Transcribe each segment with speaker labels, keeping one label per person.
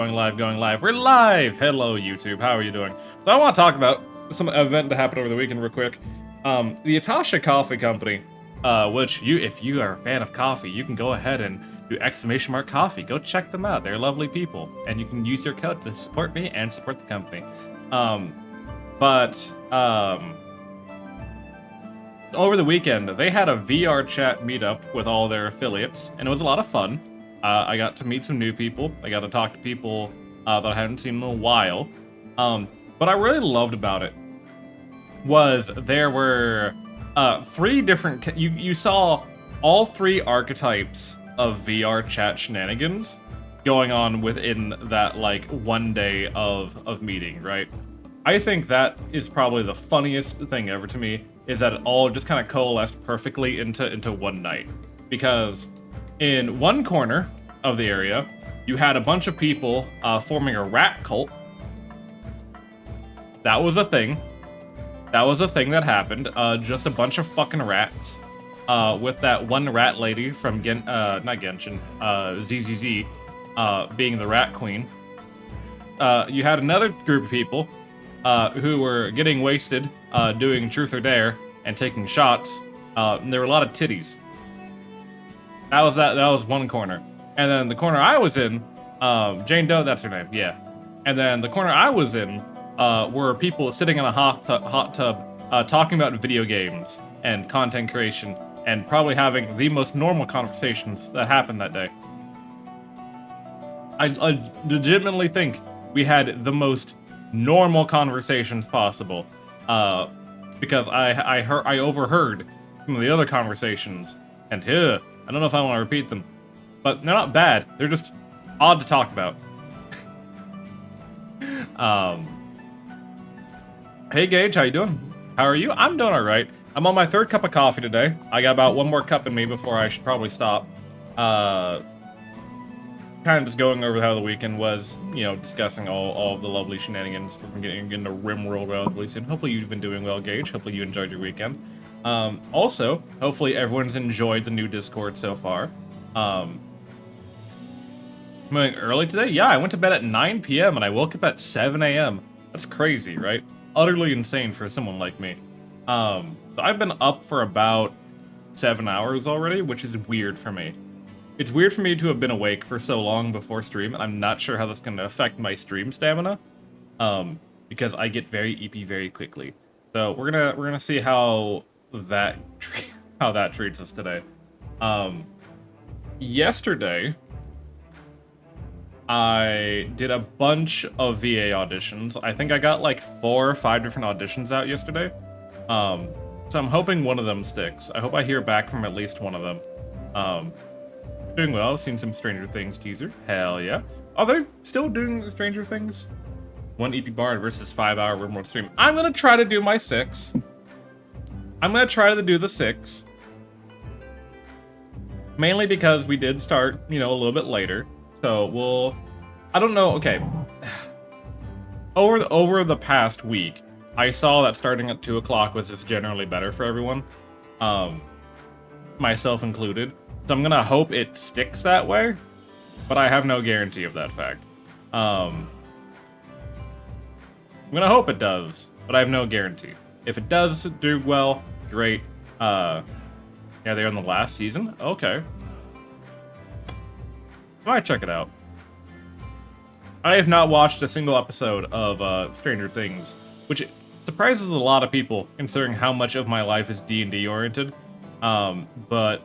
Speaker 1: Going live, going live. We're live! Hello, YouTube. How are you doing? So I want to talk about some event that happened over the weekend real quick. The Atasha Coffee Company, which if you are a fan of coffee, you can go ahead and do !coffee. Go check them out. They're lovely people. And you can use your code to support me and support the company. Over the weekend, they had a VR chat meetup with all their affiliates, and it was a lot of fun. I got to meet some new people. I got to talk to people that I hadn't seen in a while. What I really loved about it was there were three different... You saw all three archetypes of VR chat shenanigans going on within that, like, one day of meeting, right? I think that is probably the funniest thing ever to me, is that it all just kind of coalesced perfectly into one night. Because in one corner of the area, you had a bunch of people forming a rat cult. That was a thing. That was a thing that happened. Just a bunch of fucking rats. With that one rat lady from not Genshin, ZZZ, being the rat queen. You had another group of people who were getting wasted, doing truth or dare, and taking shots. And there were a lot of titties. That was one corner. And then the corner I was in, Jane Doe, that's her name, yeah. And then the corner I was in were people sitting in a hot tub talking about video games and content creation and probably having the most normal conversations that happened that day. I legitimately think we had the most normal conversations possible, because I overheard some of the other conversations, and I don't know if I want to repeat them, but they're not bad. They're just odd to talk about. Hey Gage, how you doing? How are you? I'm doing all right. I'm on my third cup of coffee today. I got about one more cup in me before I should probably stop. Kind of just going over how the weekend was, you know, discussing all of the lovely shenanigans. We're getting into RimWorld relatively soon. Hopefully you've been doing well, Gage. Hopefully you enjoyed your weekend. Also, hopefully everyone's enjoyed the new Discord so far. Moving early today? Yeah, I went to bed at 9 p.m. and I woke up at 7 a.m. That's crazy, right? Utterly insane for someone like me. So I've been up for about 7 hours already, which is weird for me. It's weird for me to have been awake for so long before stream, and I'm not sure how that's going to affect my stream stamina, because I get very EP very quickly. So we're gonna see how that treats us today. Yesterday, I did a bunch of VA auditions. I think I got like 4 or 5 different auditions out yesterday. So I'm hoping one of them sticks. I hope I hear back from at least one of them. Doing well. Seen some Stranger Things teaser. Hell yeah. Are they still doing Stranger Things? 1 EP Bard versus 5-hour RimWorld stream. I'm gonna try to do my 6. I'm gonna try to do the 6. Mainly because we did start, you know, a little bit later. So I don't know, okay. Over the past week, I saw that starting at 2 o'clock was just generally better for everyone. Myself included. So I'm gonna hope it sticks that way, but I have no guarantee of that fact. I'm gonna hope it does, but I have no guarantee. If it does do well, great. Yeah, they're in the last season? Okay. I might check it out. I have not watched a single episode of Stranger Things, which surprises a lot of people, considering how much of my life is D&D oriented. But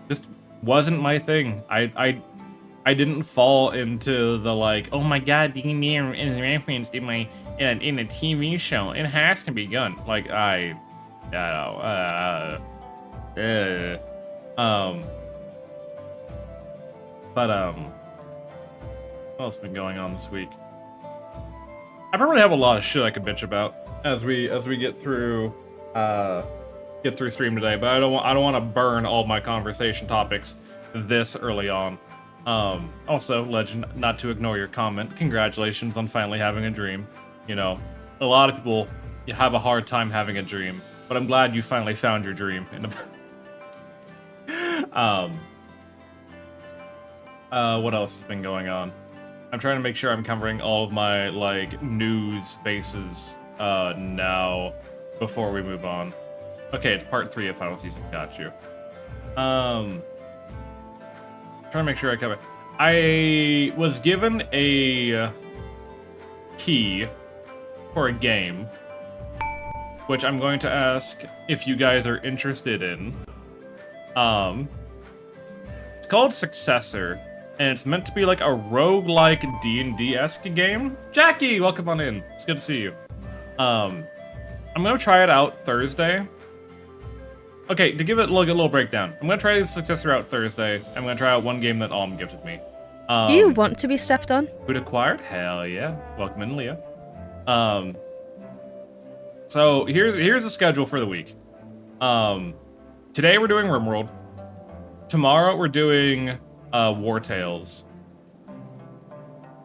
Speaker 1: just wasn't my thing. I didn't fall into the, like, oh my god, D&D is referenced in a TV show. It has to be good. Like, what else has been going on this week? I probably have a lot of shit I could bitch about as we get through stream today, but I don't want to burn all my conversation topics this early on. Also, Legend, not to ignore your comment, congratulations on finally having a dream. You know, a lot of people have a hard time having a dream, but I'm glad you finally found your dream. What else has been going on? I'm trying to make sure I'm covering all of my, like, news bases, now, before we move on. Okay, it's part 3 of Final Season. Got you. Trying to make sure I cover. I was given a key for a game, which I'm going to ask if you guys are interested in. It's called Successor, and it's meant to be like a roguelike D&D-esque game. Jackie, welcome on in. It's good to see you. I'm gonna try it out Thursday. Okay, to give it like a little breakdown, I'm gonna try the Successor out Thursday. I'm gonna try out one game that Alm gifted me.
Speaker 2: Do you want to be stepped on?
Speaker 1: Food acquired? Hell yeah. Welcome in, Leah. So here's the schedule for the week. Today we're doing RimWorld. Tomorrow we're doing War Tales.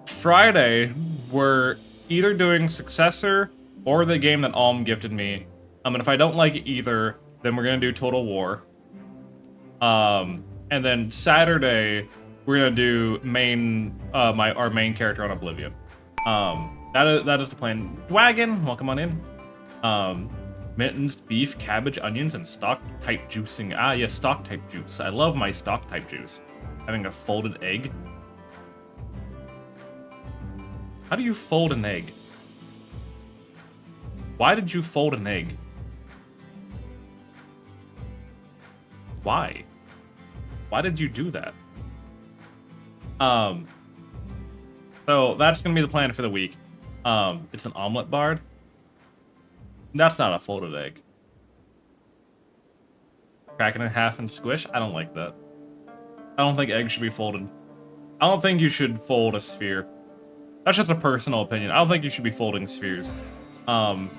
Speaker 1: Friday we're either doing Successor or the game that Alm gifted me. And if I don't like either, then we're gonna do Total War. And then Saturday we're gonna do our main character on Oblivion. That is the plan. Dwagon, welcome on in. Mittens, beef, cabbage, onions, and stock type juicing. Ah, yes, stock type juice. I love my stock type juice. Having a folded egg. How do you fold an egg? Why did you fold an egg? Why? Why did you do that? So that's gonna be the plan for the week. It's an omelet bard. That's not a folded egg. Crack it in half and squish? I don't like that. I don't think eggs should be folded. I don't think you should fold a sphere. That's just a personal opinion. I don't think you should be folding spheres. Trying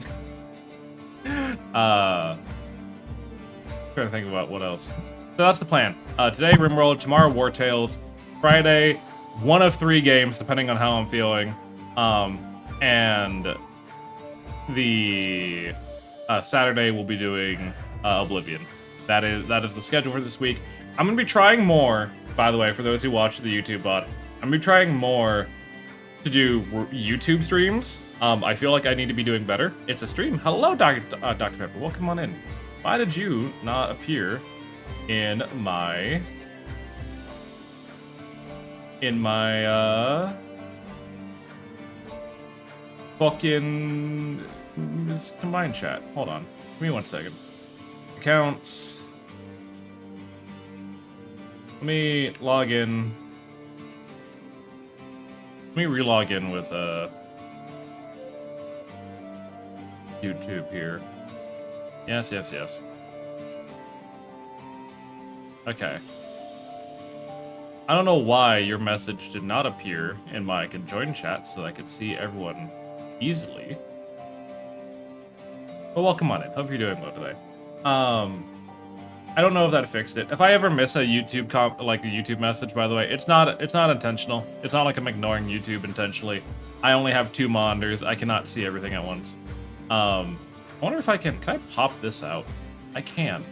Speaker 1: to think about what else. So that's the plan. Today, RimWorld. Tomorrow, War Tales. Friday, one of 3 games, depending on how I'm feeling. And the Saturday we'll be doing Oblivion. That is the schedule for this week. I'm gonna be trying more, by the way, for those who watch the YouTube bot. I'm gonna be trying more to do YouTube streams. I feel like I need to be doing better. It's a stream. Hello, Dr. Pepper. Welcome on in. Why did you not appear in my fucking this combined chat? Hold on. Give me 1 second. Accounts. Let me log in. Let me re-log in with YouTube here. Yes. Okay. I don't know why your message did not appear in my conjoined chat so that I could see everyone easily. But welcome on in. Hope you're doing well today. I don't know if that fixed it. If I ever miss a YouTube a YouTube message, by the way, it's not intentional. It's not like I'm ignoring YouTube intentionally. I only have 2 monitors. I cannot see everything at once. I wonder if can I pop this out? I can.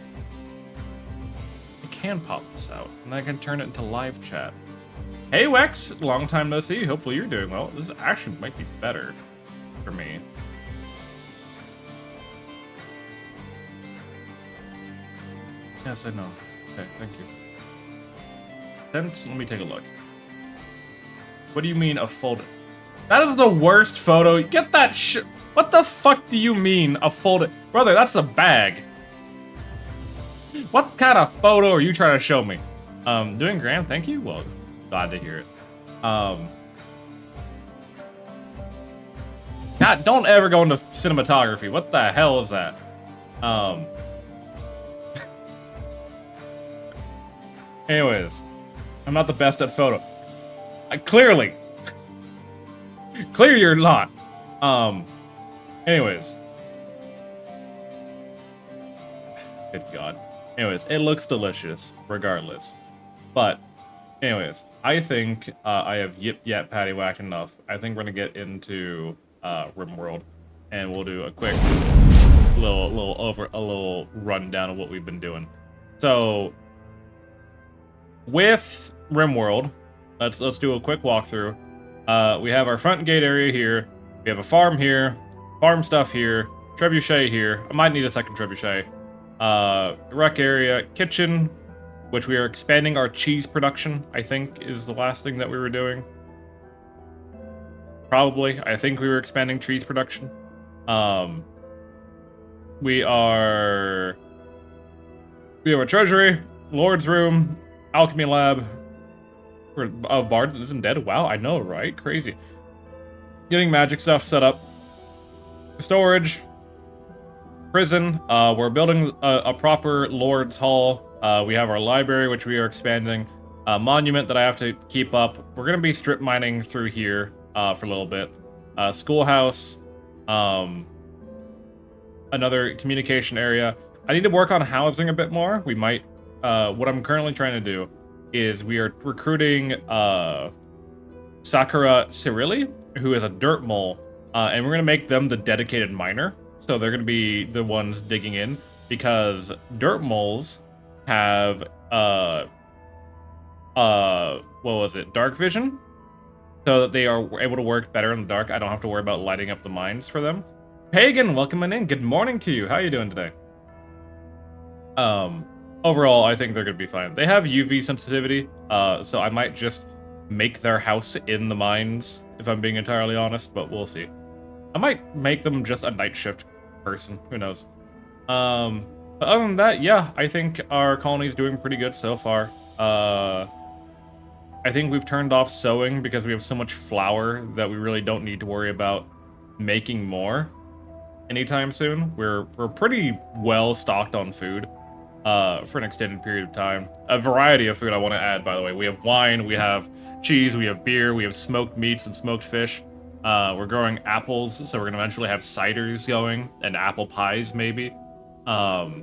Speaker 1: I can pop this out, and I can turn it into live chat. Hey Wex, long time no see. Hopefully you're doing well. This actually might be better for me. Yes, I know. Okay, thank you. Let me take a look. What do you mean a folded? That is the worst photo. Get that shit. What the fuck do you mean a folded? Brother, that's a bag. What kind of photo are you trying to show me? Doing grand, thank you. Well, glad to hear it. God, don't ever go into cinematography. What the hell is that? Anyways, I'm not the best at photo. Clearly you're not. Anyways. Good God. Anyways, it looks delicious, regardless. But, anyways, I think I have yip patty whacked enough. I think we're gonna get into RimWorld, and we'll do a quick little rundown of what we've been doing. So, with RimWorld, Let's do a quick walkthrough. We have our front gate area here. We have a farm here, farm stuff here, trebuchet here. I might need a second trebuchet. Rec area, kitchen, which we are expanding our cheese production, I think is the last thing that we were doing. Probably. I think we were expanding cheese production. We have a treasury, Lord's room, alchemy lab. Bard isn't dead. Wow, I know, right? Crazy. Getting magic stuff set up. Storage. Prison. We're building a proper Lord's Hall. We have our library, which we are expanding. Monument that I have to keep up. We're going to be strip mining through here for a little bit. Schoolhouse. Another communication area. I need to work on housing a bit more. We might... what I'm currently trying to do is we are recruiting Sakura Cirilli, who is a dirt mole, and we're going to make them the dedicated miner. So they're going to be the ones digging in, because dirt moles have, what was it, dark vision? So that they are able to work better in the dark. I don't have to worry about lighting up the mines for them. Pagan, welcome in. Good morning to you. How are you doing today? Overall, I think they're going to be fine. They have UV sensitivity, so I might just make their house in the mines, if I'm being entirely honest, but we'll see. I might make them just a night shift person. Who knows? But other than that, yeah, I think our colony's doing pretty good so far. I think we've turned off sowing because we have so much flour that we really don't need to worry about making more anytime soon. We're pretty well stocked on food. For an extended period of time. A variety of food I want to add, by the way. We have wine, we have cheese, we have beer, we have smoked meats and smoked fish. We're growing apples, so we're going to eventually have ciders going, and apple pies, maybe. So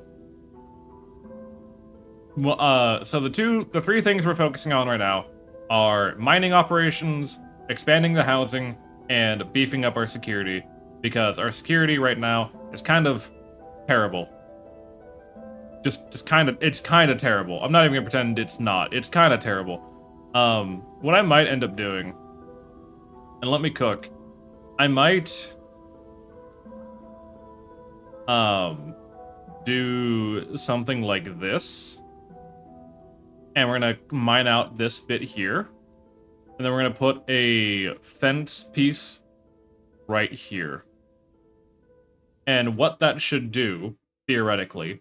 Speaker 1: the three things we're focusing on right now are mining operations, expanding the housing, and beefing up our security, because our security right now is kind of terrible. It's kind of terrible. I'm not even gonna pretend it's not. It's kind of terrible. What I might end up doing, and let me cook, I might do something like this, and we're gonna mine out this bit here, and then we're gonna put a fence piece right here. And what that should do, theoretically,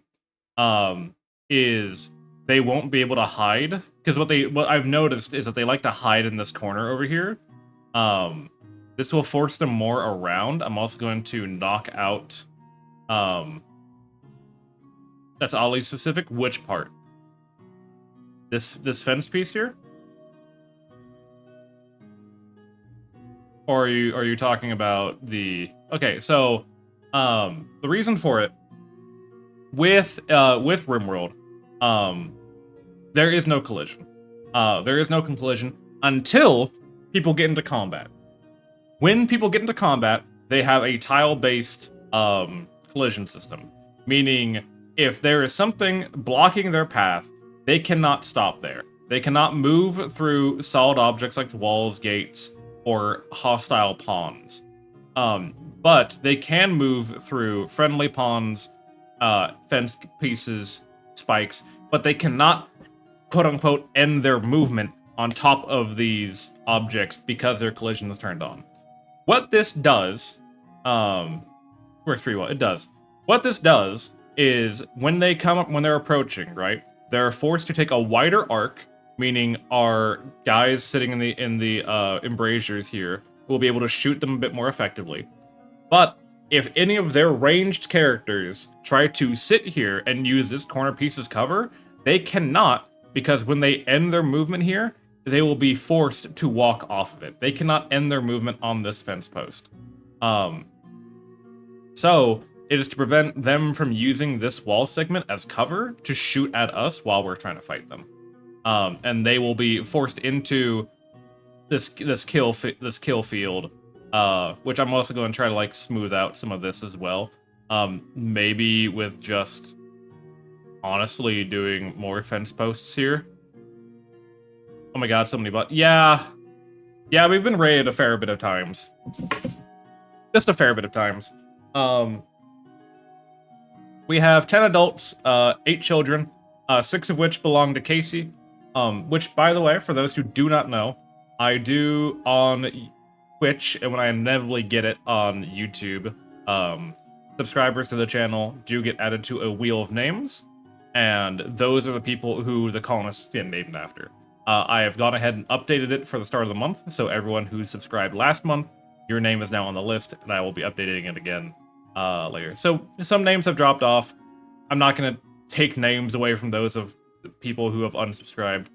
Speaker 1: is they won't be able to hide, because what I've noticed is that they like to hide in this corner over here. This will force them more around. I'm also going to knock out, that's oddly specific. Which part? This fence piece here? Or are you talking about the... Okay, so, the reason for it, with RimWorld, there is no collision. There is no collision until people get into combat. When people get into combat, they have a tile-based collision system, meaning if there is something blocking their path, they cannot stop there. They cannot move through solid objects like walls, gates, or hostile pawns. But they can move through friendly pawns, fence pieces, spikes, but they cannot, quote-unquote, end their movement on top of these objects because their collision is turned on. What this does, works pretty well, it does. What this does is, when they come up, when they're approaching, right, they're forced to take a wider arc, meaning our guys sitting in the embrasures here will be able to shoot them a bit more effectively. But if any of their ranged characters try to sit here and use this corner piece as cover, they cannot, because when they end their movement here, they will be forced to walk off of it. They cannot end their movement on this fence post. So it is to prevent them from using this wall segment as cover to shoot at us while we're trying to fight them. And they will be forced into this kill field. Which I'm also going to try to like smooth out some of this as well. Maybe with just honestly doing more fence posts here. Oh my god, so many yeah. Yeah, we've been raided a fair bit of times. Just a fair bit of times. We have 10 adults, 8 children, 6 of which belong to Casey. Which, by the way, for those who do not know, I do on Twitch, and when I inevitably get it on YouTube, subscribers to the channel do get added to a wheel of names, and those are the people who the colonists get named after. I have gone ahead and updated it for the start of the month, so everyone who subscribed last month, your name is now on the list, and I will be updating it again later. So some names have dropped off. I'm not going to take names away from those of people who have unsubscribed,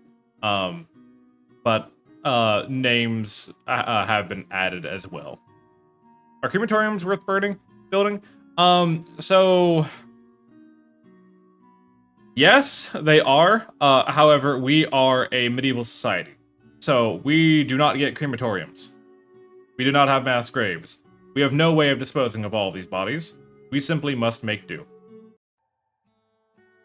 Speaker 1: but names have been added as well. Are crematoriums worth building? So yes, they are. However, we are a medieval society, so we do not get crematoriums. We do not have mass graves. We have no way of disposing of all of these bodies. We simply must make do.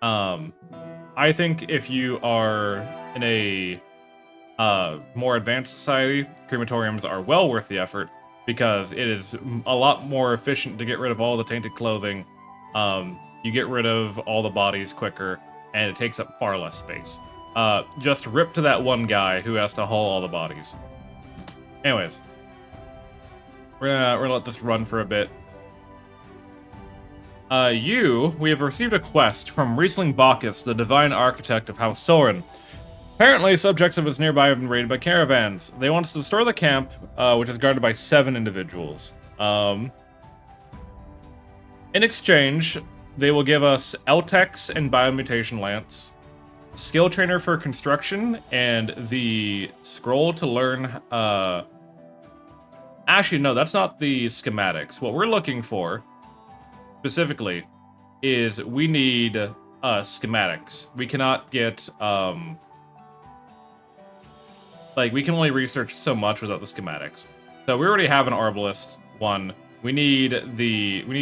Speaker 1: I think if you are in a more advanced society, crematoriums are well worth the effort, because it is a lot more efficient to get rid of all the tainted clothing. You get rid of all the bodies quicker, and it takes up far less space. Just rip to that one guy who has to haul all the bodies. Anyways, we're gonna let this run for a bit. We have received a quest from Riesling Bacchus, the divine architect of House Soren. Apparently, subjects of his nearby have been raided by caravans. They want us to restore the camp, which is guarded by 7 individuals. In exchange, they will give us Eltex and Biomutation Lance, Skill Trainer for Construction, and the Scroll to learn... Actually, no, that's not the schematics. What we're looking for, specifically, is we need schematics. We cannot get... we can only research so much without the schematics. So we already have an Arbalist one. We need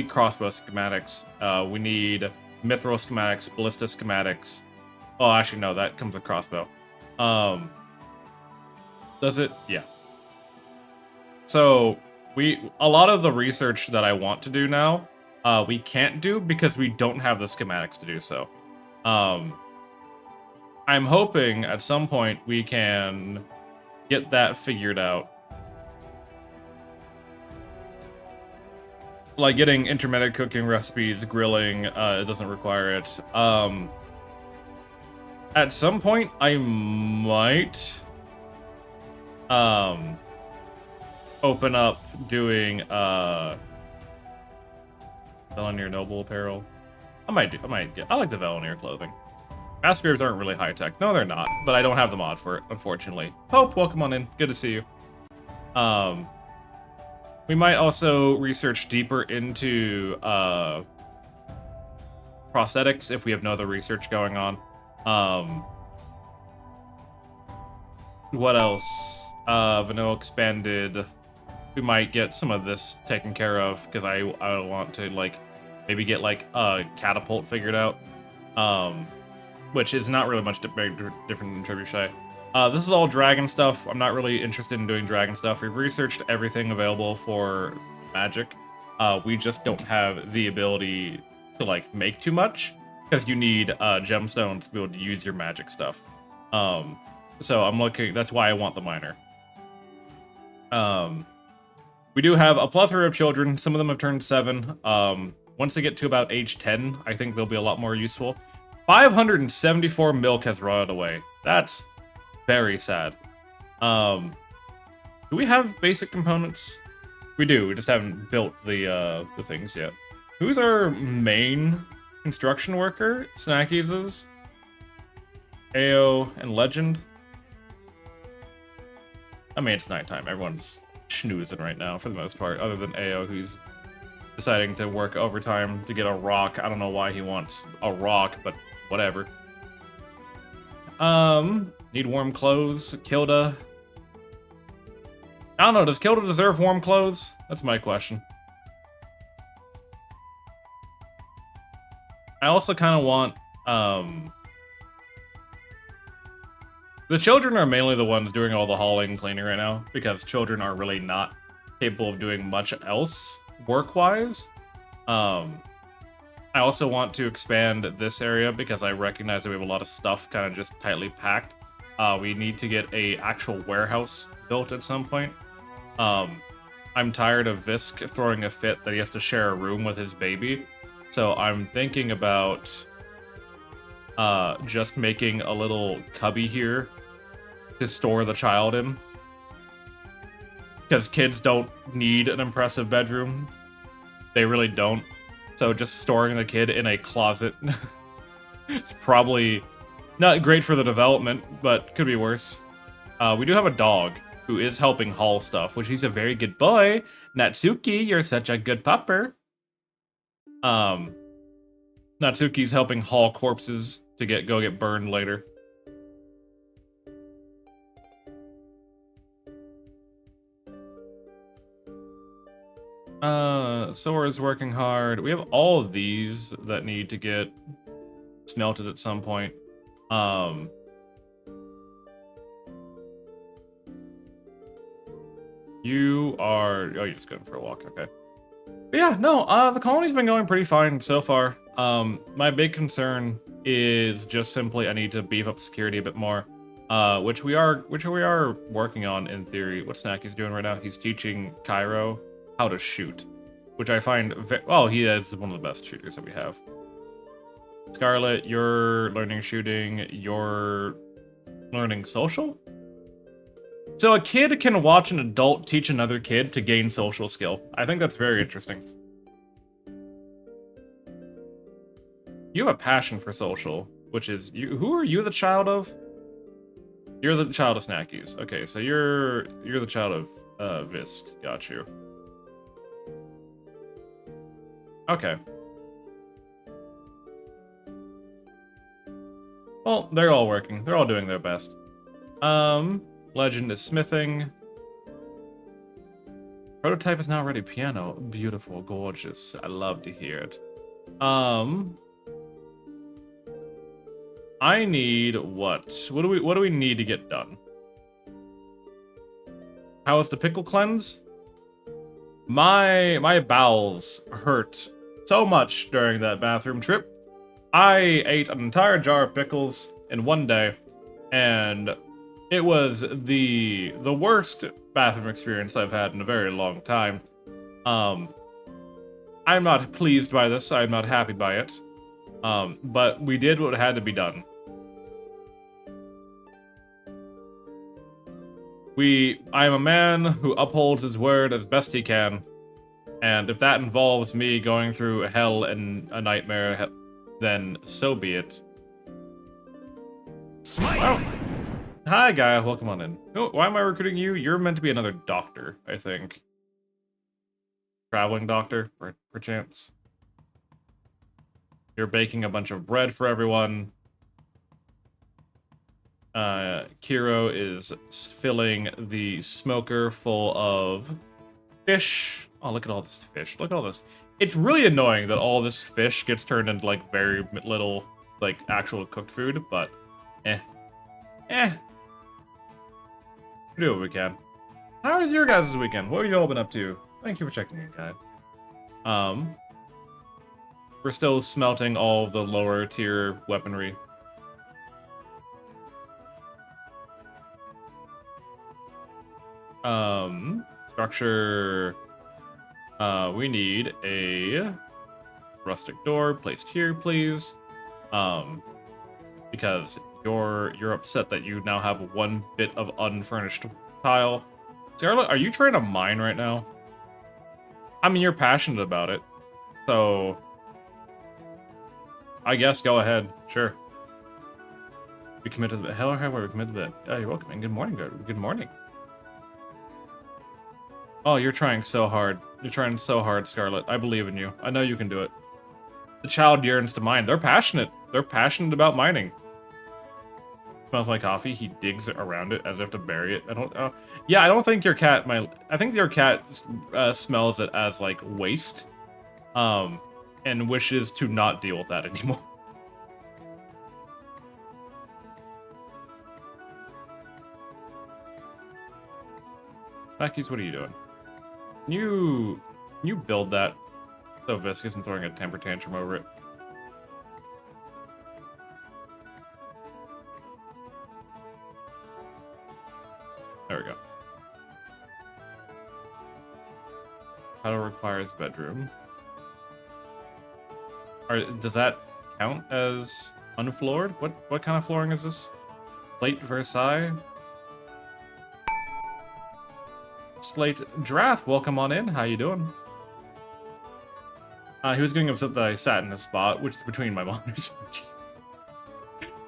Speaker 1: crossbow schematics. We need mithril schematics, ballista schematics. Oh, actually, no, that comes with crossbow. Does it? Yeah. So a lot of the research that I want to do now, we can't do because we don't have the schematics to do so. I'm hoping at some point we can get that figured out. Like getting intermittent cooking recipes, grilling, it doesn't require it. At some point, I might open up doing Veloneer Noble Apparel. I like the Veloneer clothing. Mass graves aren't really high tech. No, they're not, but I don't have the mod for it, unfortunately. Pope, welcome on in. Good to see you. We might also research deeper into prosthetics if we have no other research going on. What else? Vanilla expanded. We might get some of this taken care of because I want to maybe get a catapult figured out. Which is not really much different than Trebuchet. This is all dragon stuff. I'm not really interested in doing dragon stuff. We've researched everything available for magic. We just don't have the ability to make too much because you need gemstones to be able to use your magic stuff. So I'm looking. That's why I want the miner. We do have a plethora of children. Some of them have turned 7. Once they get to about age 10, I think they'll be a lot more useful. 574 milk has rotted away. That's very sad. Do we have basic components? We do. We just haven't built the things yet. Who's our main construction worker? Snackies, AO, and Legend. I mean, it's nighttime. Everyone's schnoozing right now for the most part, other than AO, who's deciding to work overtime to get a rock. I don't know why he wants a rock, but whatever. Need warm clothes. Kilda. I don't know, does Kilda deserve warm clothes? That's my question. I also kind of want, The children are mainly the ones doing all the hauling and cleaning right now, because children are really not capable of doing much else work-wise. I also want to expand this area because I recognize that we have a lot of stuff kind of just tightly packed. We need to get a actual warehouse built at some point. I'm tired of Visk throwing a fit that he has to share a room with his baby. So I'm thinking about just making a little cubby here to store the child in. Because kids don't need an impressive bedroom. They really don't. So just storing the kid in a closet, it's probably not great for the development, but could be worse. We do have a dog who is helping haul stuff, which he's a very good boy. Natsuki, you're such a good pupper. Natsuki's helping haul corpses to go get burned later. Sora's working hard. We have all of these that need to get smelted at some point. You are... Oh, you're just going for a walk, okay. But yeah, no, the colony's been going pretty fine so far. My big concern is just simply I need to beef up security a bit more. Which we are working on in theory. What Snacky's doing right now? He's teaching Cairo how to shoot, which I find well, he is one of the best shooters that we have. Scarlet, you're learning shooting, you're learning social? So a kid can watch an adult teach another kid to gain social skill. I think that's very interesting. You have a passion for social, which is you. Who are you the child of? You're the child of Snackies. Okay, so you're the child of Visk. Got you. Okay. Well, they're all working. They're all doing their best. Legend is smithing. Prototype is now ready. Piano. Beautiful. Gorgeous. I love to hear it. I need what? What do we need to get done? How is the pickle cleanse? My bowels hurt so much during that bathroom trip. I ate an entire jar of pickles in one day, and it was the worst bathroom experience I've had in a very long time. I'm not pleased by this. I'm not happy by it. But we did what had to be done. I am a man who upholds his word as best he can, and if that involves me going through hell and a nightmare, then so be it. Oh. Hi, Gaia. Welcome on in. Oh, why am I recruiting you? You're meant to be another doctor, I think. Traveling doctor, perchance. You're baking a bunch of bread for everyone. Kiro is filling the smoker full of fish. Oh, look at all this fish. Look at all this. It's really annoying that all this fish gets turned into, like, very little, like, actual cooked food, but we do what we can. How was your guys' weekend? What have you all been up to? Thank you for checking in, guys. We're still smelting all of the lower tier weaponry. Structure. We need a rustic door placed here, please. Because you're upset that you now have one bit of unfurnished tile. Scarlet, are you trying to mine right now? I mean, you're passionate about it, so I guess go ahead. Sure. We commit to the hell or high water. We commit to the. Oh, you're welcome. And good morning, good morning. Oh, you're trying so hard. You're trying so hard, Scarlet. I believe in you. I know you can do it. The child yearns to mine. They're passionate. They're passionate about mining. Smells like coffee. He digs around it as if to bury it. I don't. Yeah, I don't think your cat might. I think your cat smells it as like waste, and wishes to not deal with that anymore. Becky's, what are you doing? Can you build that so Viscous isn't throwing a temper tantrum over it? There we go. Title requires bedroom. Does that count as unfloored? What kind of flooring is this? Slate Versailles? Slate Drath, welcome on in. How you doing? He was getting upset that I sat in a spot, which is between my monitors.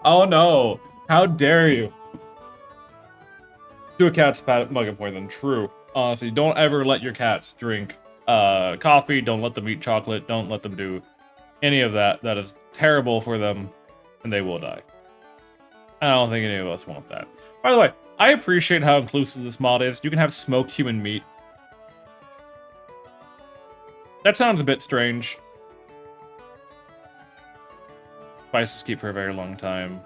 Speaker 1: Oh no! How dare you! Do a cat's mug of poison. True. Honestly, don't ever let your cats drink coffee. Don't let them eat chocolate. Don't let them do any of that. That is terrible for them, and they will die. I don't think any of us want that. By the way, I appreciate how inclusive this mod is. You can have smoked human meat. That sounds a bit strange. Spices keep for a very long time.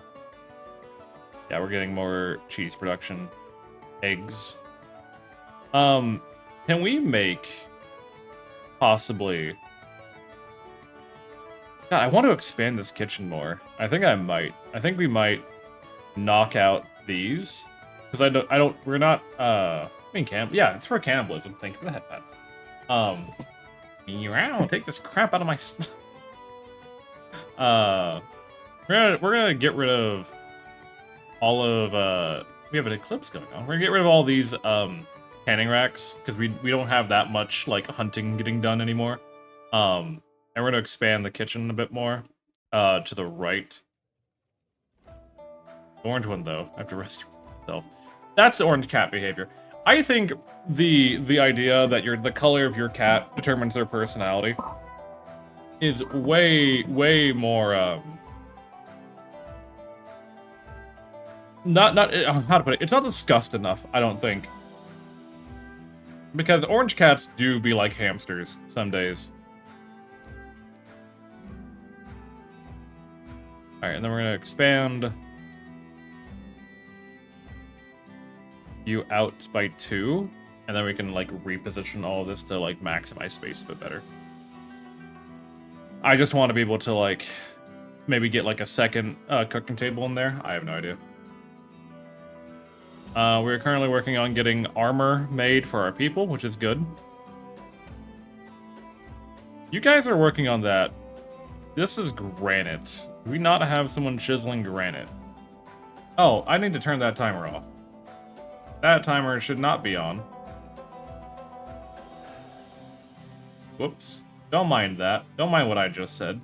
Speaker 1: Yeah, we're getting more cheese production. Eggs. Can we make possibly... God, I want to expand this kitchen more. I think I might. I think we might knock out these. Because we're not, yeah, it's for cannibalism. Thank you for the head pats. Take this crap out of my we're gonna get rid of all of, we have an eclipse going on. We're gonna get rid of all these, canning racks, because we don't have that much, like, hunting getting done anymore. And we're gonna expand the kitchen a bit more, to the right. The orange one, though, I have to rescue myself. That's orange cat behavior. I think the idea that the color of your cat determines their personality is way more not how to put it. It's not discussed enough, I don't think. Because orange cats do be like hamsters some days. Alright, and then we're gonna expand you out by 2, and then we can like reposition all of this to like maximize space a bit better. I just want to be able to like maybe get like a second cooking table in there. I have no idea. We're currently working on getting armor made for our people, which is good. You guys are working on that. This is granite. Do we not have someone chiseling granite? Oh, I need to turn that timer off. That timer should not be on. Whoops. Don't mind that. Don't mind what I just said.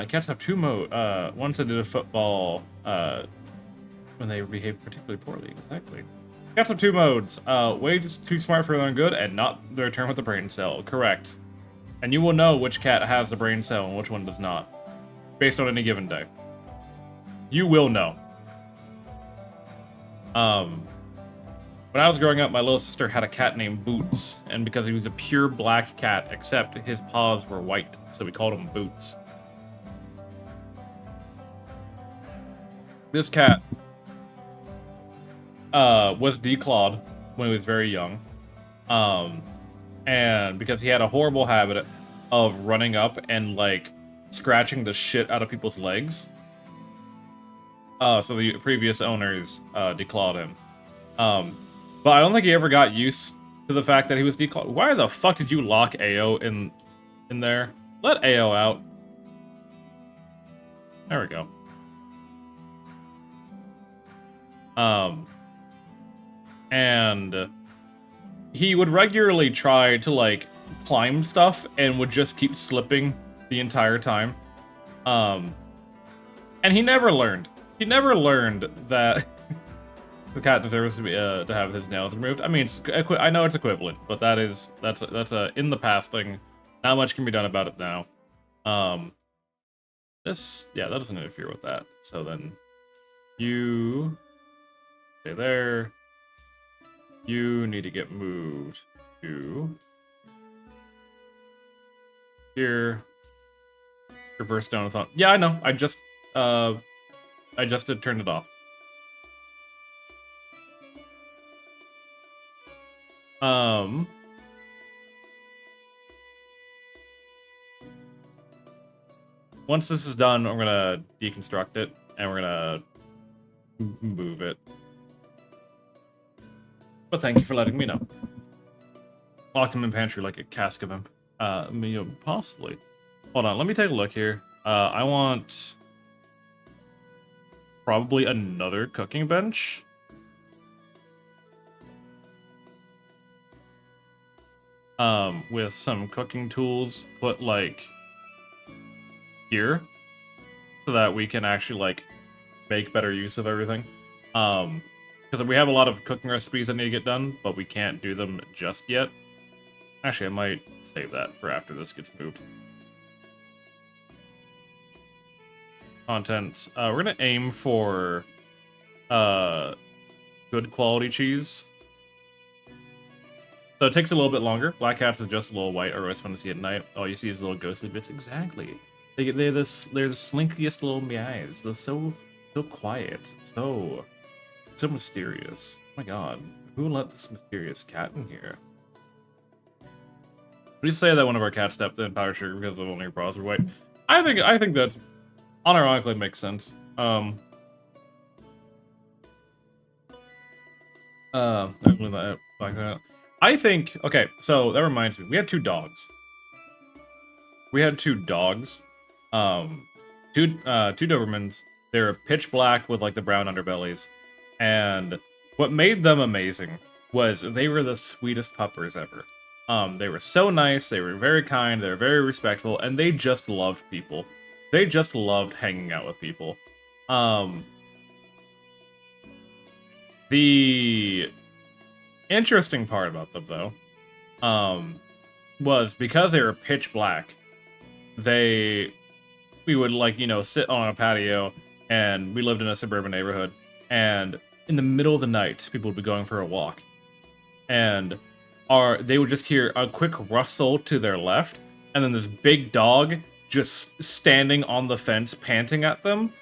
Speaker 1: Cats have 2 modes. Once I did a football, when they behave particularly poorly. Exactly. Cats have 2 modes. Way too smart for their own good, and not their turn with the brain cell. Correct. And you will know which cat has the brain cell and which one does not, based on any given day. You will know. When I was growing up, my little sister had a cat named Boots, and because he was a pure black cat, except his paws were white, so we called him Boots. This cat was declawed when he was very young, and because he had a horrible habit of running up and like scratching the shit out of people's legs, so the previous owners declawed him. But I don't think he ever got used to the fact that he was declawed. Why the fuck did you lock AO in there? Let AO out. There we go. And he would regularly try to like climb stuff and would just keep slipping the entire time. And he never learned. He never learned that the cat deserves to be to have his nails removed. I mean, I know it's equivalent, but that's a in the past thing. Not much can be done about it now. That doesn't interfere with that. So then you stay there. You need to get moved to Here. Reverse down with thought. Yeah, I know. I just had turned it off. Once this is done, I'm gonna deconstruct it, and we're gonna move it. But thank you for letting me know. Locked him in pantry like a cask of him. Possibly. Hold on, let me take a look here. I want probably another cooking bench. With some cooking tools put like here, so that we can actually like make better use of everything. Because we have a lot of cooking recipes that need to get done, but we can't do them just yet. Actually, I might save that for after this gets moved. Contents. We're gonna aim for good quality cheese. So it takes a little bit longer. Black Cats is just a little white, or always fun to see at night. All you see is little ghostly bits. Exactly. They're the slinkiest little meows. They're so quiet, so mysterious. Oh my god, who let this mysterious cat in here? Would you say that one of our cats stepped in powdered sugar because of only her paws were white? I think that unironically makes sense. I think, okay, so that reminds me, we had two dogs. Two Dobermans. They were pitch black with like the brown underbellies. And what made them amazing was they were the sweetest puppers ever. They were so nice, they were very kind, they were very respectful, and they just loved people. They just loved hanging out with people. The interesting part about them, though, was because they were pitch black, we would, like, sit on a patio, and we lived in a suburban neighborhood, and in the middle of the night, people would be going for a walk, and they would just hear a quick rustle to their left, and then this big dog just standing on the fence, panting at them,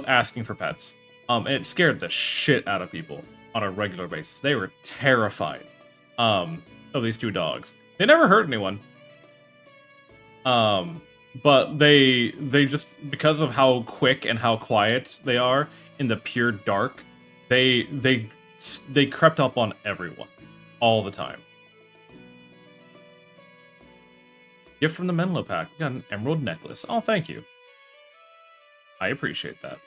Speaker 1: asking for pets. And it scared the shit out of people on a regular basis. They were terrified of these two dogs. They never hurt anyone. But they just, because of how quick and how quiet they are in the pure dark, they crept up on everyone all the time. Gift from the Menlo Pack. We got an emerald necklace. Oh, thank you. I appreciate that.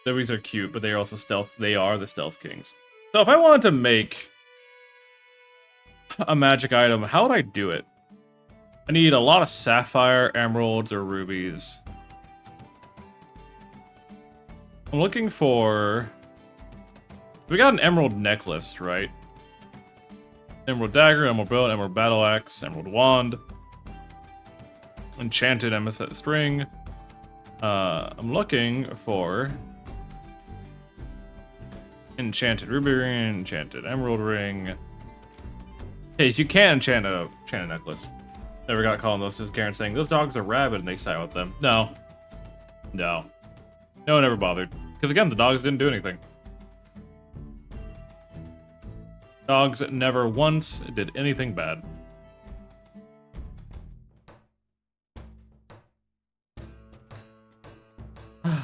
Speaker 1: These are cute, but they are also stealth. They are the stealth kings. So if I wanted to make a magic item, how would I do it? I need a lot of sapphire, emeralds, or rubies. I'm looking for... We got an emerald necklace, right? Emerald dagger, emerald bow, emerald battle axe, emerald wand. Enchanted amethyst ring. I'm looking for... Enchanted ruby ring, enchanted emerald ring. Hey, you can enchant a necklace. Never got calling those just Karen saying, those dogs are rabid and they side with them. No. No. No one ever bothered. Because again, the dogs didn't do anything. Dogs never once did anything bad. I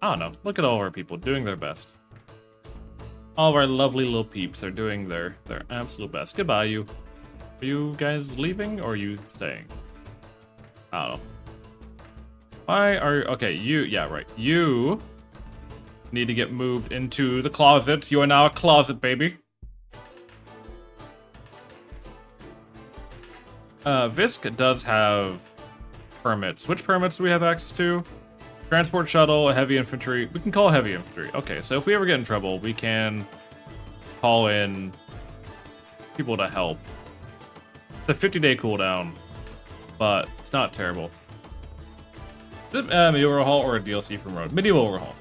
Speaker 1: don't know. Look at all of our people doing their best. All of our lovely little peeps are doing their absolute best. Goodbye, you. Are you guys leaving or are you staying? I don't know. Why are... Okay, you... Yeah, right. You need to get moved into the closet. You are now a closet, baby. Visk does have permits. Which permits do we have access to? Transport shuttle, heavy infantry. We can call heavy infantry. Okay, so if we ever get in trouble, we can call in people to help. It's a 50-day cooldown, but it's not terrible. Is it Medieval Overhaul or a DLC from Road? Medieval Overhaul.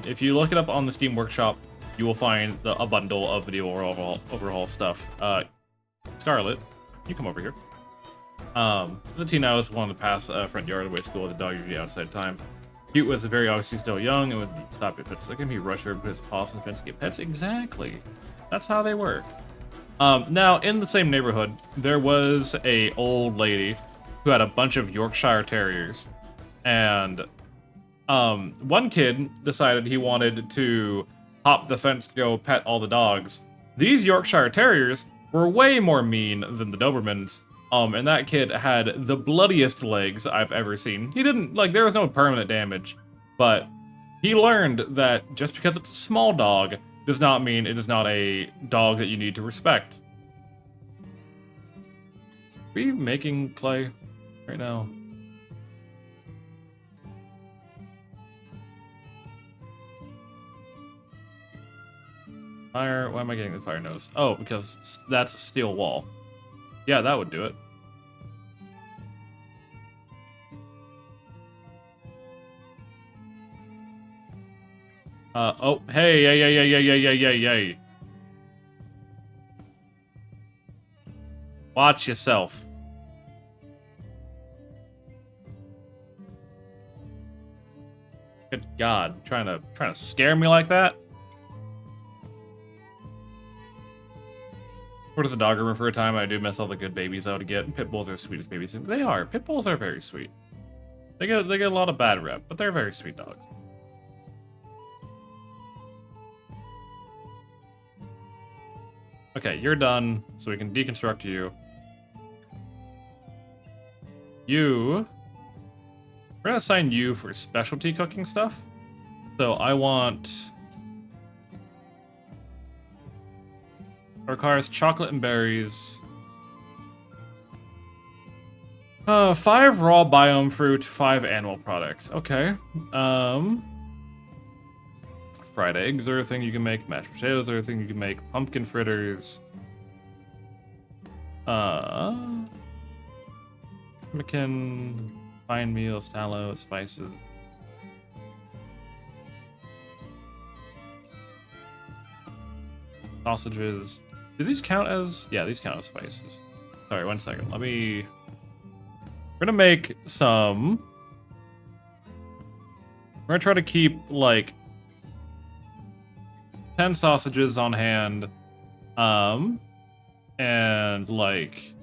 Speaker 1: If you look it up on the Steam Workshop, you will find a bundle of Medieval Overhaul stuff. Scarlet, you come over here. The teen I was wanted to pass a front yard away school with the dog usually outside time. Cute was very obviously still young and would stop at pets. Like him, he rushed over, put his paws in the fence to get pets. Exactly. That's how they work. Now, in the same neighborhood, there was a old lady who had a bunch of Yorkshire Terriers. And one kid decided he wanted to hop the fence to go pet all the dogs. These Yorkshire Terriers were way more mean than the Dobermans. And that kid had the bloodiest legs I've ever seen. He didn't, like, there was no permanent damage, but he learned that just because it's a small dog does not mean it is not a dog that you need to respect. Are we making clay right now? Fire, why am I getting the fire nose? Oh, because that's a steel wall. Yeah, that would do it. Oh, hey, yay. Watch yourself. Good God, trying to scare me like that? What does a dog remember for a time? I do miss all the good babies I would get. Pit bulls are the sweetest babies. They are. Pit bulls are very sweet. They get a lot of bad rep, but they're very sweet dogs. Okay, you're done, so we can deconstruct you. We're gonna assign you for specialty cooking stuff. So I want... requires chocolate and berries. 5 raw biome fruit, 5 animal product. Okay. Fried eggs are a thing you can make. Mashed potatoes are a thing you can make. Pumpkin fritters. Pemmican, fine meals, tallow, spices. Sausages. Do these count as... yeah, these count as spices. Sorry, 1 second. We're gonna make some... we're gonna try to keep, like, 10 sausages on hand. And, like,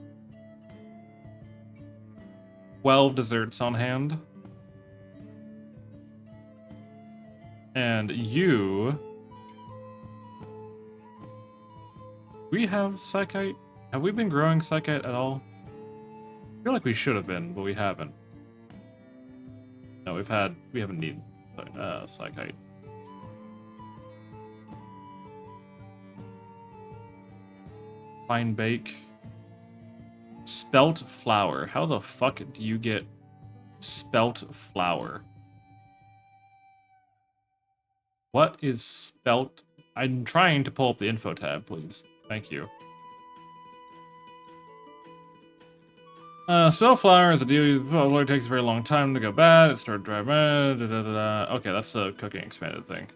Speaker 1: 12 desserts on hand. And you... we have psychite? Have we been growing psychite at all? I feel like we should have been, but we haven't. No, we haven't needed psychite. Fine bake. Spelt flour. How the fuck do you get spelt flour? What is spelt? I'm trying to pull up the info tab, please. Thank you. Spelt flour is a deal. Well, it takes a very long time to go bad. It started dry. Okay, that's the cooking expanded thing.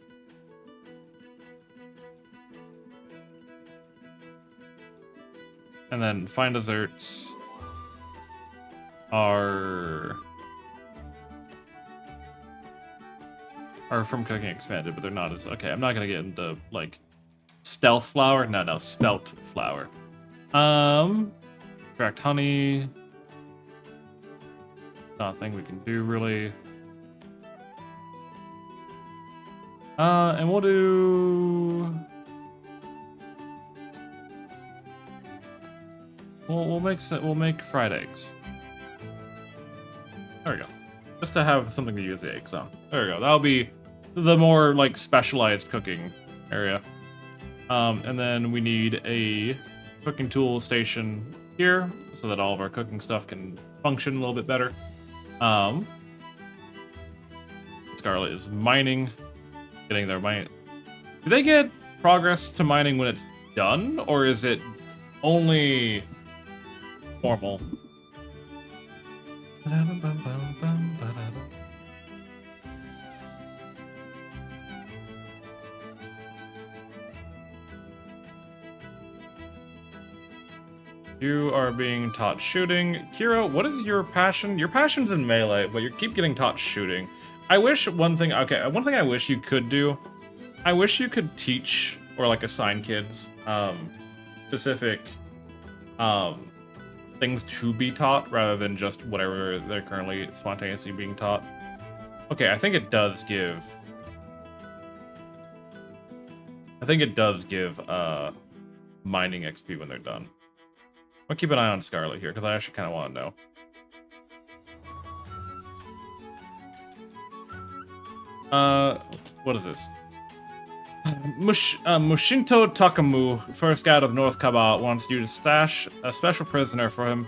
Speaker 1: And then fine desserts are from cooking expanded, but they're not as... okay, I'm not gonna get into, like, stealth flour. No, spelt flour. Extract honey. Nothing we can do, really. And we'll do... we'll make fried eggs. There we go. Just to have something to use the eggs on. There we go. That'll be the more, like, specialized cooking area. And then we need a cooking tool station here so that all of our cooking stuff can function a little bit better. Scarlet is mining. Getting their mine. Do they get progress to mining when it's done, or is it only normal? You are being taught shooting. Kiro, what is your passion? Your passion's in melee, but you keep getting taught shooting. I wish one thing I wish you could do, I wish you could teach or like assign kids specific things to be taught rather than just whatever they're currently spontaneously being taught. Okay, I think it does give mining XP when they're done. I'll keep an eye on Scarlet here because I actually kind of want to know. What is this? Mushinto Takamu, first guide of North Kaba, wants you to stash a special prisoner for him.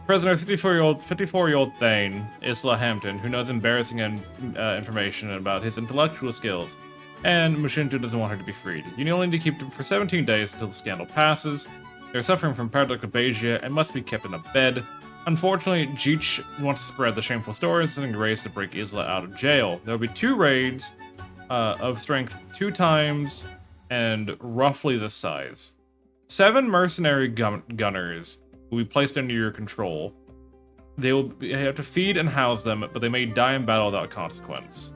Speaker 1: Prisoner 54-year-old Thane, Isla Hampton, who knows embarrassing information about his intellectual skills, and Mushinto doesn't want her to be freed. You only need to keep them for 17 days until the scandal passes. They're suffering from paradoxabasia and must be kept in a bed. Unfortunately, Jeech wants to spread the shameful stories and race to break Isla out of jail. There will be 2 raids of strength 2 times and roughly this size. 7 mercenary gunners will be placed under your control. They will have to feed and house them, but they may die in battle without consequence.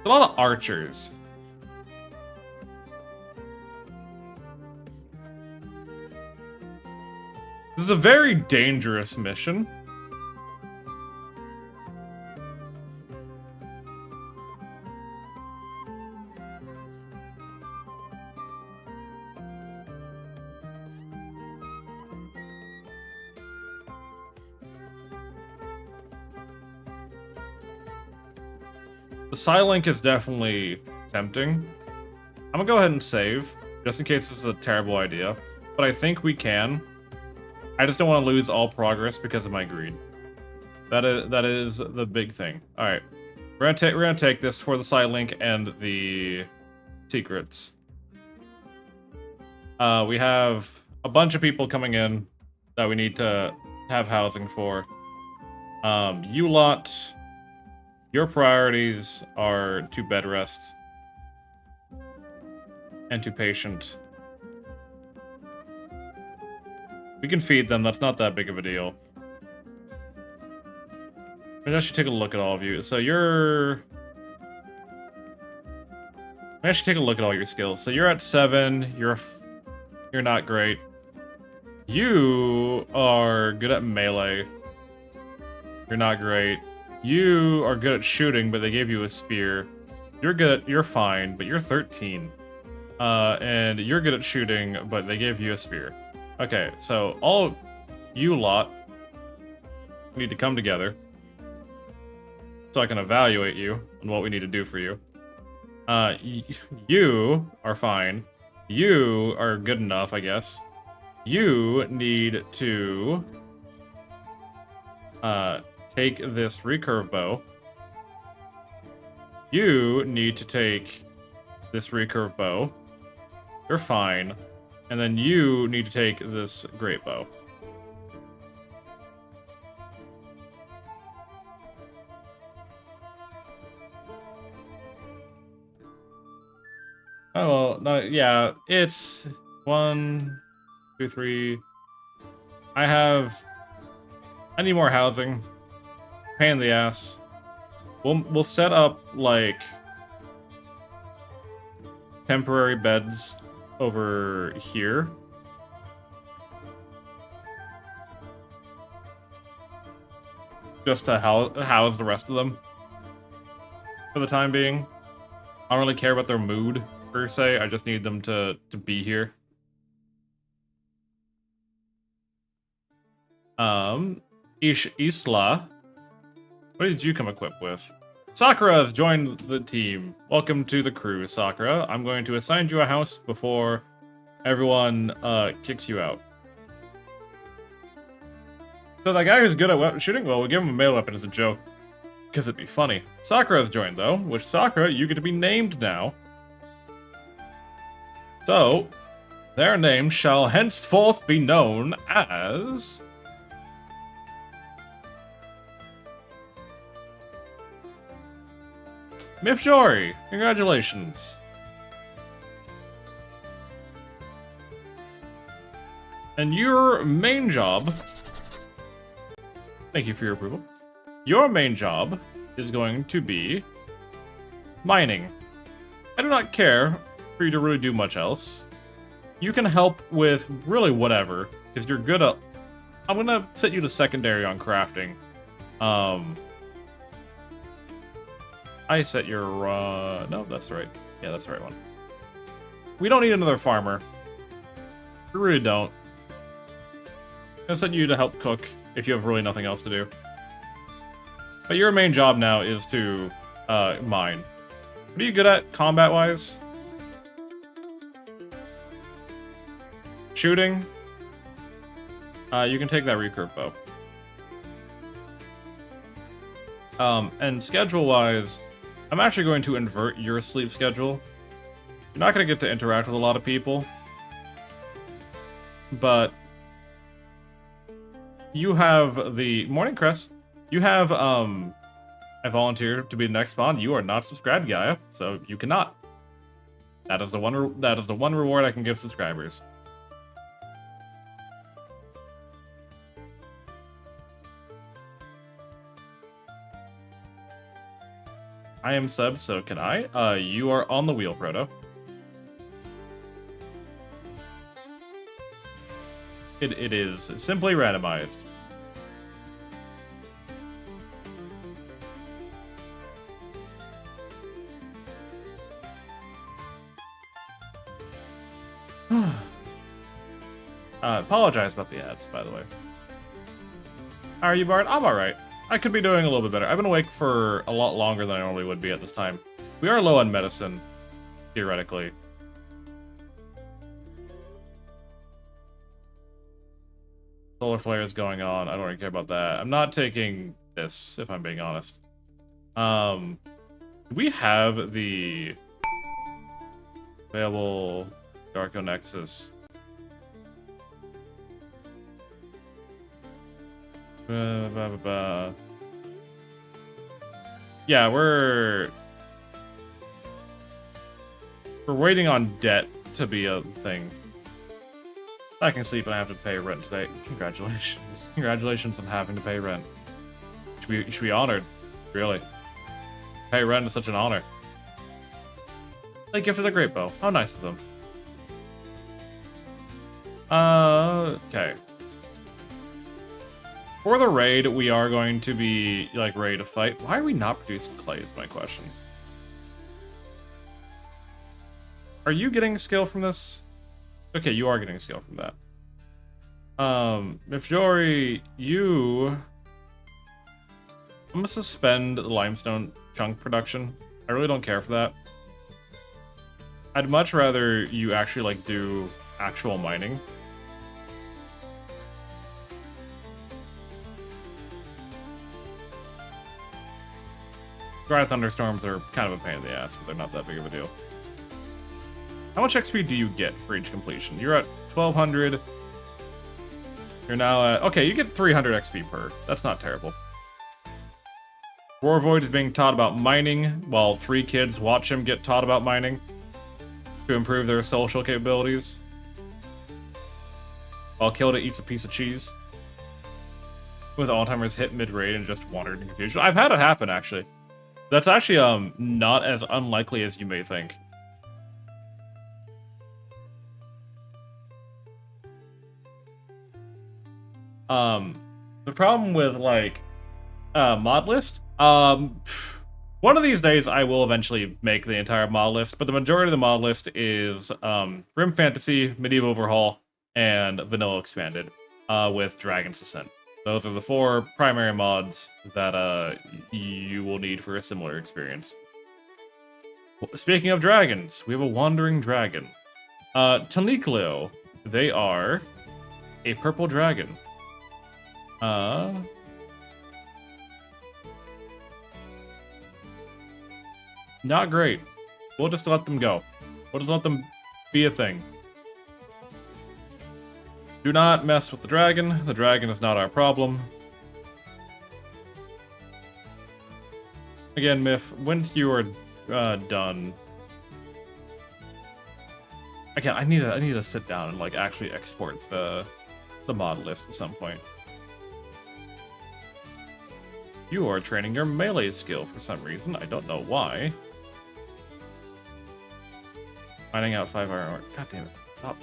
Speaker 1: A lot of archers. This is a very dangerous mission. The Psylink is definitely tempting. I'm gonna go ahead and save, just in case this is a terrible idea. But I think we can. I just don't want to lose all progress because of my greed. That is the big thing. All right, we're gonna take this for the Psylink and the secrets. We have a bunch of people coming in that we need to have housing for. You lot, your priorities are to bed rest and to patient. We can feed them, that's not that big of a deal. Maybe I should take a look at all of you. So I should take a look at all your skills. So you're at 7, you're not great. You are good at melee. You're not great. You are good at shooting, but they gave you a spear. You're fine, but you're 13. And you're good at shooting, but they gave you a spear. Okay, so all you lot need to come together so I can evaluate you and what we need to do for you. You are fine. You are good enough, I guess. You need to take this recurve bow. You need to take this recurve bow. You're fine. And then you need to take this great bow. Oh, well, no, yeah, it's 1, 2, 3. I need more housing. Pain in the ass. We'll set up like temporary beds over here. Just to house the rest of them. For the time being. I don't really care about their mood, per se. I just need them to be here. Isla. What did you come equipped with? Sakura has joined the team. Welcome to the crew, Sakura. I'm going to assign you a house before everyone kicks you out. So that guy who's good at weapon shooting, well, we'll give him a melee weapon as a joke. Because it'd be funny. Sakura has joined, though. Which, Sakura, you get to be named now. So, their name shall henceforth be known as... Mifjori, congratulations. And your main job... Thank you for your approval. Your main job is going to be mining. I do not care for you to really do much else. You can help with really whatever, because you're good at... I'm gonna set you to secondary on crafting. I set your... No, that's right. Yeah, that's the right one. We don't need another farmer. We really don't. I'm gonna set you to help cook if you have really nothing else to do. But your main job now is to mine. What are you good at combat-wise? Shooting? You can take that recurve bow. And schedule-wise, I'm actually going to invert your sleep schedule. You're not going to get to interact with a lot of people. But you have the... Morning, Chris. You have, I volunteer to be the next spawn. You are not subscribed, Gaia, so you cannot. That is the one reward I can give subscribers. I am sub, so can I? You are on the wheel, Proto. It is simply randomized. Apologize about the ads, by the way. How are you, Bart? I'm alright. I could be doing a little bit better. I've been awake for a lot longer than I normally would be at this time. We are low on medicine, theoretically. Solar flare is going on. I don't really care about that. I'm not taking this, if I'm being honest. We have the available Darko Nexus. Yeah, we're waiting on debt to be a thing. I can sleep and I have to pay rent today. Congratulations. Congratulations on having to pay rent. You should be honored. Really. Pay rent is such an honor. They gifted a great bow. How nice of them. Okay. For the raid, we are going to be, like, ready to fight. Why are we not producing clay is my question. Are you getting skill from this? Okay, you are getting skill from that. Mifjori, you... I'm gonna suspend the limestone chunk production. I really don't care for that. I'd much rather you actually, like, do actual mining. Dry thunderstorms are kind of a pain in the ass, but they're not that big of a deal. How much XP do you get for each completion? You're at 1200. You're now at... Okay, you get 300 XP per. That's not terrible. Roar Void is being taught about mining, while 3 kids watch him get taught about mining to improve their social capabilities. While Kilda eats a piece of cheese. With Alzheimer's hit mid-raid and just wandered in confusion. I've had it happen, actually. That's actually not as unlikely as you may think. The problem with, like, mod list, one of these days I will eventually make the entire mod list, but the majority of the mod list is Grim Fantasy, Medieval Overhaul, and Vanilla Expanded, with Dragon's Descent. Those are the 4 primary mods that you will need for a similar experience. Speaking of dragons, we have a wandering dragon. Tanikleo, they are a purple dragon. Not great. We'll just let them go. We'll just let them be a thing. Do not mess with the dragon. The dragon is not our problem. Again, Myth, once you are done... Again, I need to sit down and, like, actually export the the mod list at some point. You are training your melee skill for some reason. I don't know why. Finding out 5 hour. God damn it. Stop.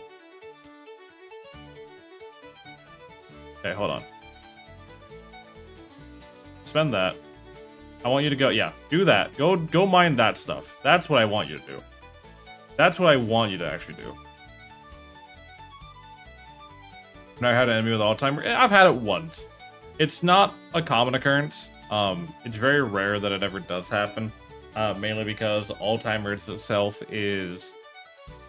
Speaker 1: Okay, hold on. Spend that. I want you to go. Yeah, do that. Go mine that stuff. That's what I want you to do. That's what I want you to actually do. Never had an enemy with Alzheimer's. I've had it once. It's not a common occurrence. It's very rare that it ever does happen. Mainly because Alzheimer's itself is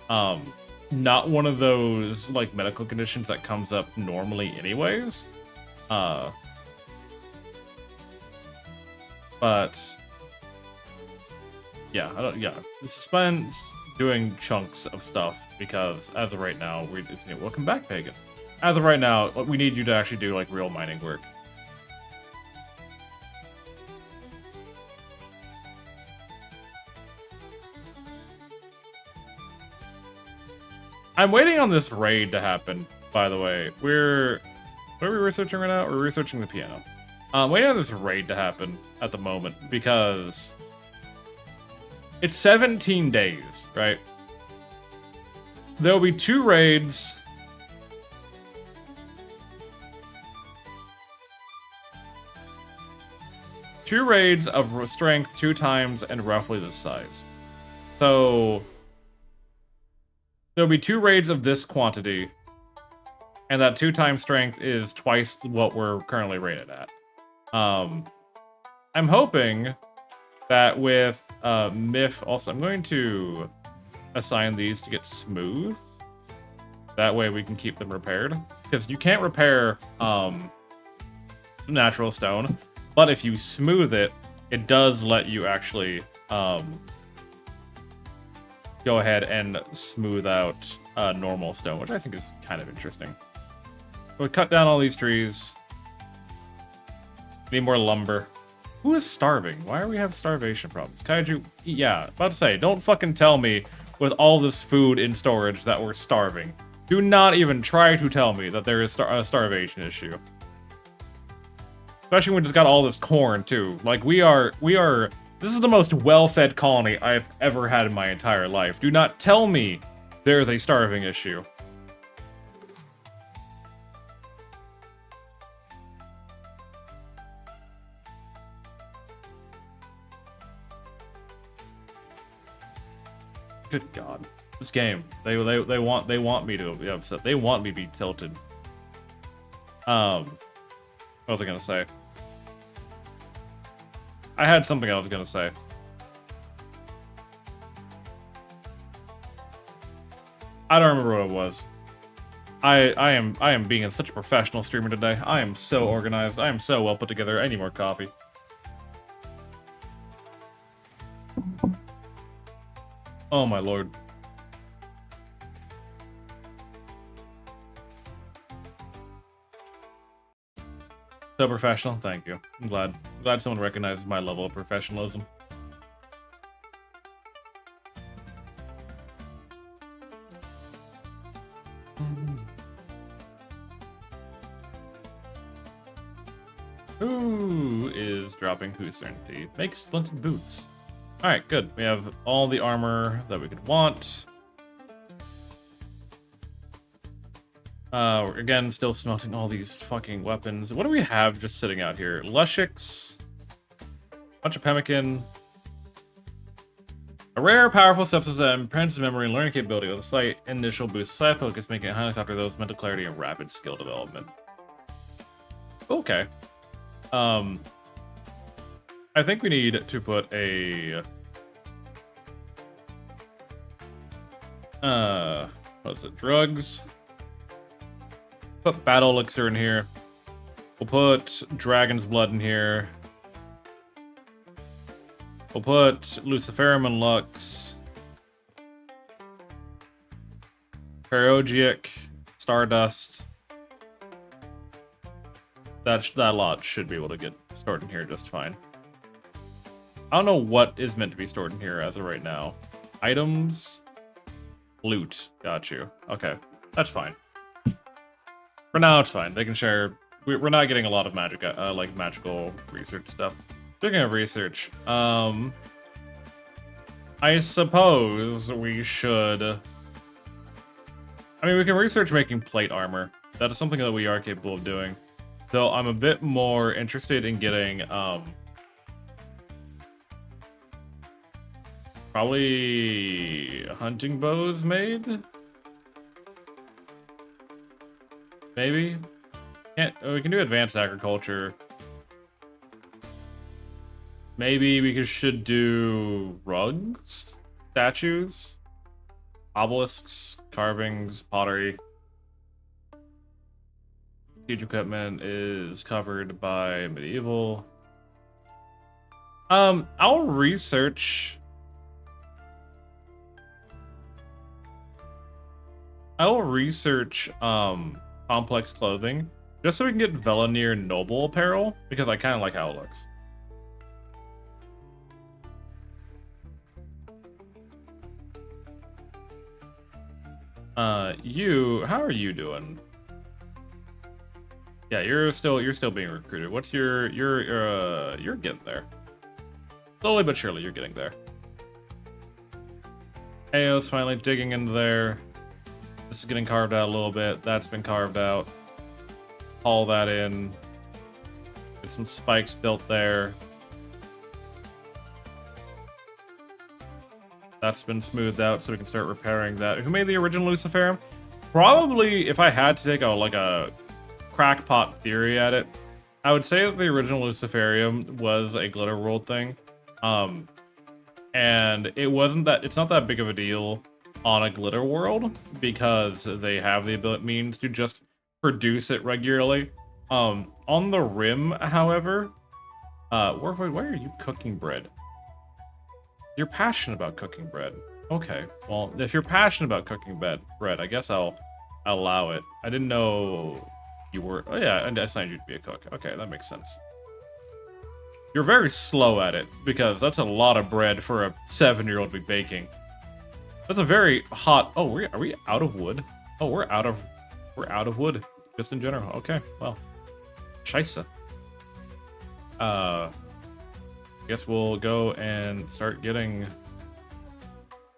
Speaker 1: not one of those like medical conditions that comes up normally anyways. But yeah, suspend doing chunks of stuff because as of right now, welcome back, Pagan. As of right now, we need you to actually do like real mining work. I'm waiting on this raid to happen, by the way. What are we researching right now? We're researching the piano. I'm waiting on this raid to happen at the moment because it's 17 days, right? There'll be 2 raids. Two raids of strength 2 times and roughly this size. So there'll be 2 raids of this quantity, and that 2 times strength is twice what we're currently rated at. I'm hoping that with Myth also, I'm going to assign these to get smooth. That way we can keep them repaired. Because you can't repair natural stone, but if you smooth it, it does let you actually go ahead and smooth out normal stone, which I think is kind of interesting. So we cut down all these trees. Need more lumber. Who is starving? Why are we having starvation problems? Kaiju, yeah, about to say, don't fucking tell me with all this food in storage that we're starving. Do not even try to tell me that there is a starvation issue. Especially when we just got all this corn, too. Like, this is the most well-fed colony I've ever had in my entire life. Do not tell me there is a starving issue. Good God, this game. They want me to be upset. They want me to be tilted. What was I gonna say? I had something I was gonna say. I don't remember what it was. I am being such a professional streamer today. I am so organized. I am so well put together. I need more coffee. Oh my lord. So professional, thank you. I'm glad someone recognizes my level of professionalism. Who is dropping whose certainty? Make splinted boots. Alright, good. We have all the armor that we could want. Again, still smelting all these fucking weapons. What do we have just sitting out here? Lushix. Bunch of pemmican. A rare, powerful substance that improves memory and learning capability with a slight initial boost. Slight focus, making it highly after those mental clarity and rapid skill development. Okay. I think we need to put a... what is it? Drugs. Put Battle Elixir in here. We'll put Dragon's Blood in here. We'll put Luciferum and Lux. Perogic. Stardust. That lot should be able to get stored in here just fine. I don't know what is meant to be stored in here as of right now. Items. Loot. Got you. Okay. That's fine. For now, it's fine. They can share. We're not getting a lot of magic, like magical research stuff. Speaking of research, I suppose we should. I mean, we can research making plate armor. That is something that we are capable of doing. Though I'm a bit more interested in getting, probably hunting bows made? Maybe? We can do advanced agriculture. Maybe we should do rugs? Statues? Obelisks? Carvings? Pottery? Siege equipment is covered by medieval. I'll research. Complex clothing just so we can get Veloneer noble apparel because I kind of like how it looks. How are you doing? Yeah, you're still being recruited. What's you're getting there. Slowly but surely you're getting there. Ayo's finally digging into there. This is getting carved out a little bit. That's been carved out. Haul that in. Get some spikes built there. That's been smoothed out so we can start repairing that. Who made the original Luciferium? Probably, if I had to take a crackpot theory at it, I would say that the original Luciferium was a glitter world thing. And it's not that big of a deal on a glitter world because they have the means to just produce it regularly. On the rim, however, why are you cooking bread? You're passionate about cooking bread. Okay, well, if you're passionate about cooking bread, I guess I'll allow it. I didn't know you were. Oh yeah, I assigned you to be a cook. Okay, that makes sense. You're very slow at it because that's a lot of bread for a 7-year-old to be baking. That's a very hot. Oh, are we out of wood? Oh, we're out of wood just in general. Okay, well, scheisse. Guess we'll go and start getting a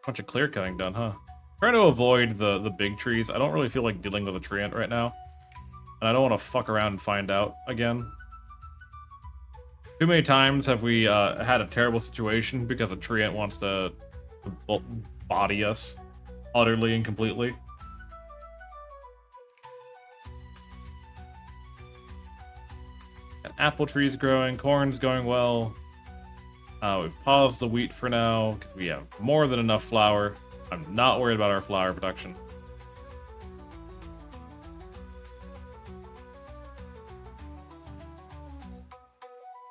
Speaker 1: bunch of clear cutting done, huh? Trying to avoid the big trees. I don't really feel like dealing with a tree ant right now, and I don't want to fuck around and find out again. Too many times have we had a terrible situation because a tree ant wants to body us utterly and completely. An apple tree's growing, corn's going well. We've paused the wheat for now because we have more than enough flour. I'm not worried about our flour production.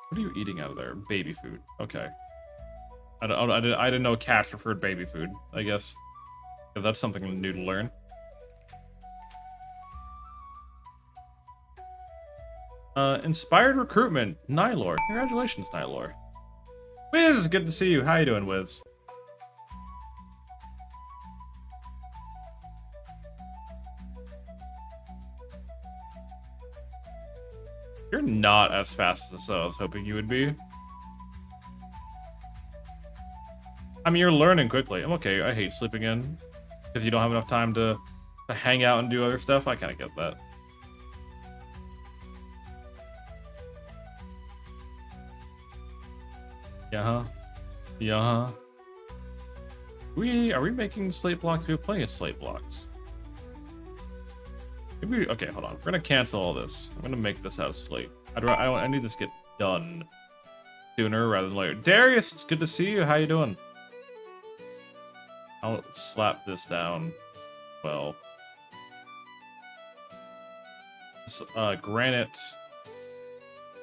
Speaker 1: What are you eating out of there? Baby food. Okay. I didn't know cats preferred baby food. I guess if that's something new to learn. Inspired recruitment. Nylor. Congratulations, Nylor. Wiz, good to see you. How you doing, Wiz? You're not as fast as I was hoping you would be. I mean, you're learning quickly. I'm okay. I hate sleeping in because you don't have enough time to hang out and do other stuff. I kind of get that. Yeah, huh? Yeah, huh? Are we making slate blocks? We have plenty of slate blocks. Maybe, okay, hold on. We're gonna cancel all this. I'm gonna make this out of slate. I need this to get done sooner rather than later. Darius, it's good to see you. How you doing? I'll slap this down. Well, this, granite.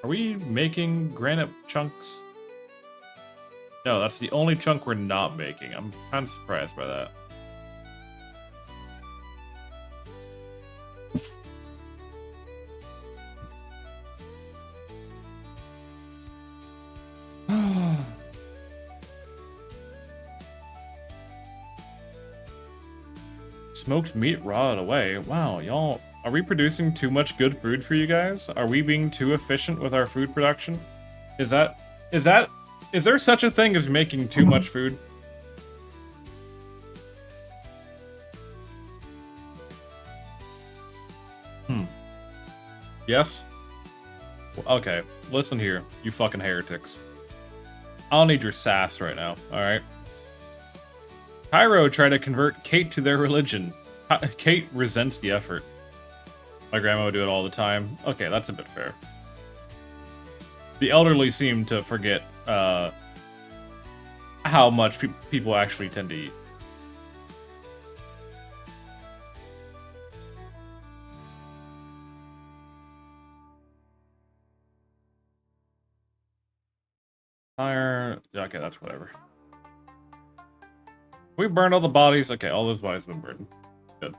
Speaker 1: Are we making granite chunks? No, that's the only chunk we're not making. I'm kind of surprised by that. Smoked meat rotted away. Wow, y'all Are we producing too much good food for you guys? Are we being too efficient with our food production? Is there such a thing as making too much food? Yes? Okay, listen here, you fucking heretics. I don't need your sass right now, alright? Cairo tried to convert Kate to their religion. Kate resents the effort. My grandma would do it all the time. Okay, that's a bit fair. The elderly seem to forget how much people actually tend to eat. Fire. Okay, that's whatever. We burned all the bodies. Okay, all those bodies have been burned. Good.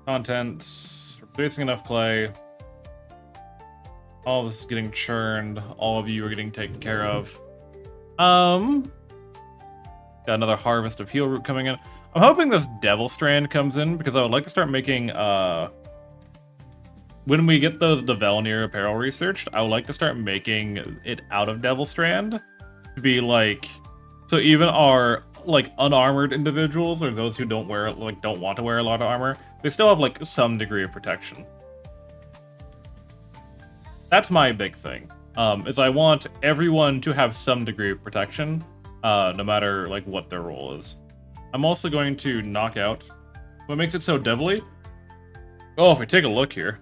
Speaker 1: Contents. We're producing enough clay. All of this is getting churned. All of you are getting taken care of. Got another harvest of heal root coming in. I'm hoping this devil strand comes in because I would like to start making when we get the Velnir apparel researched, I would like to start making it out of devil strand to be like, so even our like unarmored individuals or those who don't want to wear a lot of armor, they still have like some degree of protection. That's my big thing. Is I want everyone to have some degree of protection, no matter like what their role is. I'm also going to knock out what makes it so devilly. Oh, if we take a look here.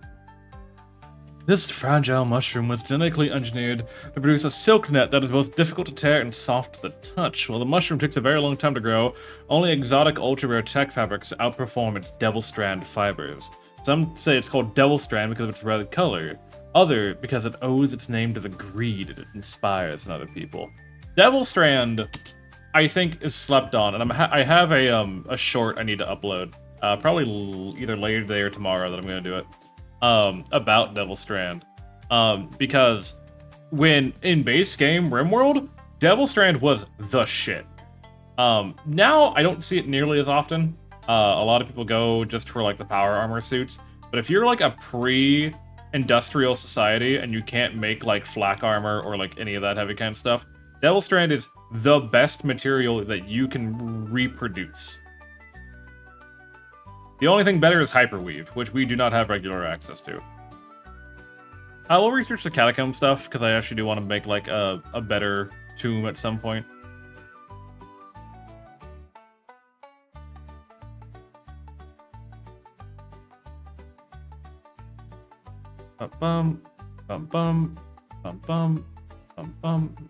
Speaker 1: This fragile mushroom was genetically engineered to produce a silk net that is both difficult to tear and soft to the touch. While the mushroom takes a very long time to grow, only exotic ultra-rare tech fabrics outperform its devil strand fibers. Some say it's called devil strand because of its red color. Other because it owes its name to the greed it inspires in other people. Devil strand, I think, is slept on, and I have a short I need to upload, probably either later today or tomorrow that I'm going to do it, about Devil Strand, because when in base game RimWorld, Devil Strand was the shit. Now I don't see it nearly as often. A lot of people go just for like the power armor suits, but if you're like a pre-industrial society and you can't make like flak armor or like any of that heavy kind of stuff, Devil Strand is the best material that you can reproduce. The only thing better is Hyperweave, which we do not have regular access to. I will research the catacomb stuff, because I actually do want to make like a better tomb at some point. Bum bum bum bum bum bum bum.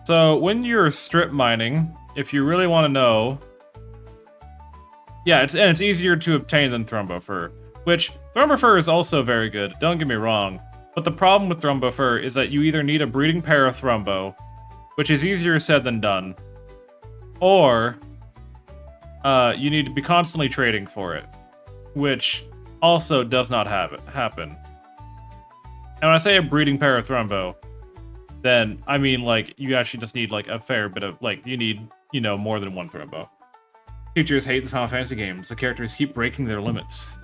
Speaker 1: So when you're strip mining, if you really want to know, yeah, it's easier to obtain than Thrumbo Fur, which Thrumbo Fur is also very good. Don't get me wrong, but the problem with Thrumbo Fur is that you either need a breeding pair of Thrumbo, which is easier said than done, or you need to be constantly trading for it, which also does not happen. And when I say a breeding pair of Thrumbo, then I mean like you actually just need like a fair bit of like you need, you know, more than one Thrumbo. Teachers hate the Final Fantasy games. The characters keep breaking their limits.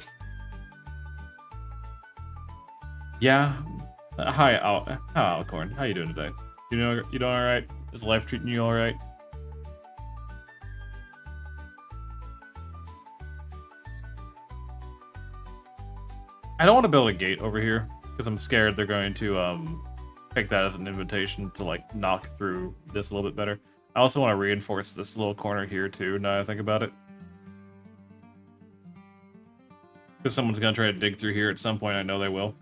Speaker 1: Yeah. Hi, Alcorn. How you doing today? You doing all right? Is life treating you all right? I don't want to build a gate over here because I'm scared they're going to take that as an invitation to like knock through this a little bit better. I also want to reinforce this little corner here too, now that I think about it. Because someone's going to try to dig through here at some point, I know they will.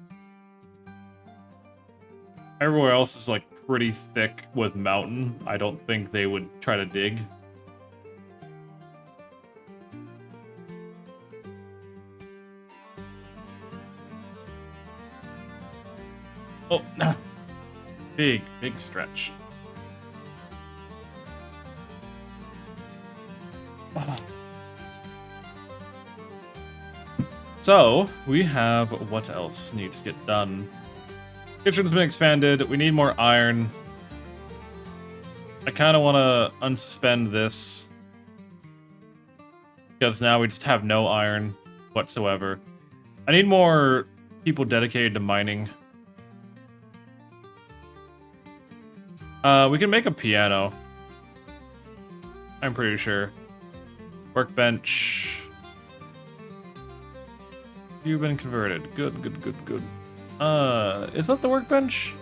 Speaker 1: Everywhere else is like pretty thick with mountain. I don't think they would try to dig. Oh, big stretch. So, we have what else needs to get done. Kitchen's been expanded. We need more iron. I kind of want to unsuspend this. Because now we just have no iron whatsoever. I need more people dedicated to mining. We can make a piano. I'm pretty sure. Workbench. You've been converted. Good, good, good, good. Is that the workbench?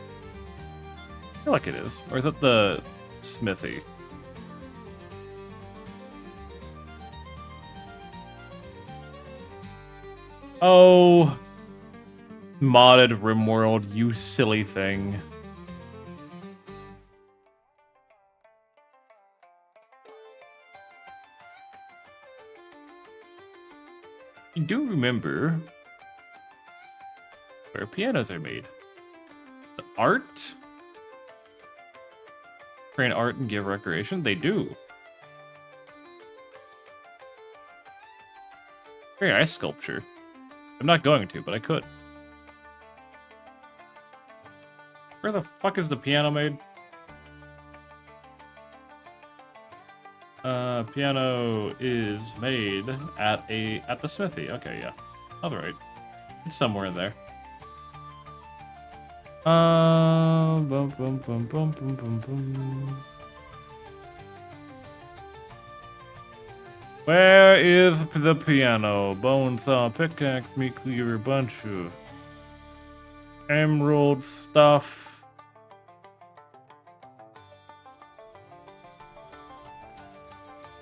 Speaker 1: I feel like it is. Or is that the smithy? Oh. Modded RimWorld, you silly thing. You do remember where pianos are made. The art? Train art and give recreation? They do. Very ice sculpture. I'm not going to, but I could. Where the fuck is the piano made? Piano is made at the smithy. Okay, yeah. That's right. It's somewhere in there. Bum, bum, bum, bum, bum, bum, bum. Where is the piano? Bone saw, pickaxe, meat cleaver, bunch of emerald stuff.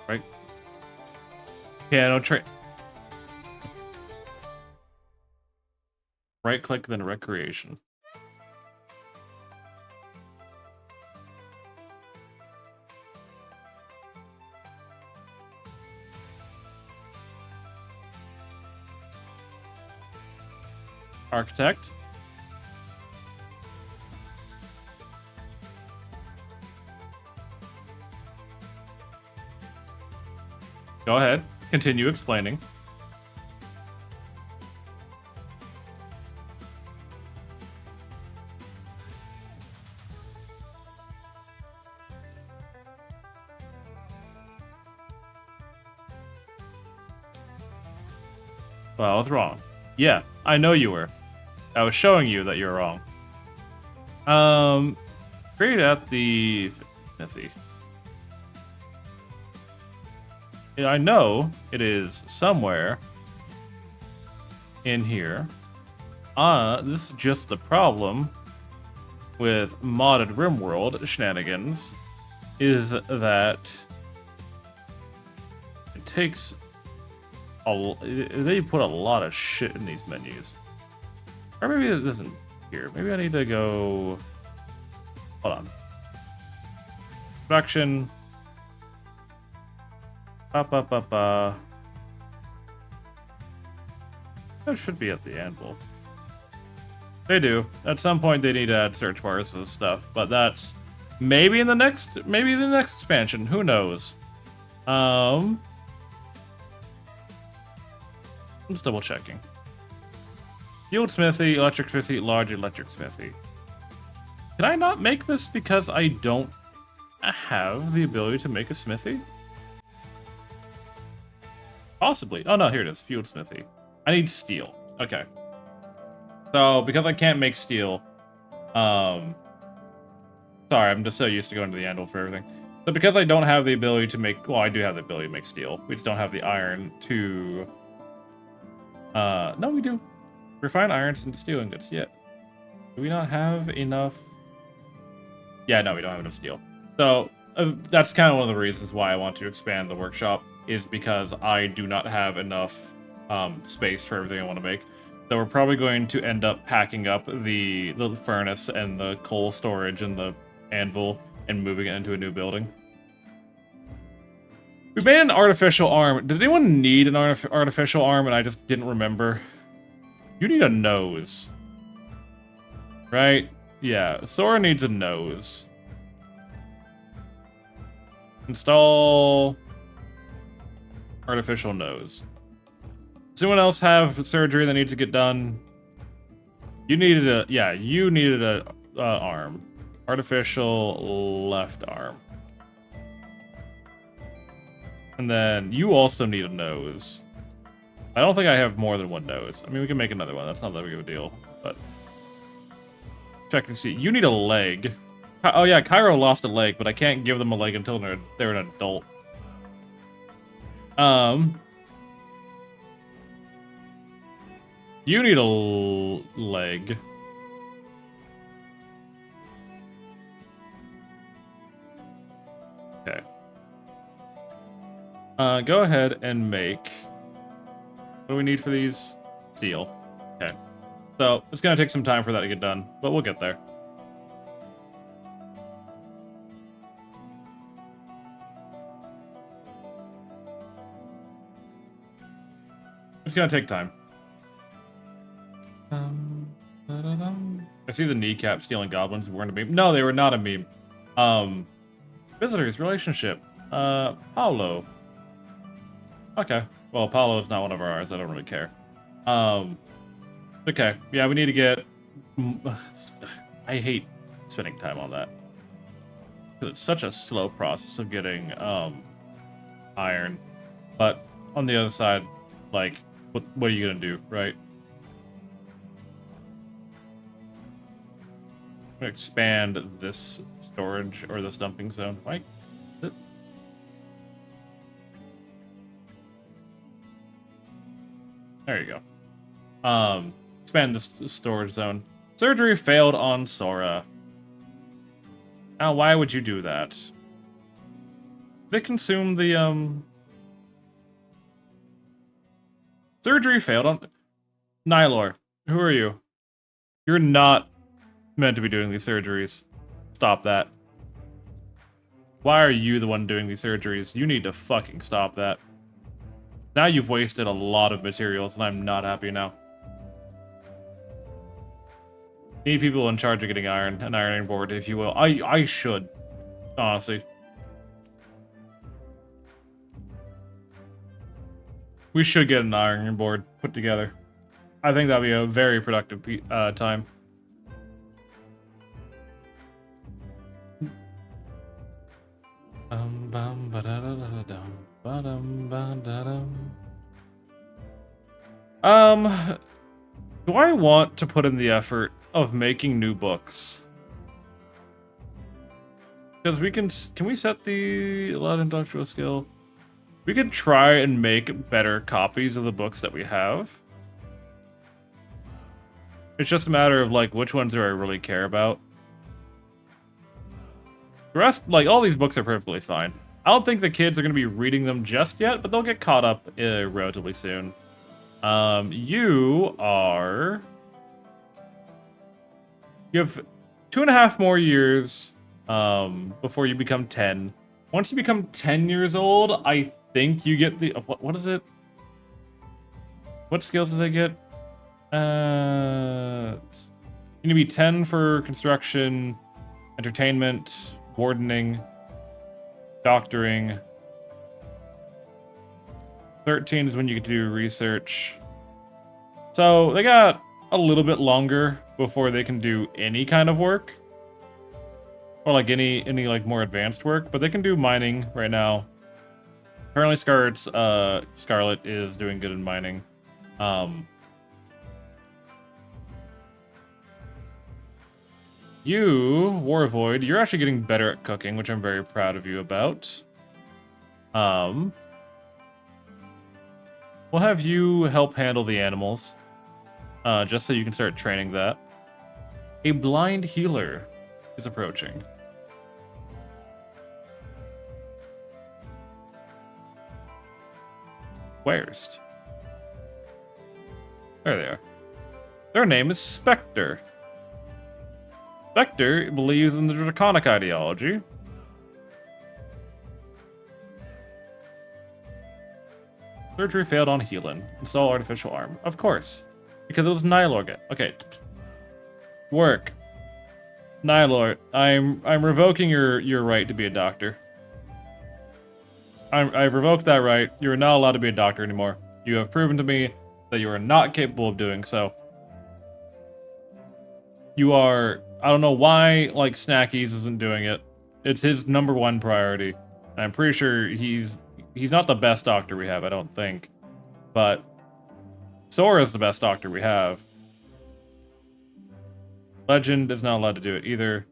Speaker 1: Right. Piano tray. Right click, then recreation. Architect. Go ahead. Continue explaining. Well, I was wrong. Yeah, I know you were. I was showing you that you're wrong. Create at the smithy. I know it is somewhere in here. This is just the problem with modded RimWorld shenanigans, is that it takes they put a lot of shit in these menus. Or maybe it isn't here. Maybe I need to go... Hold on. Production. That should be at the anvil. They do. At some point they need to add search bars and stuff, but that's maybe in the next expansion. Who knows? I'm just double checking. Field smithy, electric smithy, large electric smithy. Can I not make this because I don't have the ability to make a smithy? Possibly. Oh no, here it is. Field smithy. I need steel. Okay. So, because I can't make steel, sorry, I'm just so used to going to the anvil for everything. So because I don't have the ability to make, well, I do have the ability to make steel. We just don't have the iron to, no, we do. Refine irons into steel ingots, yeah. Do we not have enough? Yeah, no, we don't have enough steel. So, that's kind of one of the reasons why I want to expand the workshop, is because I do not have enough space for everything I want to make. So we're probably going to end up packing up the furnace and the coal storage and the anvil and moving it into a new building. We made an artificial arm. Did anyone need an artificial arm and I just didn't remember? You need a nose. Right? Yeah, Sora needs a nose. Install artificial nose. Does anyone else have surgery that needs to get done? You needed a, yeah, you needed a arm. Artificial left arm. And then you also need a nose. I don't think I have more than one nose. I mean, we can make another one. That's not that big of a deal. But check and see. You need a leg. Oh yeah, Cairo lost a leg, but I can't give them a leg until they're an adult. You need a leg. Okay. Go ahead and make. What do we need for these? Steel. Okay. So it's gonna take some time for that to get done, but we'll get there. It's gonna take time. I see the kneecap stealing goblins weren't a meme. No, they were not a meme. Visitors, relationship. Paolo. Okay. Well, Paolo is not one of ours. I don't really care. Okay. Yeah, we need to get... I hate spending time on that. It's such a slow process of getting iron. But on the other side, like, what are you gonna do, right? I'm gonna expand this storage or this dumping zone. Right? There you go. Expand this storage zone. Surgery failed on Sora. Now, why would you do that? They consume the Surgery failed on... Nylor, who are you? You're not meant to be doing these surgeries. Stop that. Why are you the one doing these surgeries? You need to fucking stop that. Now you've wasted a lot of materials, and I'm not happy now. Need people in charge of getting iron, an ironing board, if you will. I should, honestly. We should get an ironing board put together. I think that'd be a very productive time. Do I want to put in the effort of making new books? Because can we set the allowed industrial skill? We could try and make better copies of the books that we have. It's just a matter of, like, which ones do I really care about? The rest, like, all these books are perfectly fine. I don't think the kids are going to be reading them just yet, but they'll get caught up relatively soon. You have 2.5 more years before you become 10. Once you become 10 years old, I think you get the... What is it? What skills do they get? You need to be 10 for construction, entertainment, wardening, doctoring. 13 is when you get to do research. So they got a little bit longer before they can do any kind of work. Or like any like more advanced work, but they can do mining right now. Apparently Scarlet is doing good in mining. You, Warvoid, you're actually getting better at cooking, which I'm very proud of you about. We'll have you help handle the animals, just so you can start training that. A blind healer is approaching. Where's? There they are. Their name is Spectre. Spectre believes in the Draconic ideology. Surgery failed on Healing. Install artificial arm. Of course. Because it was Nylor. Okay. Work. Nylor, I'm revoking your right to be a doctor. I've revoked that right. You are not allowed to be a doctor anymore. You have proven to me that you are not capable of doing so. You are... I don't know why, like, Snackies isn't doing it. It's his #1 priority. And I'm pretty sure he's not the best doctor we have, I don't think. But Sora's the best doctor we have. Legend is not allowed to do it either.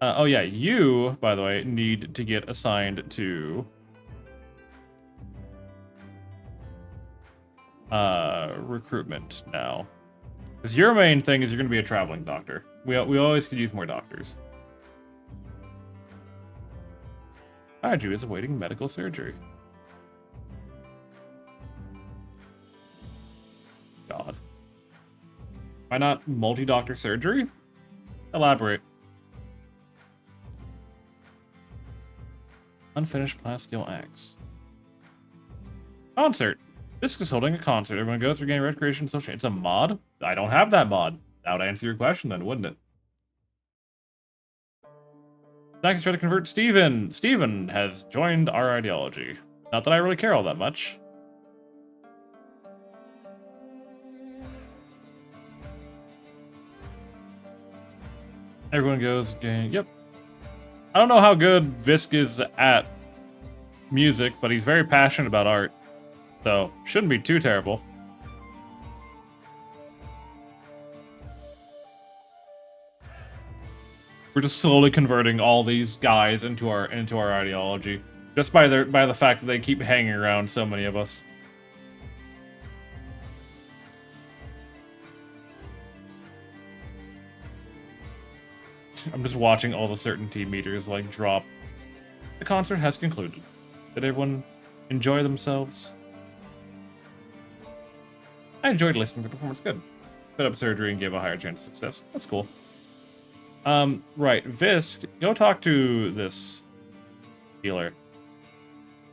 Speaker 1: Oh yeah, you, by the way, need to get assigned to... recruitment now. Because your main thing is you're going to be a traveling doctor. We always could use more doctors. Kaiju is awaiting medical surgery. God. Why not multi-doctor surgery? Elaborate. Unfinished Plasteel Axe. Concert. This is holding a concert. Everyone goes for getting recreation social. It's a mod? I don't have that mod. That would answer your question then, wouldn't it? Zach is trying to convert Steven. Steven has joined our ideology. Not that I really care all that much. Everyone goes, yep. I don't know how good Visk is at music, but he's very passionate about art. So, shouldn't be too terrible. We're just slowly converting all these guys into our ideology. Just by the fact that they keep hanging around so many of us. I'm just watching all the certainty meters like drop. The concert has concluded. Did everyone enjoy themselves? I enjoyed listening to the performance. Good. Set up surgery and gave a higher chance of success. That's cool. Right. Visk, go talk to this healer.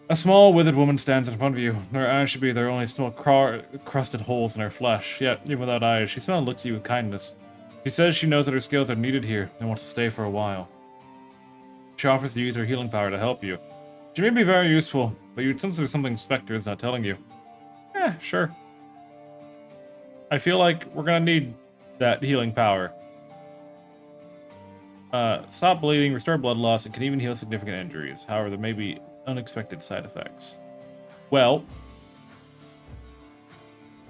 Speaker 1: A small, withered woman stands in front of you. Her eyes should be their only small crusted holes in her flesh. Yet, even without eyes, she still looks at you with kindness. She says she knows that her skills are needed here and wants to stay for a while. She offers to use her healing power to help you. She may be very useful, but you'd sense there's something Spectre is not telling you. Sure. I feel like we're gonna need that healing power. Stop bleeding, restore blood loss, and can even heal significant injuries. However, there may be unexpected side effects. Well,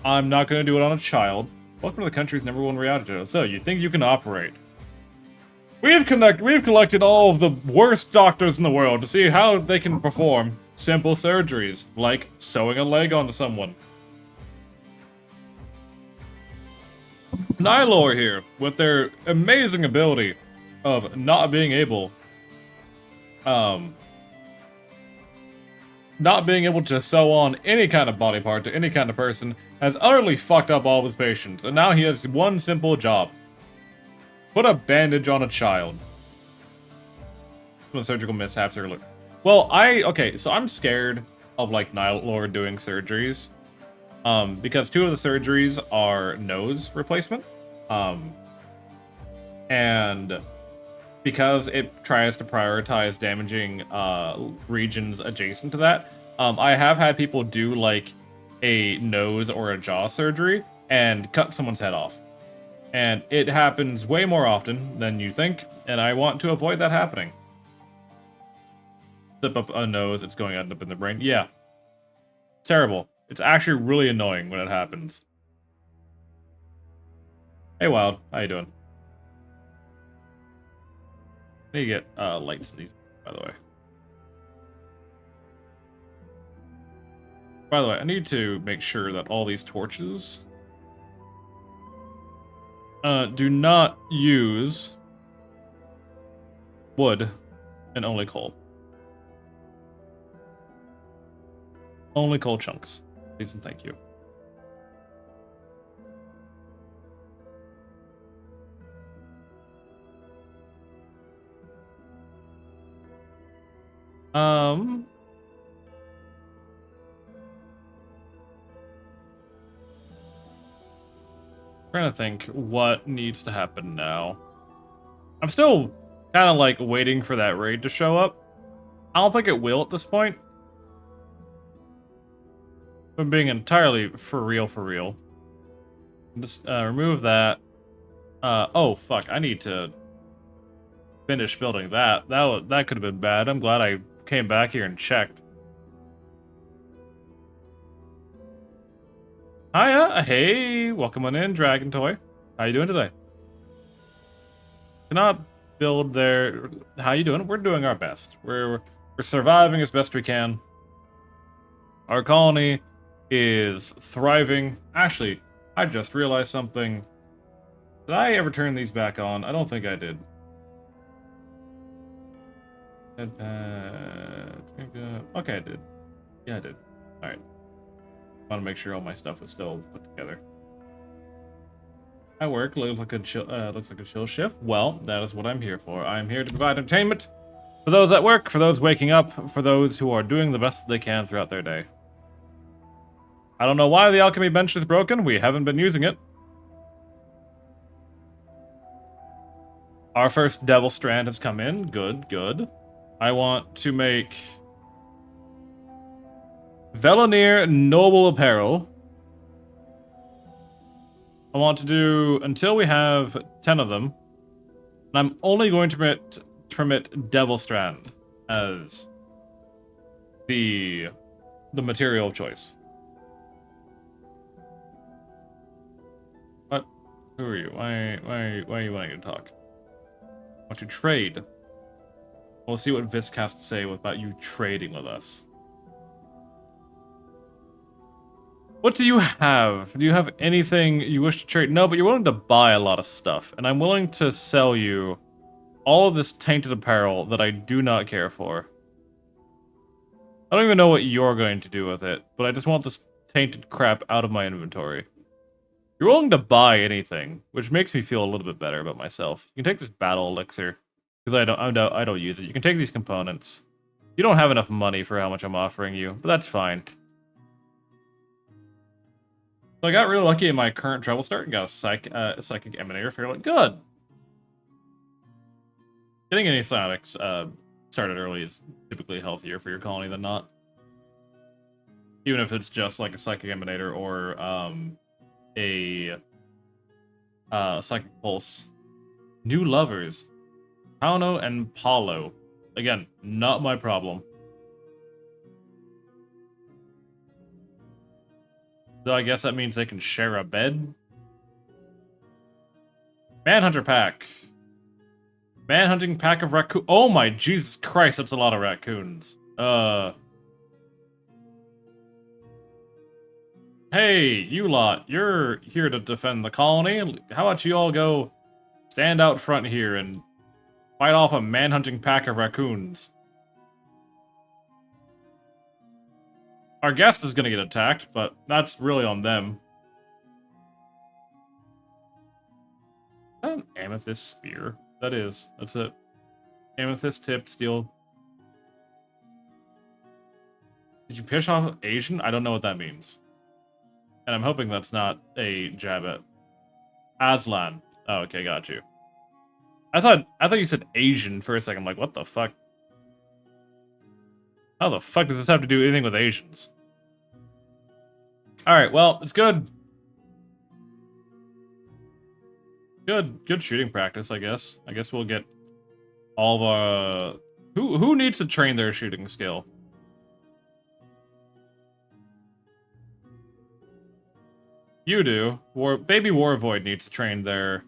Speaker 1: I'm not gonna do it on a child. Welcome to the country's #1 reality show. So, you think you can operate? We've collected all of the worst doctors in the world to see how they can perform simple surgeries, like sewing a leg onto someone. Nylor here, with their amazing ability of not being able to sew on any kind of body part to any kind of person, has utterly fucked up all of his patients, and now he has one simple job. Put a bandage on a child. When surgical mishaps are... Well, okay, so I'm scared of, like, Nylor doing surgeries. Because 2 of the surgeries are nose replacement. And because it tries to prioritize damaging regions adjacent to that, I have had people do like a nose or a jaw surgery and cut someone's head off. And it happens way more often than you think, and I want to avoid that happening. Zip up a nose, it's going to end up in the brain. Yeah. It's terrible. It's actually really annoying when it happens. Hey, Wild. How you doing? I need to get lights in these, by the way. By the way, I need to make sure that all these torches do not use wood and only coal. Only coal chunks. Please and thank you. Trying to think what needs to happen now. I'm still kind of like waiting for that raid to show up. I don't think it will at this point. If I'm being entirely for real. Just remove that. Oh fuck! I need to finish building that. That could have been bad. I'm glad I came back here and checked. Hiya, hey, welcome on in, Dragon Toy. How you doing today? Cannot build there. How you doing? We're doing our best. We're surviving as best we can. Our colony is thriving. Actually, I just realized something. Did I ever turn these back on? I don't think I did. Okay, I did. Yeah, I did. Alright. Want to make sure all my stuff is still put together. I work. Looks like a chill shift. Well, that is what I'm here for. I'm here to provide entertainment for those at work, for those waking up, for those who are doing the best they can throughout their day. I don't know why the alchemy bench is broken. We haven't been using it. Our first devil strand has come in. Good, good. I want to make Veloneer Noble Apparel. I want to do until we have 10 of them. And I'm only going to permit Devil Strand as the material of choice. What? Who are you? Why are you wanting to talk? I want to trade. We'll see what Visk has to say about you trading with us. What do you have? Do you have anything you wish to trade? No, but you're willing to buy a lot of stuff. And I'm willing to sell you all of this tainted apparel that I do not care for. I don't even know what you're going to do with it, but I just want this tainted crap out of my inventory. You're willing to buy anything, which makes me feel a little bit better about myself. You can take this battle elixir, because I don't use it. You can take these components. You don't have enough money for how much I'm offering you, but that's fine. So I got really lucky in my current travel start and got a psychic emanator fairly good. Getting any psionics started early is typically healthier for your colony than not. Even if it's just like a psychic emanator or a psychic pulse. New lovers. Pauno and Paulo. Again, not my problem. So I guess that means they can share a bed. Manhunter pack. Manhunting pack of raccoon. Oh my Jesus Christ, that's a lot of raccoons. Hey, you lot, you're here to defend the colony. How about you all go stand out front here and fight off a manhunting pack of raccoons? Our guest is gonna get attacked, but that's really on them. Is that an amethyst spear? That is. That's it. Amethyst tipped steel. Did you piss off Asian? I don't know what that means. And I'm hoping that's not a jab at Aslan. Oh, okay, got you. I thought you said Asian for a second. I'm like, what the fuck? How the fuck does this have to do anything with Asians? Alright, well, it's good. Good shooting practice, I guess. I guess we'll get all of our... Who needs to train their shooting skill? You do. Baby Warvoid needs to train their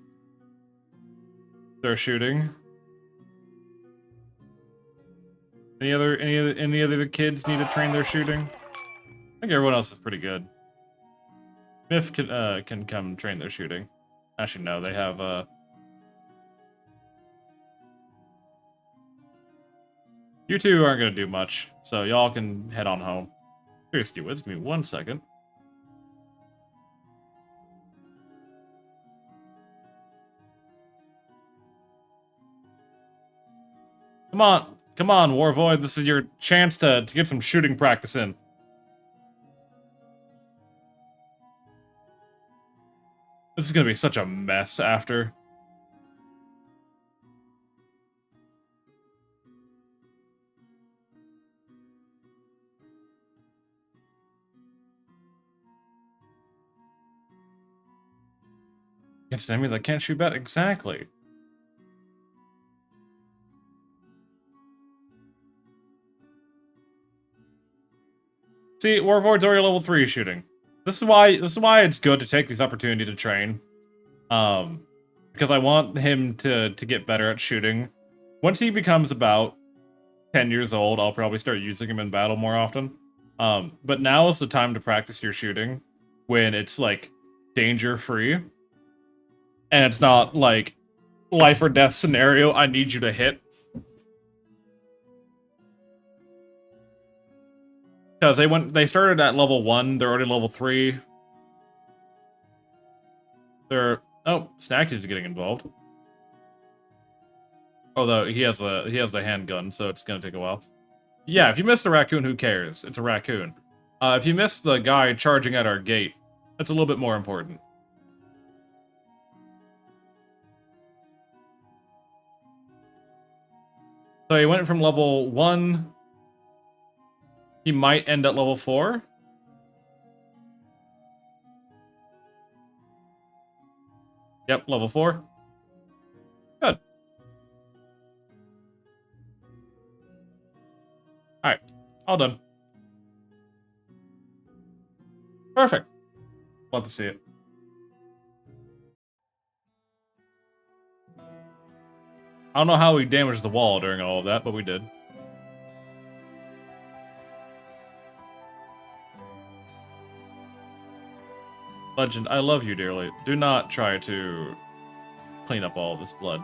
Speaker 1: shooting. Any other kids need to train their shooting? I think everyone else is pretty good. Myth can come train their shooting. Actually, no, they have you two aren't gonna do much, so y'all can head on home. Seriously, Wiz, give me 1 second. Come on, Warvoid. This is your chance to get some shooting practice in. This is gonna be such a mess after. Against an enemy that can't shoot back? Exactly. See, Warvoid's already level 3 shooting. This is why it's good to take this opportunity to train. Because I want him to get better at shooting. Once he becomes about 10 years old, I'll probably start using him in battle more often. But now is the time to practice your shooting when it's like danger-free. And it's not like life or death scenario, I need you to hit. Because they started at level 1, they're already level 3. Oh, Snacky's getting involved. Although he has the handgun, so it's gonna take a while. Yeah, if you miss the raccoon, who cares? It's a raccoon. If you miss the guy charging at our gate, that's a little bit more important. So he went from level 1. He might end at level 4. Yep, level 4. Good. Alright, all done. Perfect. Love to see it. I don't know how we damaged the wall during all of that, but we did. Legend, I love you dearly. Do not try to clean up all of this blood.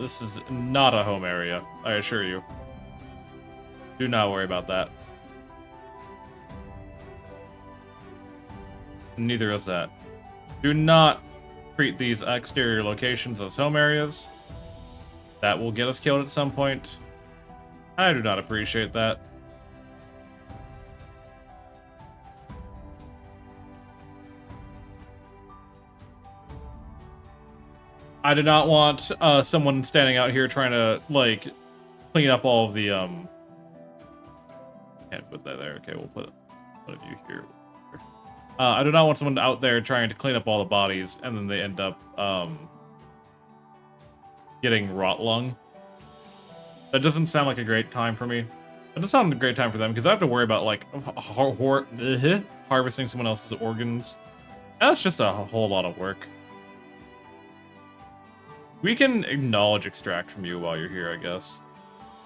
Speaker 1: This is not a home area, I assure you. Do not worry about that. Neither is that. Do not treat these exterior locations as home areas. That will get us killed at some point. I do not appreciate that. I do not want someone standing out here trying to, like, clean up all of the, Can't put that there. Okay, we'll put one of you here. I do not want someone out there trying to clean up all the bodies, and then they end up, getting rot lung. That doesn't sound like a great time for me. It doesn't sound like a great time for them, because I have to worry about, like, harvesting someone else's organs. That's just a whole lot of work. We can acknowledge extract from you while you're here, I guess.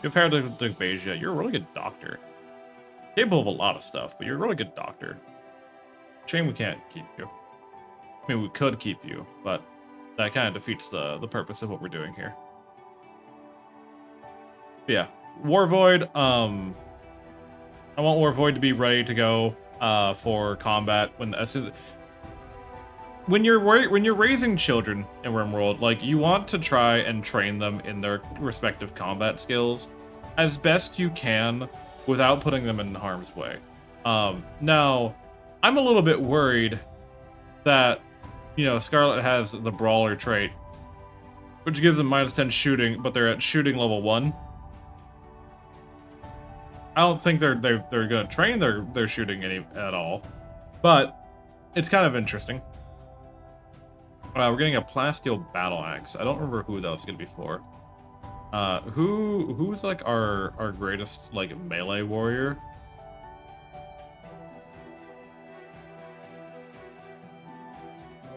Speaker 1: Compared to Beja, you're a really good doctor. Capable of a lot of stuff, but you're a really good doctor. Shame we can't keep you. I mean, we could keep you, but that kind of defeats the purpose of what we're doing here. But yeah, Warvoid, I want Warvoid to be ready to go for combat when you're raising children in RimWorld, like, you want to try and train them in their respective combat skills as best you can without putting them in harm's way. Now, I'm a little bit worried that, you know, Scarlet has the Brawler trait, which gives them -10 shooting, but they're at shooting level 1. I don't think they're gonna train their shooting at all, but it's kind of interesting. We're getting a Plasteel Battle Axe. I don't remember who that was gonna be for. Who's like our greatest, like, melee warrior?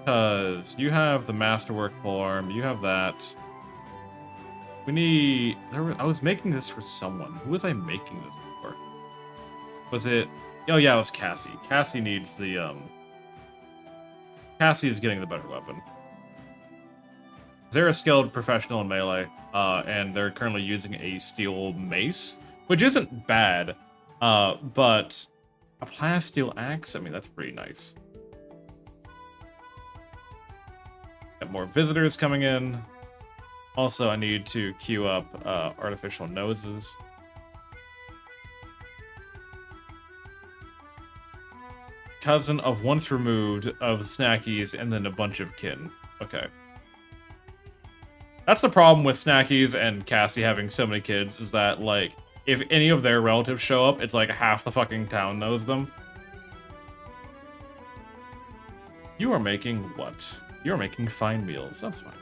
Speaker 1: Because you have the Masterwork Polearm, you have that. We need... I was making this for someone. Who was I making this for? Was it... Oh yeah, it was Cassie. Cassie needs the, Cassie is getting the better weapon. They're a skilled professional in melee, and they're currently using a steel mace, which isn't bad, but a Plasteel axe, I mean, that's pretty nice. Got more visitors coming in. Also, I need to queue up artificial noses. Cousin of once removed of Snackies, and then a bunch of kin. Okay. That's the problem with Snackies and Cassie having so many kids, is that, like, if any of their relatives show up, it's like half the fucking town knows them. You are making what? You're making fine meals. That's fine.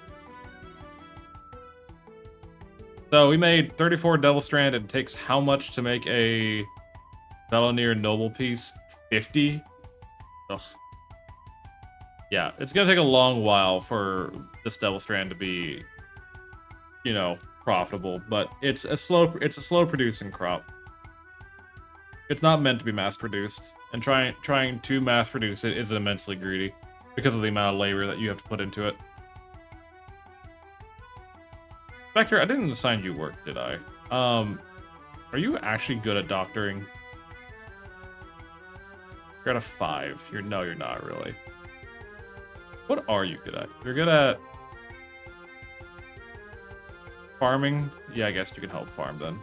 Speaker 1: So we made 34 Devil Strand. It takes how much to make a Veloneer Noble piece? 50? Ugh. Yeah, it's gonna take a long while for this Devil Strand to be, you know, profitable, but it's a slow producing crop. It's not meant to be mass produced, and trying to mass produce it is immensely greedy because of the amount of labor that you have to put into it. Spectre, I didn't assign you work, did I? Are you actually good at doctoring? You're at a 5. No, you're not really. What are you good at? You're good at farming? Yeah, I guess you can help farm then.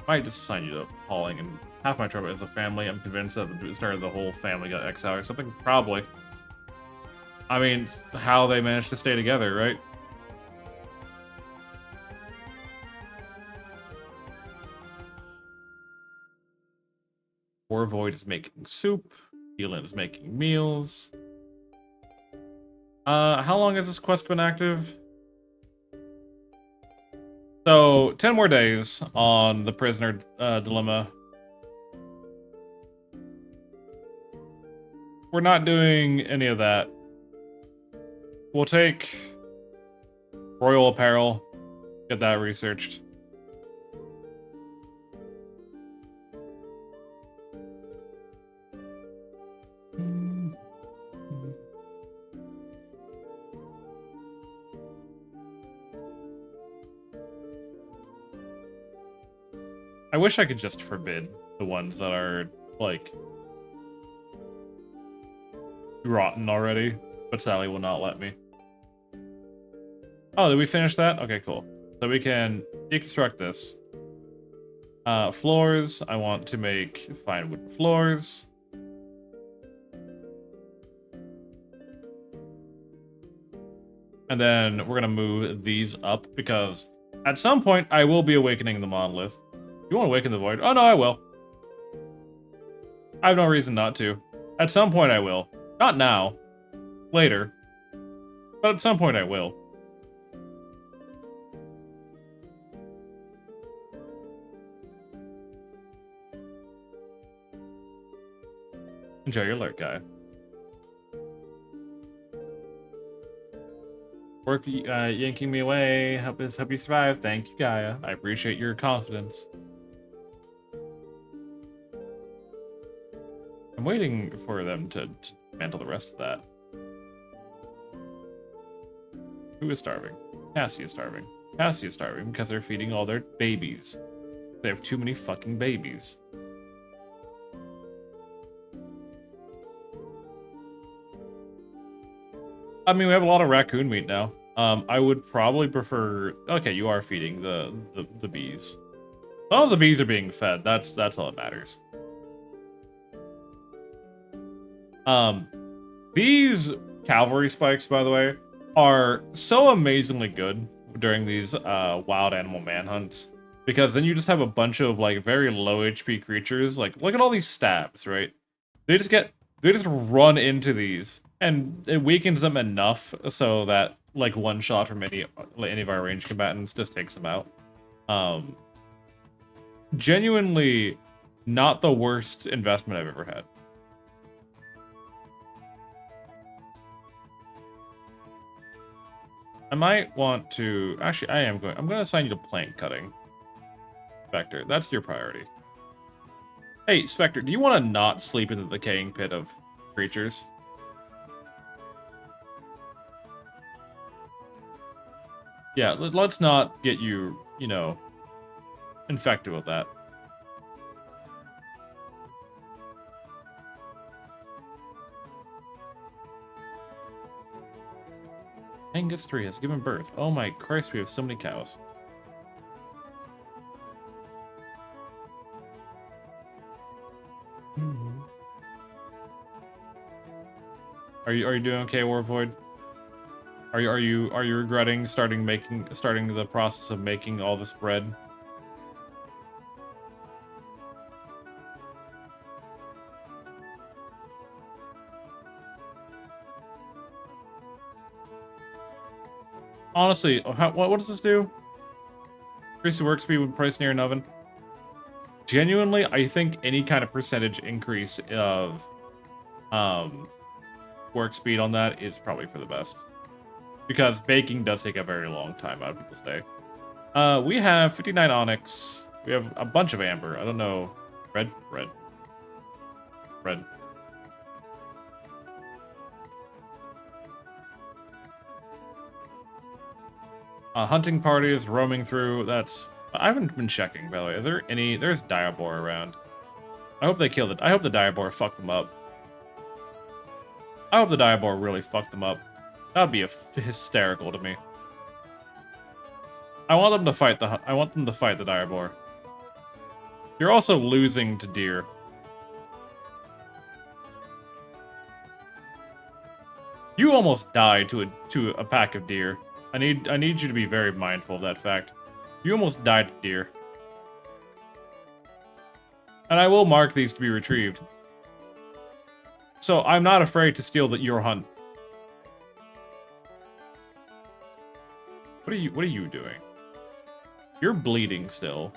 Speaker 1: Might just assign you to hauling, and half my trouble is a family. I'm convinced that the start of the whole family got exiled or something. Probably. I mean, how they managed to stay together, right? Void is making soup. Elin is making meals. How long has this quest been active? So, 10 more days on the prisoner dilemma. We're not doing any of that. We'll take royal apparel, get that researched. I wish I could just forbid the ones that are, like, rotten already, but sadly will not let me. Oh, did we finish that? Okay, cool. So we can deconstruct this. Floors, I want to make fine wooden floors. And then we're gonna move these up because at some point I will be awakening the monolith. You want to awaken the void? Oh no, I will. I have no reason not to. At some point I will. Not now. Later. But at some point I will. Enjoy your alert, guy. Work yanking me away. Help you survive. Thank you, Gaia. I appreciate your confidence. I'm waiting for them to handle the rest of that. Who is starving? Cassie is starving. Cassie is starving because they're feeding all their babies. They have too many fucking babies. I mean, we have a lot of raccoon meat now. I would probably prefer... Okay, you are feeding the bees. Some of the bees are being fed. That's all that matters. These cavalry spikes, by the way, are so amazingly good during these wild animal manhunts, because then you just have a bunch of like very low HP creatures. Like, look at all these stabs, right? They just run into these, and it weakens them enough so that like one shot from any of our ranged combatants just takes them out. Genuinely not the worst investment I've ever had. I might want to... Actually, I'm going to assign you to plank cutting. Spectre, that's your priority. Hey, Spectre, do you want to not sleep in the decaying pit of creatures? Yeah, let's not get you, you know, infected with that. Angus 3 has given birth. Oh my Christ, we have so many cows. Are you doing okay, Warvoid? Are you regretting starting the process of making all this bread? Honestly, what does this do? Increase the work speed when placed near an oven. Genuinely, I think any kind of percentage increase of work speed on that is probably for the best. Because baking does take a very long time out of people's day. We have 59 onyx. We have a bunch of amber. I don't know. Red. Hunting parties roaming through. I haven't been checking, by the way. Are there any? There's Diabor around. I hope they killed it. I hope the Diabor fucked them up. I hope the Diabor really fucked them up. That would be hysterical to me. I want them to fight the Diabor. You're also losing to deer. You almost died to a pack of deer. I need you to be very mindful of that fact. You almost died to deer. And I will mark these to be retrieved. So I'm not afraid to steal your hunt. What are you doing? You're bleeding still.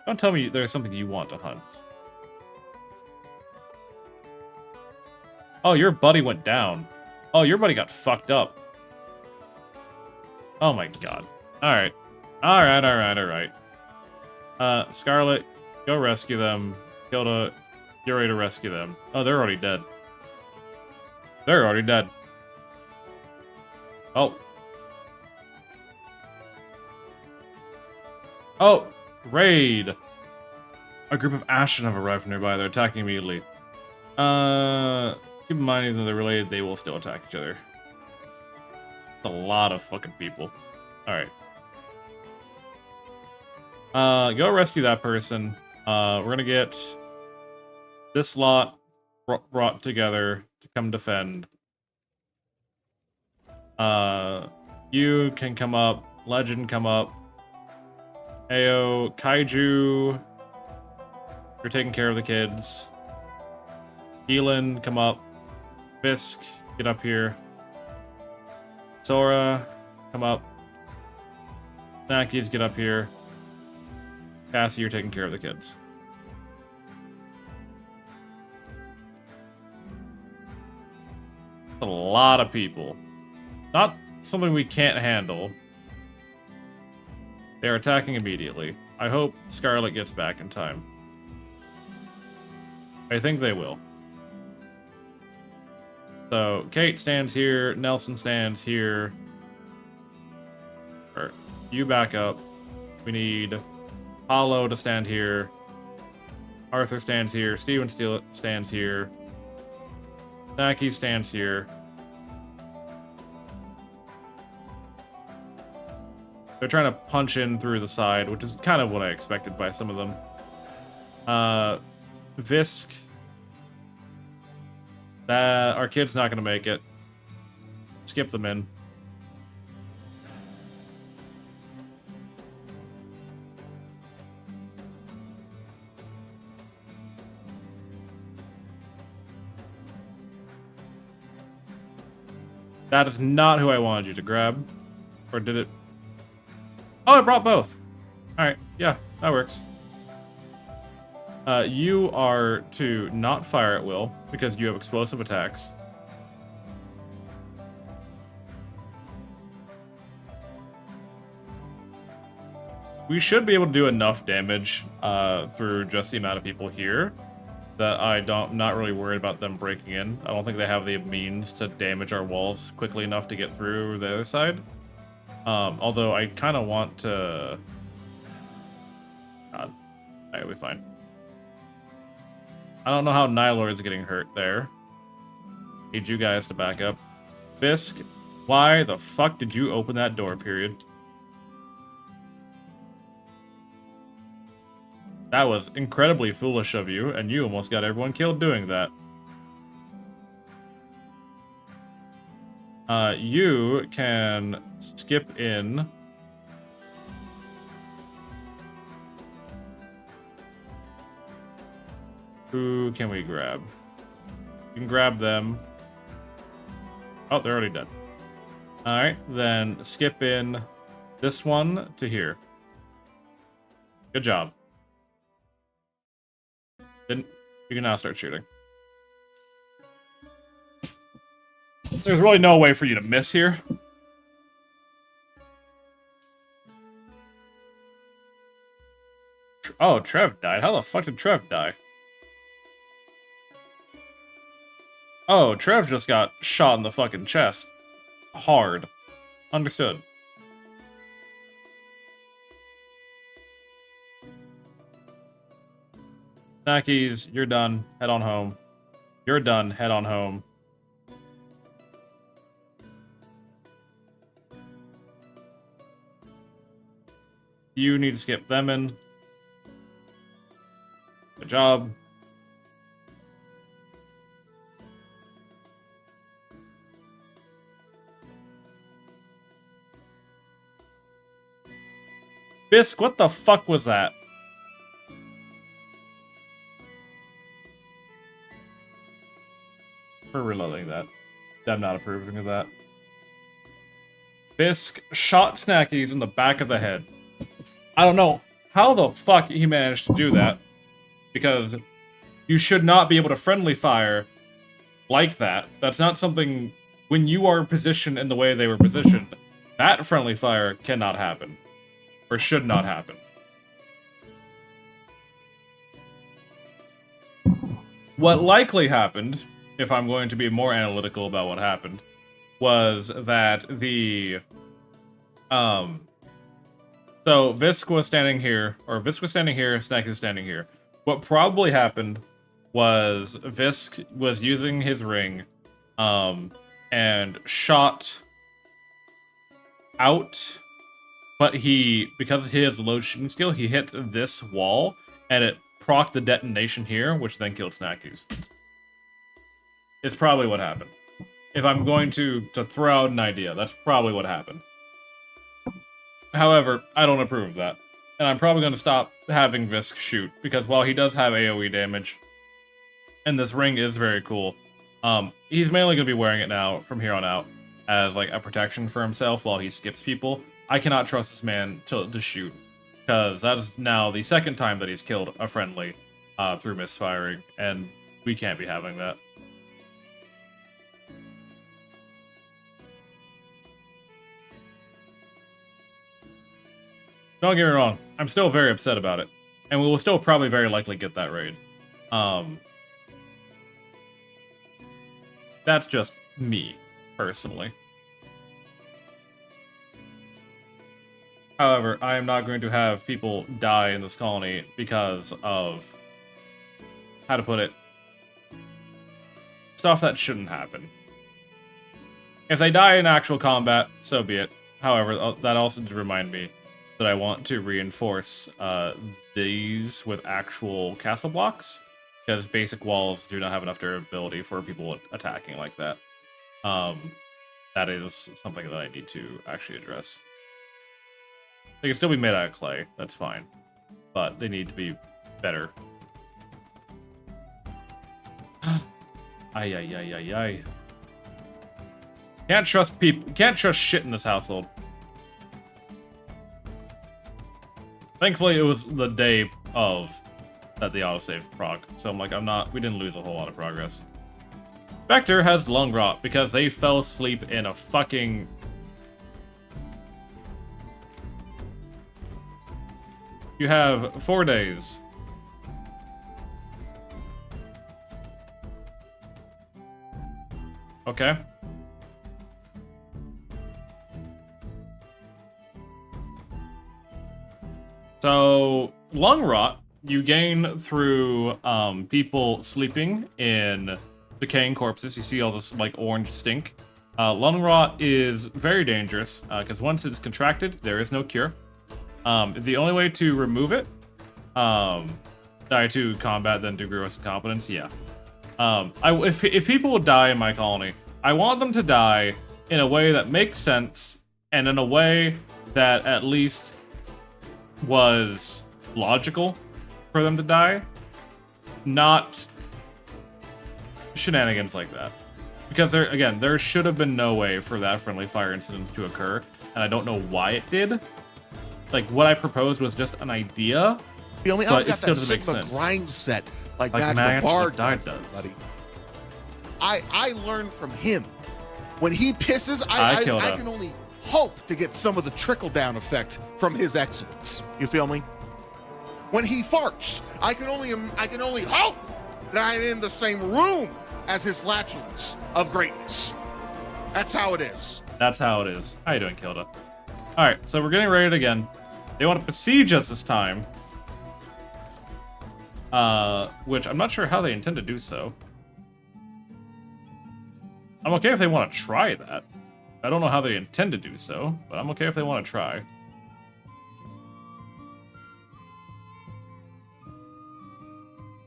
Speaker 1: Don't tell me there's something you want to hunt. Oh, your buddy went down. Oh, your buddy got fucked up. Oh my god. Alright. Alright. Scarlet, go rescue them. Gilda, get ready to rescue them. Oh, they're already dead. They're already dead. Oh. Oh, raid. A group of Ashen have arrived nearby. They're attacking immediately. Keep in mind, even though they're related, they will still attack each other. That's a lot of fucking people. Alright. Go rescue that person. We're gonna get this lot brought together to come defend. You can come up. Legend, come up. Ayo, Kaiju, you're taking care of the kids. Elin, come up. Fisk, get up here. Sora, come up. Snackies, get up here. Cassie, you're taking care of the kids. That's a lot of people. Not something we can't handle. They're attacking immediately. I hope Scarlet gets back in time. I think they will. So, Kate stands here, Nelson stands here. Or, you back up. We need Hollow to stand here. Arthur stands here. Steven stands here. Naki stands here. They're trying to punch in through the side, which is kind of what I expected by some of them. Visk. Our kid's not going to make it. Skip them in. That is not who I wanted you to grab. Or did it? Oh, it brought both. Alright, yeah, that works. You are to not fire at will, because you have explosive attacks. We should be able to do enough damage through just the amount of people here that I'm not really worried about them breaking in. I don't think they have the means to damage our walls quickly enough to get through the other side. Although I kind of want to... God, I'll be fine. I don't know how Nylord's getting hurt there. Need you guys to back up. Fisk, why the fuck did you open that door, period? That was incredibly foolish of you, and you almost got everyone killed doing that. You can skip in. Who can we grab? You can grab them. Oh, they're already dead. Alright, then skip in this one to here. Good job. You can now start shooting. There's really no way for you to miss here. Oh, Trev died. How the fuck did Trev die? Oh, Trev just got shot in the fucking chest. Hard. Understood. Snackies, you're done. Head on home. You're done. Head on home. You need to skip them in. Good job. Bisk, what the fuck was that? For reloading that. I'm not approving of that. Bisk shot Snackies in the back of the head. I don't know how the fuck he managed to do that, because you should not be able to friendly fire like that. That's not something, when you are positioned in the way they were positioned, that friendly fire cannot happen, or should not happen. What likely happened, if I'm going to be more analytical about what happened, was that the, so Visk was standing here, Snack is standing here. What probably happened was Visk was using his ring, and shot out, but because of his low shooting skill, he hit this wall, and it procced the detonation here, which then killed Snackies. It's probably what happened. If I'm going to throw out an idea, that's probably what happened. However, I don't approve of that. And I'm probably going to stop having Visk shoot, because while he does have AoE damage, and this ring is very cool, he's mainly going to be wearing it now, from here on out, as like a protection for himself while he skips people. I cannot trust this man to shoot, because that is now the second time that he's killed a friendly through misfiring, and we can't be having that. Don't get me wrong, I'm still very upset about it, and we will still probably very likely get that raid. That's just me, personally. However, I am not going to have people die in this colony because of, how to put it, stuff that shouldn't happen. If they die in actual combat, so be it. However, that also did remind me that I want to reinforce these with actual castle blocks, because basic walls do not have enough durability for people attacking like that. That is something that I need to actually address. They can still be made out of clay, that's fine, but they need to be better. Ay. Can't trust people, can't trust shit in this household. Thankfully, it was the day of that the autosave proc, so I'm like, we didn't lose a whole lot of progress. Spectre has lung rot because they fell asleep in a fucking... You have 4 days. Okay. So, lung rot, you gain through people sleeping in decaying corpses. You see all this, like, orange stink. Lung rot is very dangerous, because once it's contracted, there is no cure. The only way to remove it, die to combat, then do gross incompetence, yeah. If people die in my colony, I want them to die in a way that makes sense, and in a way that at least was logical for them to die, not shenanigans like that. Because there should have been no way for that friendly fire incident to occur, and I don't know why it did. Like, what I proposed was just an idea,
Speaker 3: The only
Speaker 1: but
Speaker 3: got
Speaker 1: it still
Speaker 3: that
Speaker 1: doesn't make
Speaker 3: Sigma
Speaker 1: sense.
Speaker 3: grind set like
Speaker 1: Like
Speaker 3: Magical Bard
Speaker 1: Bard
Speaker 3: does, buddy. I learned from him. When he pisses, I can only hope to get some of the trickle-down effect from his excellence. You feel me? When he farts, I can only hope that I'm in the same room as his flatulence of greatness. That's how it is.
Speaker 1: That's how it is. How you doing, Kilda? All right, so we're getting raided again. They want to besiege us this time, which I'm not sure how they intend to do so. I'm okay if they want to try that. I don't know how they intend to do so, but I'm okay if they want to try.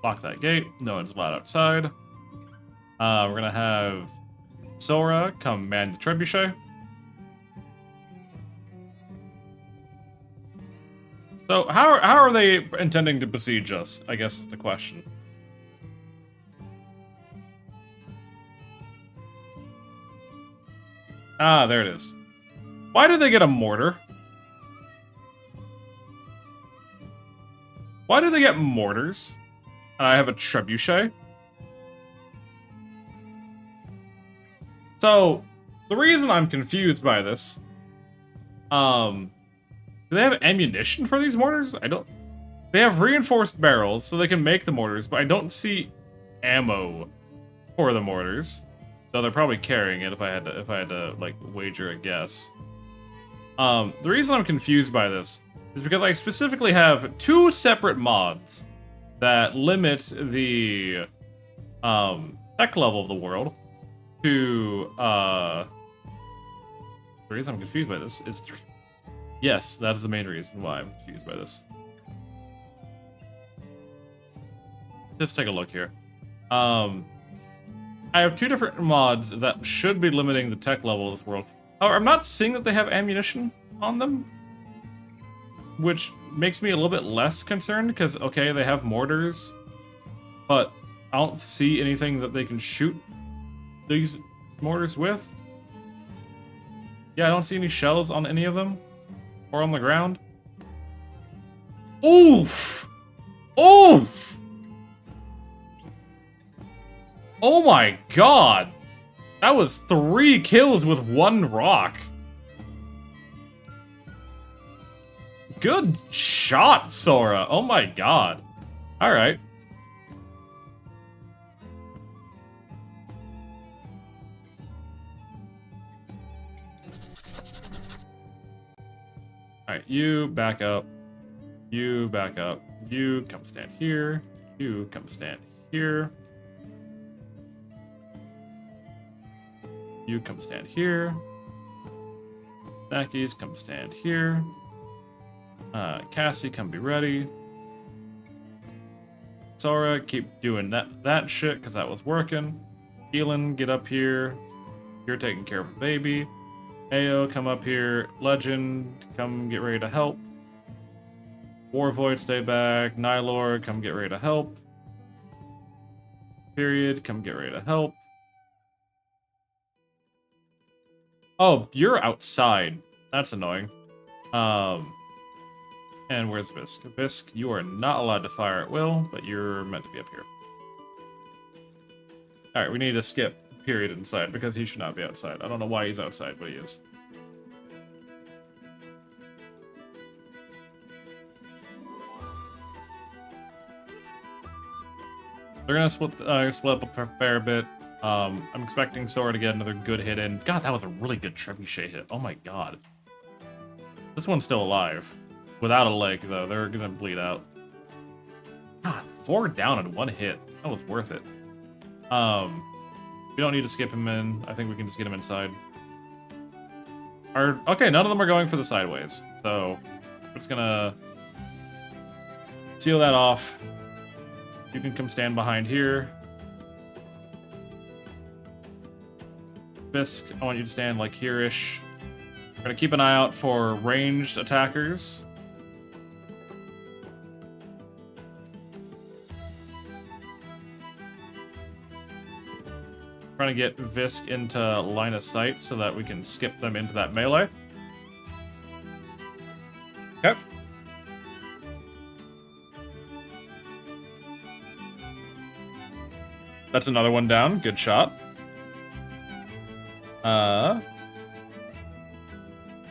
Speaker 1: Lock that gate. No one's allowed outside. We're gonna have Sora come man the trebuchet. So how are they intending to besiege us? I guess is the question. Ah, there it is. Why did they get a mortar? Why do they get mortars? And I have a trebuchet? So, the reason I'm confused by this, do they have ammunition for these mortars? They have reinforced barrels, so they can make the mortars, but I don't see ammo for the mortars. So they're probably carrying it if I had to like wager a guess. The reason I'm confused by this is because I specifically have 2 separate mods that limit the tech level of the world to the reason I'm confused by this is yes, that is the main reason why I'm confused by this. Let's take a look here. I have 2 different mods that should be limiting the tech level of this world. However, I'm not seeing that they have ammunition on them, which makes me a little bit less concerned because, okay, they have mortars, but I don't see anything that they can shoot these mortars with. Yeah, I don't see any shells on any of them or on the ground. Oof! Oof! Oh my god! That was 3 kills with 1 rock. Good shot, Sora. Oh my god. Alright. Alright, you back up. You back up. You come stand here. You come stand here. You come stand here. Snackies, come stand here. Cassie, come be ready. Sora, keep doing that shit, because that was working. Keelan, get up here. You're taking care of a baby. Ayo, come up here. Legend, come get ready to help. Warvoid, stay back. Nylor, come get ready to help. Period, come get ready to help. Oh, you're outside. That's annoying. And where's Visk? Visk, you are not allowed to fire at will, but you're meant to be up here. Alright, we need to skip period inside, because he should not be outside. I don't know why he's outside, but he is. They're gonna split up a fair bit. I'm expecting Sora to get another good hit in. God, that was a really good trebuchet hit. Oh my god. This one's still alive. Without a leg, though. They're gonna bleed out. God, 4 down in 1 hit. That was worth it. We don't need to skip him in. I think we can just get him inside. Okay, none of them are going for the sideways. So, we're just gonna seal that off. You can come stand behind here. Fisk, I want you to stand like here-ish. We're gonna keep an eye out for ranged attackers. Trying to get Visk into line of sight so that we can skip them into that melee. Okay. That's another one down. Good shot.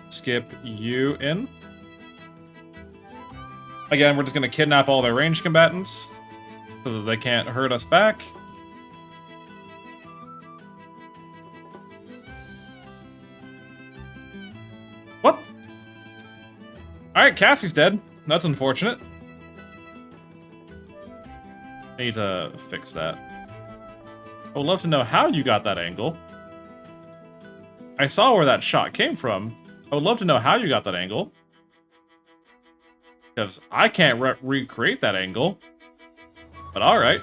Speaker 1: Skip you in. Again, we're just going to kidnap all their ranged combatants so that they can't hurt us back. What? Alright, Cassie's dead. That's unfortunate. I need to fix that. I would love to know how you got that angle. I saw where that shot came from. I would love to know how you got that angle. Because I can't recreate that angle. But alright.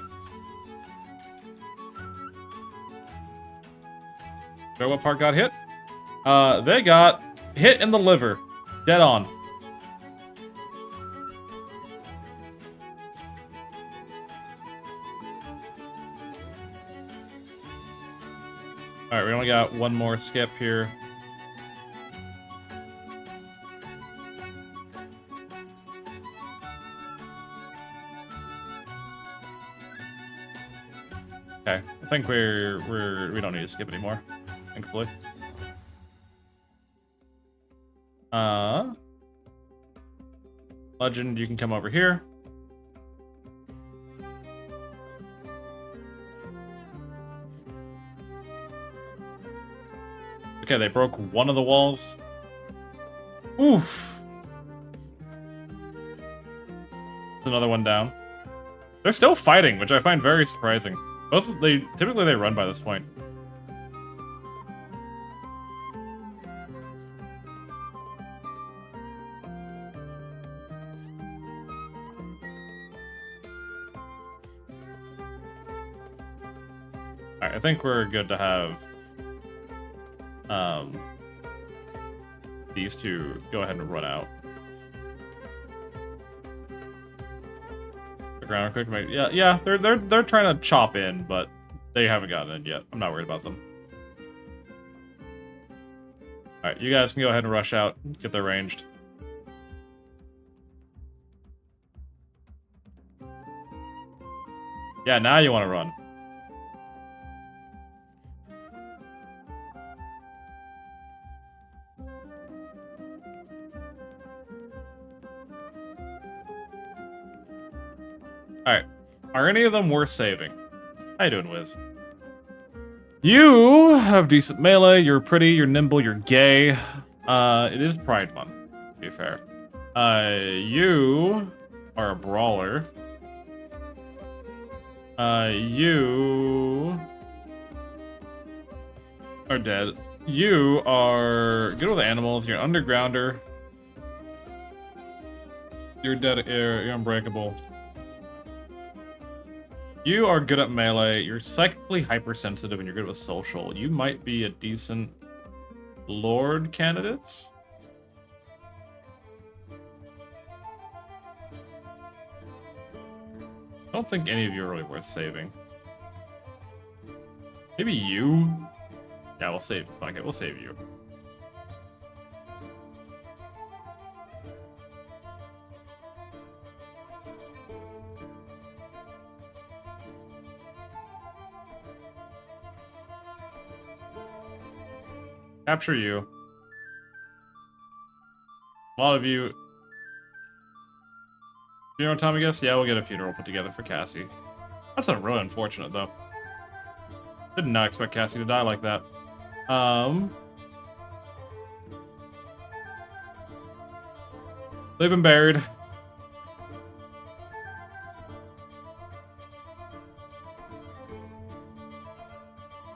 Speaker 1: So what part got hit? They got hit in the liver. Dead on. Alright, we only got one more skip here. Okay, I think we don't need to skip anymore, thankfully. Legend, you can come over here. Okay, they broke one of the walls. Oof. There's another one down. They're still fighting, which I find very surprising. Typically they run by this point. Alright, I think we're good to have these two go ahead and run out. The ground quick, yeah, they're trying to chop in, but they haven't gotten in yet. I'm not worried about them. All right, you guys can go ahead and rush out, get their ranged. Yeah, now you want to run. Alright. Are any of them worth saving? How you doing, Wiz? You have decent melee, you're pretty, you're nimble, you're gay. It is Pride Month, to be fair. You are a brawler. You are dead. You are good with animals, you're an undergrounder. You're dead, you're unbreakable. You are good at melee, you're psychically hypersensitive, and you're good with social. You might be a decent Lord candidate. I don't think any of you are really worth saving. Maybe you? Yeah, we'll save. Fuck it, we'll save you. Capture you. A lot of you... Funeral time, I guess? Yeah, we'll get a funeral put together for Cassie. That's not really unfortunate, though. Did not expect Cassie to die like that. They've been buried.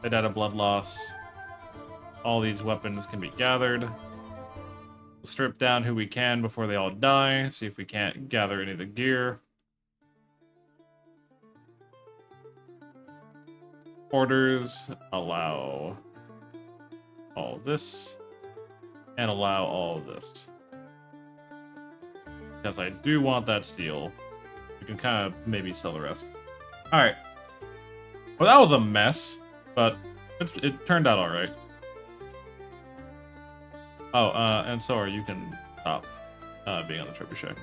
Speaker 1: They died of blood loss. All these weapons can be gathered. We'll strip down who we can before they all die. See if we can't gather any of the gear. Orders. Allow all this. And allow all this. Because I do want that steel. We can kind of maybe sell the rest. Alright. Well, that was a mess. But It turned out all right. Oh, and Sora, you can stop being on the trebuchet.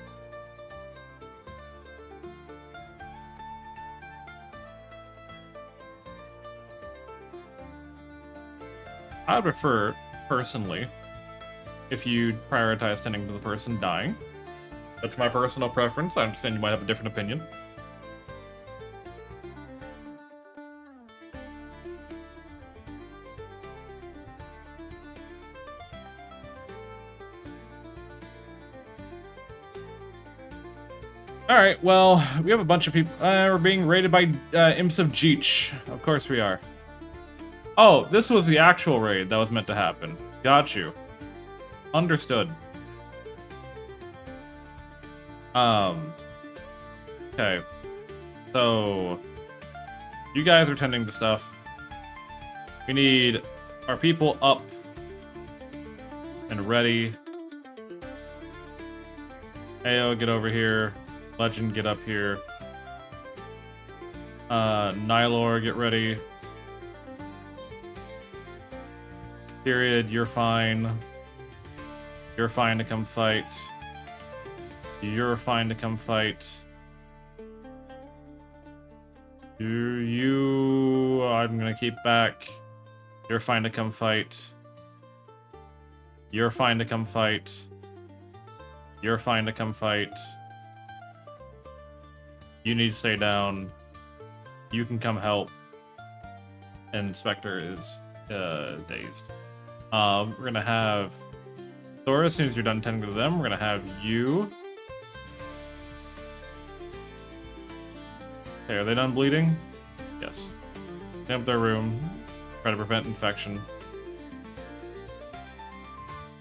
Speaker 1: I'd prefer, personally, if you prioritize tending to the person dying. That's my personal preference. I understand you might have a different opinion. Alright, well, we have a bunch of people. We're being raided by Imps of Jeech. Of course we are. Oh, this was the actual raid that was meant to happen. Got you. Understood. Okay. So, you guys are tending to stuff. We need our people up and ready. Ayo, get over here. Legend, get up here. Nylor, get ready. Period, you're fine. You're fine to come fight. You're fine to come fight. I'm gonna keep back. You're fine to come fight. You're fine to come fight. You're fine to come fight. You need to stay down. You can come help. And Spectre is dazed. We're gonna have Thor, as soon as you're done tending to them, we're gonna have you. Okay, are they done bleeding? Yes. Clean up their room. Try to prevent infection.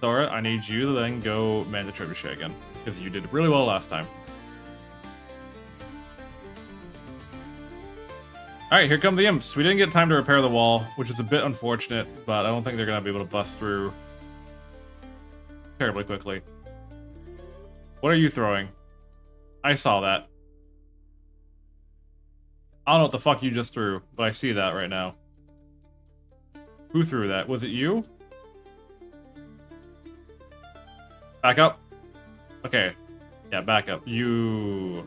Speaker 1: Thora, I need you to then go man the trebuchet again, because you did really well last time. Alright, here come the imps. We didn't get time to repair the wall, which is a bit unfortunate, but I don't think they're going to be able to bust through terribly quickly. What are you throwing? I saw that. I don't know what the fuck you just threw, but I see that right now. Who threw that? Was it you? Back up. Okay. Yeah, back up. You...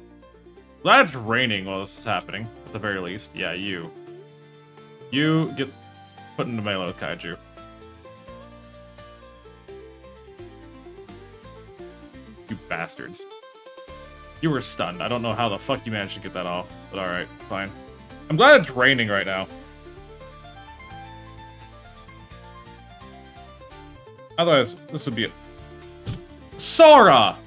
Speaker 1: Glad it's raining while this is happening, at the very least. Yeah, you. You get put into melee with Kaiju. You bastards. You were stunned. I don't know how the fuck you managed to get that off, but alright, fine. I'm glad it's raining right now. Otherwise, this would be a... Sora!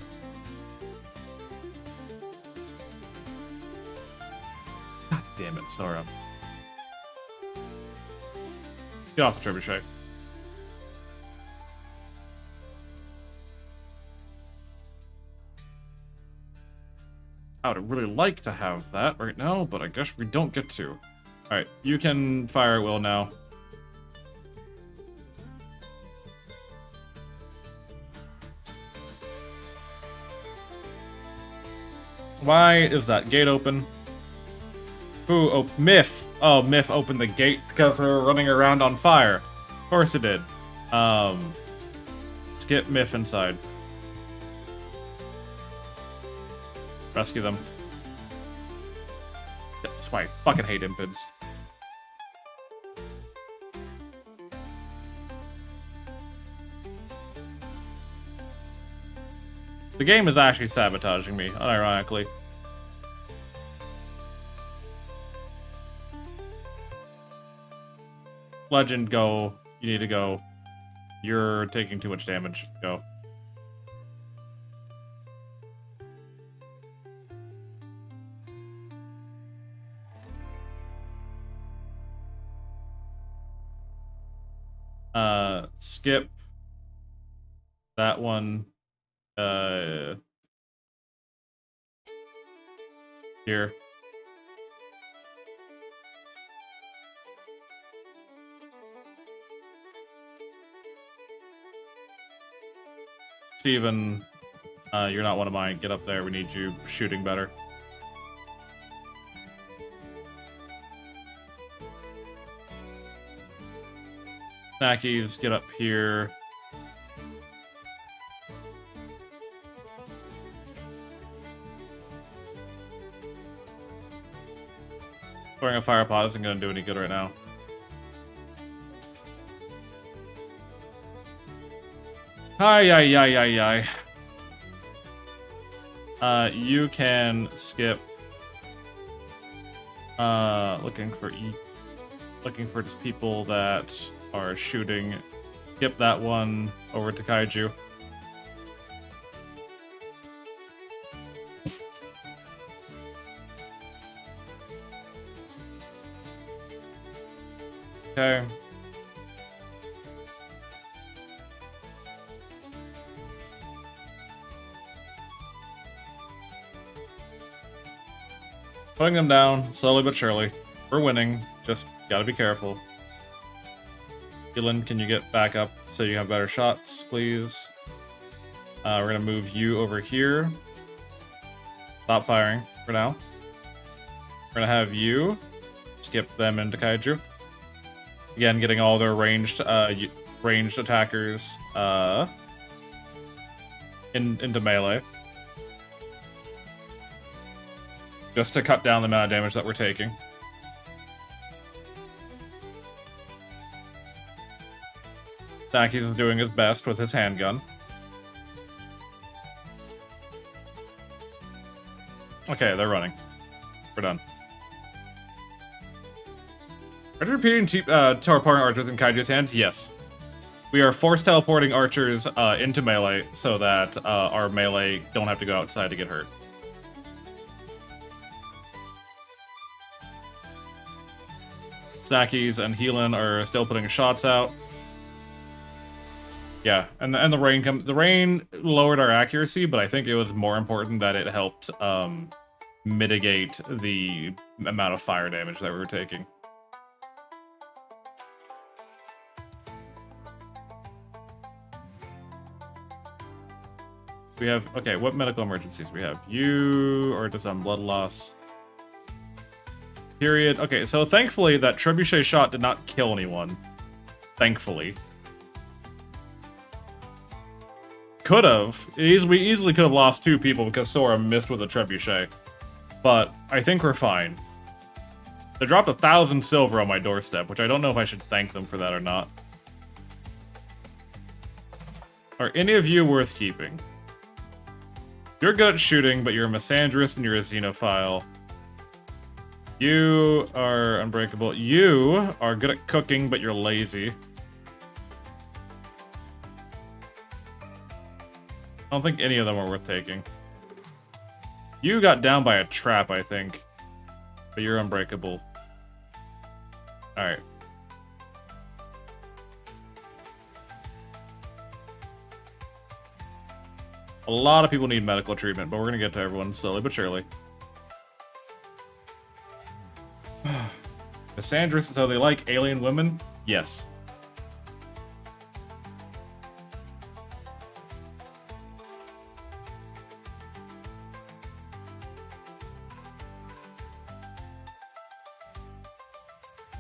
Speaker 1: God damn it, Sora. Get off the trebuchet. I would really like to have that right now, but I guess we don't get to. Alright, you can fire at will now. Why is that gate open? Who? Oh, Miff. Oh, Miff opened the gate because we were running around on fire. Of course it did. Let's get Miff inside. Rescue them. That's why I fucking hate impids. The game is actually sabotaging me, unironically. Legend, go. You need to go. You're taking too much damage. Go. Skip. That one. Here. Steven, you're not one of mine. Get up there. We need you shooting better. Snackies, get up here. Throwing a fire pot isn't going to do any good right now. Hi. You can skip. Looking for just people that are shooting. Skip that one over to Kaiju. Okay. Putting them down, slowly but surely. We're winning, just gotta be careful. Keelan, can you get back up so you have better shots, please? We're gonna move you over here. Stop firing for now. We're gonna have you skip them into Kaiju. Again, getting all their ranged attackers into melee. Just to cut down the amount of damage that we're taking. Snackies is doing his best with his handgun. Okay, they're running. We're done. Are you repeating teleporting archers in Kaiju's hands? Yes. We are force teleporting archers into melee so that our melee don't have to go outside to get hurt. Snackies and Healin are still putting shots out. Yeah, and the rain lowered our accuracy, but I think it was more important that it helped mitigate the amount of fire damage that we were taking. We have, okay, what medical emergencies we have? You, or just blood loss? Period. Okay, so thankfully that trebuchet shot did not kill anyone. Thankfully. Could have. We easily could have lost 2 people because Sora missed with a trebuchet. But I think we're fine. They dropped 1,000 silver on my doorstep, which I don't know if I should thank them for that or not. Are any of you worth keeping? You're good at shooting, but you're a misandrist and you're a xenophile. You are unbreakable. You are good at cooking, but you're lazy. I don't think any of them are worth taking. You got down by a trap, I think. But you're unbreakable. Alright. A lot of people need medical treatment, but we're gonna get to everyone slowly but surely. Cassandra, so they like alien women? Yes.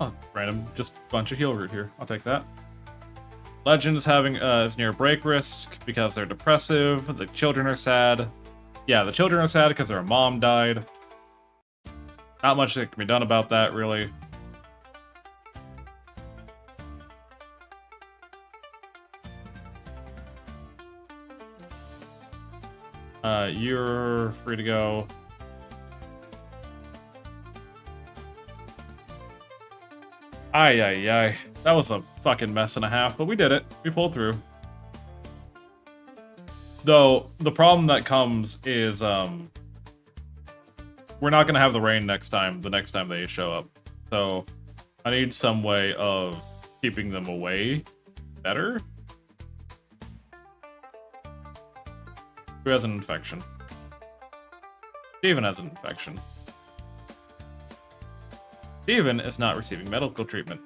Speaker 1: Oh, random, just bunch of heal root here. I'll take that. Legend is having is near break risk because they're depressive. The children are sad. Yeah, the children are sad because their mom died. Not much that can be done about that, really. You're free to go. Ay. That was a fucking mess and a half, but we did it. We pulled through. Though, the problem that comes is, we're not gonna have the rain the next time they show up. So, I need some way of keeping them away better. Who has an infection? Steven has an infection. Steven is not receiving medical treatment.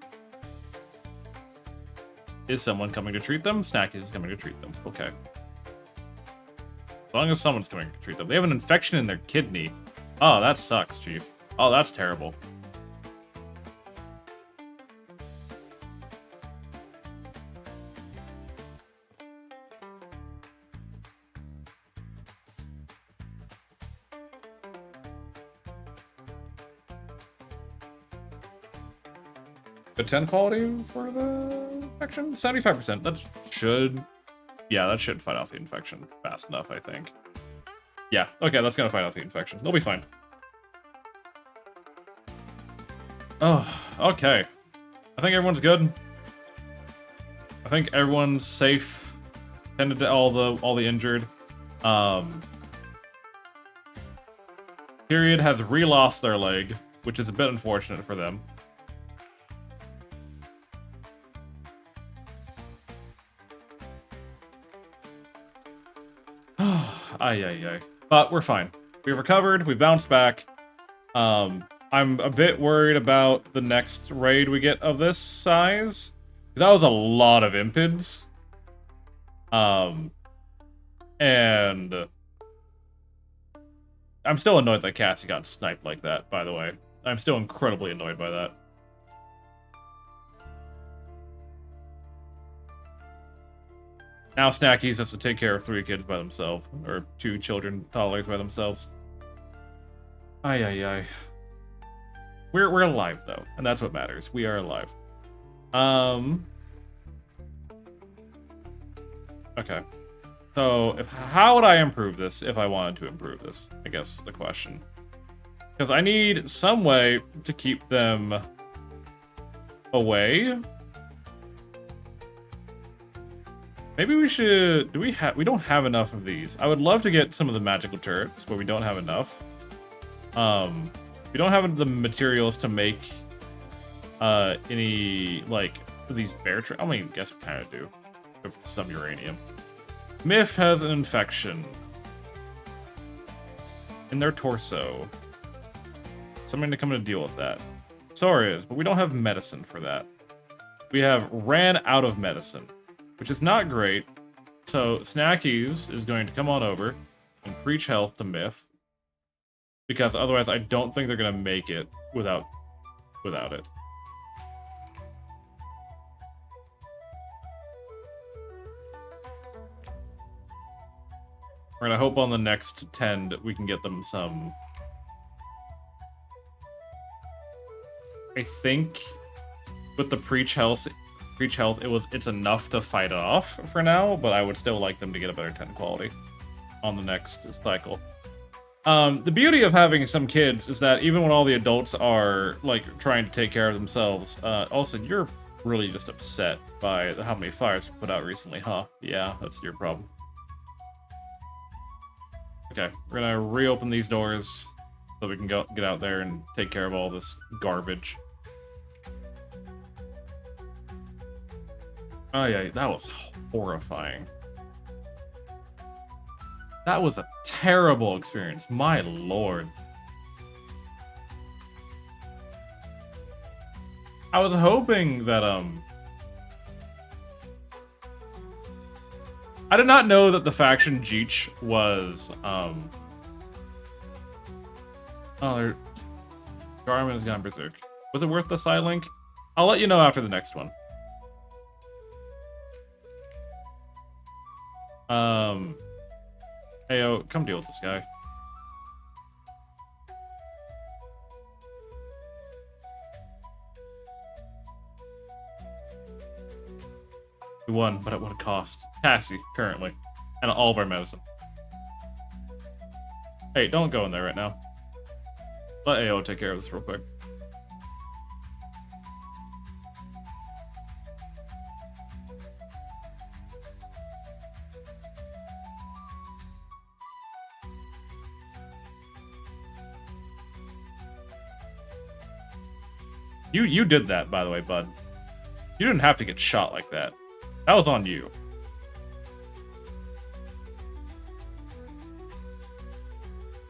Speaker 1: Is someone coming to treat them? Snackies is coming to treat them. Okay. As long as someone's coming to treat them. They have an infection in their kidney. Oh, that sucks, Chief. Oh, that's terrible. The 10 quality for the infection? 75%. That should... Yeah, that should fight off the infection fast enough, I think. Yeah, okay, that's gonna fight off the infection. They'll be fine. Oh, okay. I think everyone's good. I think everyone's safe. Tended to all the injured. Period has re-lost their leg, which is a bit unfortunate for them. Ay. But we're fine. We've recovered. We bounced back. I'm a bit worried about the next raid we get of this size. That was a lot of impids. And I'm still annoyed that Cassie got sniped like that, by the way. I'm still incredibly annoyed by that. Now Snackies has to take care of 3 kids by themselves, or 2 children, toddlers by themselves. Ay. We're alive though, and that's what matters. We are alive. Okay. So how would I improve this if I wanted to improve this? I guess the question. Because I need some way to keep them away. Maybe we should... We don't have enough of these. I would love to get some of the magical turrets, but we don't have enough. We don't have the materials to make any, like, these bear traps. I mean, I guess we kind of do. Some uranium. Myth has an infection in their torso. Something to come to deal with that. Sorry is, but we don't have medicine for that. We have ran out of medicine, which is not great. So Snackies is going to come on over and preach health to Myth, because otherwise I don't think they're gonna make it without it. We're gonna hope on the next 10 we can get them some. I think with the preach health, it's enough to fight it off for now, but I would still like them to get a better 10 quality on the next cycle. The beauty of having some kids is that even when all the adults are like trying to take care of themselves, also you're really just upset by how many fires we put out recently, huh? Yeah, that's your problem. Okay, we're gonna reopen these doors so we can get out there and take care of all this garbage. Oh yeah, that was horrifying. That was a terrible experience, my lord. I was hoping that, I did not know that the faction Jeech was, oh, Garmin has gone berserk. Was it worth the side link? I'll let you know after the next one. Heyo, come deal with this guy. We won, but at what a cost. Cassie, currently. And all of our medicine. Hey, don't go in there right now. Let AO take care of this real quick. You did that, by the way, bud. You didn't have to get shot like that. That was on you.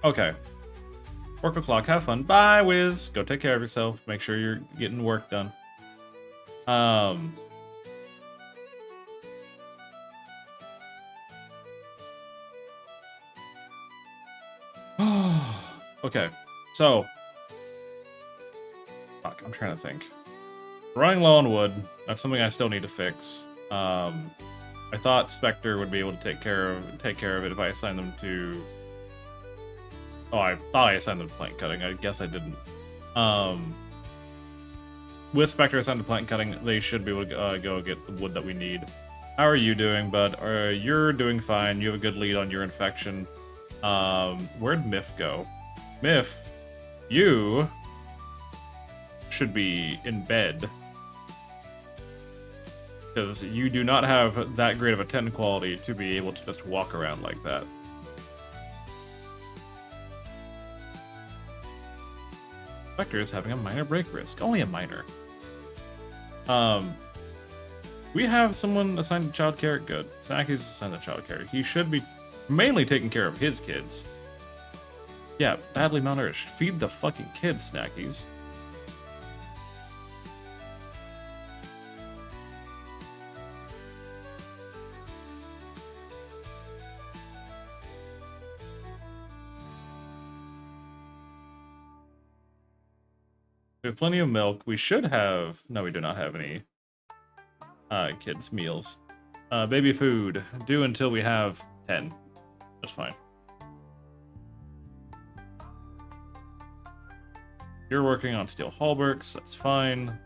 Speaker 1: Okay. 4 o'clock, have fun. Bye, Wiz. Go take care of yourself. Make sure you're getting work done. Okay, so... Fuck, I'm trying to think. Running low on wood. That's something I still need to fix. I thought Spectre would be able to take care of it if I assigned them to... Oh, I thought I assigned them to plank cutting. I guess I didn't. with Spectre assigned to plant cutting, they should be able to go get the wood that we need. How are you doing, bud? You're doing fine. You have a good lead on your infection. Where'd Miff go? Miff, you should be in bed. Because you do not have that great of a 10 quality to be able to just walk around like that. Spectre is having a minor break risk. Only a minor. We have someone assigned to childcare. Good. Snacky's assigned to childcare. He should be mainly taking care of his kids. Yeah, badly malnourished. Feed the fucking kids, Snackies. We have plenty of milk. We should have... No, we do not have any kids' meals. Baby food. Due until we have 10. That's fine. You're working on steel halbergs. That's fine.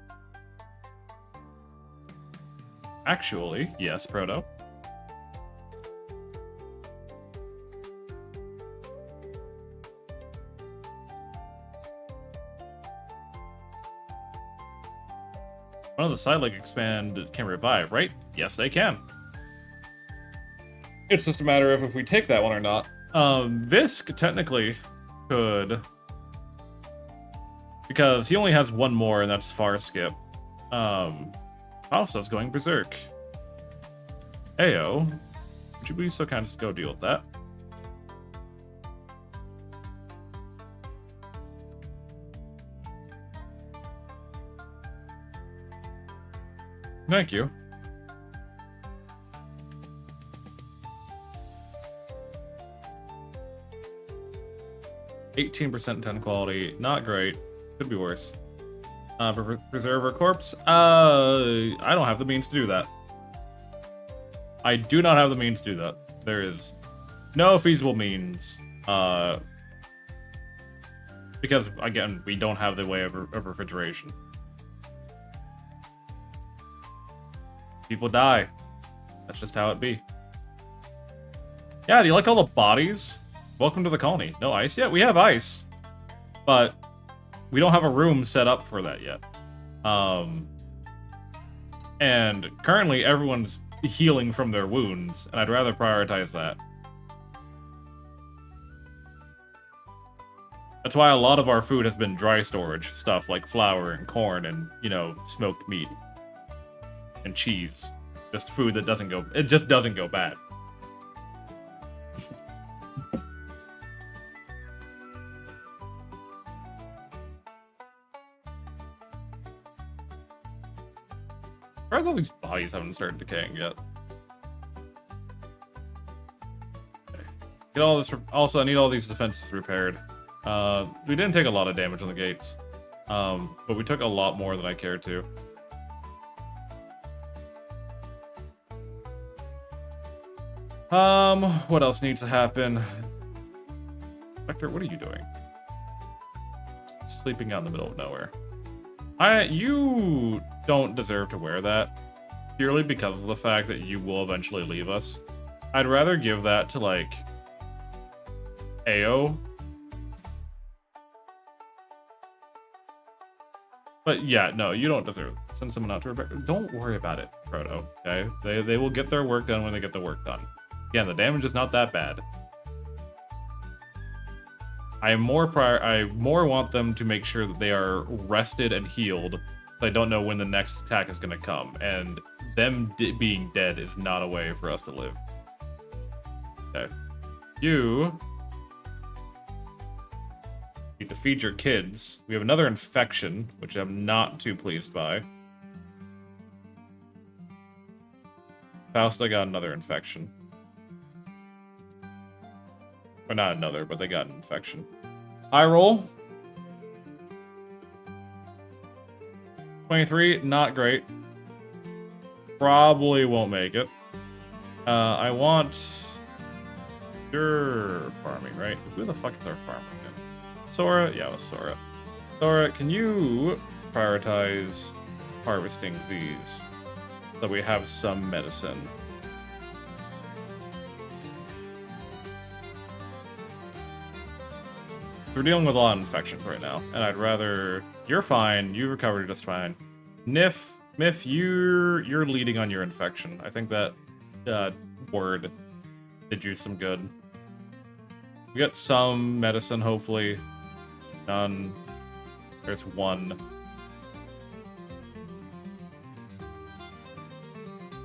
Speaker 1: Actually, yes, Proto. One of the side leg expand can revive, right? Yes, they can. It's just a matter of if we take that one or not. Visk technically could, because he only has one more, and that's Far Skip. Fausta's going berserk. Ayo, would you be so kind as to go deal with that? Thank you. %, 10 quality, not great. Could be worse. Preserver corpse. I don't have the means to do that. I do not have the means to do that. There is no feasible means. Because again, we don't have the way of refrigeration. People die. That's just how it be. Yeah, do you like all the bodies? Welcome to the colony. No ice yet? We have ice. But we don't have a room set up for that yet. And currently everyone's healing from their wounds, and I'd rather prioritize that. That's why a lot of our food has been dry storage stuff like flour and corn and, you know, smoked meat. And cheese. Just food that doesn't go... It just doesn't go bad. Why are all these bodies haven't started decaying yet? Okay. Get all this... Also, I need all these defenses repaired. We didn't take a lot of damage on the gates. But we took a lot more than I cared to. What else needs to happen? Spectre, what are you doing? Sleeping out in the middle of nowhere. You don't deserve to wear that, purely because of the fact that you will eventually leave us. I'd rather give that to, like, Ao. But yeah, no, you don't deserve it. Send someone out to repair. Don't worry about it, Proto, okay? They will get their work done when they get the work done. Again, the damage is not that bad. I more want them to make sure that they are rested and healed, so I don't know when the next attack is going to come, and them being dead is not a way for us to live. Okay. You need to feed your kids. We have another infection, which I'm not too pleased by. Fausta got another infection. Or not another, but they got an infection. High roll. 23, not great. Probably won't make it. I want... You're farming, right? Who the fuck is our farmer again? Sora? Yeah, it was Sora. Sora, can you prioritize harvesting these so we have some medicine. We're dealing with a lot of infections right now, and I'd rather... You're fine. You recovered just fine. Miff, you're leading on your infection. I think that word did you some good. We got some medicine, hopefully. None. There's one.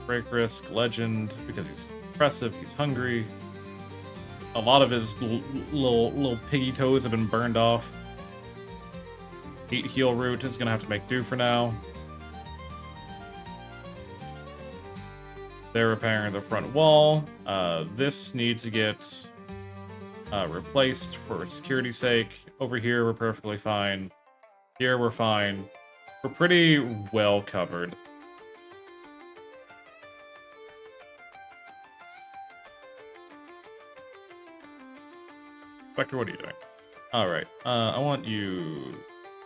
Speaker 1: Break risk, legend, because he's impressive, he's hungry. A lot of his little piggy toes have been burned off. 8 heal root is gonna have to make do for now. They're repairing the front wall. This needs to get replaced for security's sake. Over here, we're perfectly fine. Here, we're fine. We're pretty well covered. Spectre, what are you doing? Alright, I want you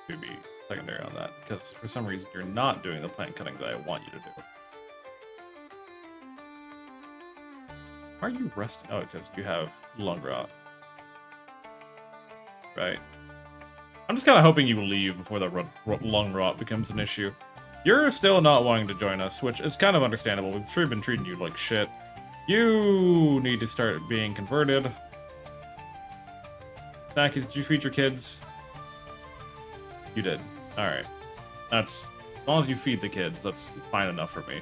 Speaker 1: to be secondary on that, because for some reason you're not doing the plant cutting that I want you to do. Why are you resting? Oh, because you have lung rot. Right. I'm just kind of hoping you leave before the lung rot becomes an issue. You're still not wanting to join us, which is kind of understandable. We've sure been treating you like shit. You need to start being converted. Snackies, did you feed your kids? You did. Alright. That's... As long as you feed the kids, that's fine enough for me.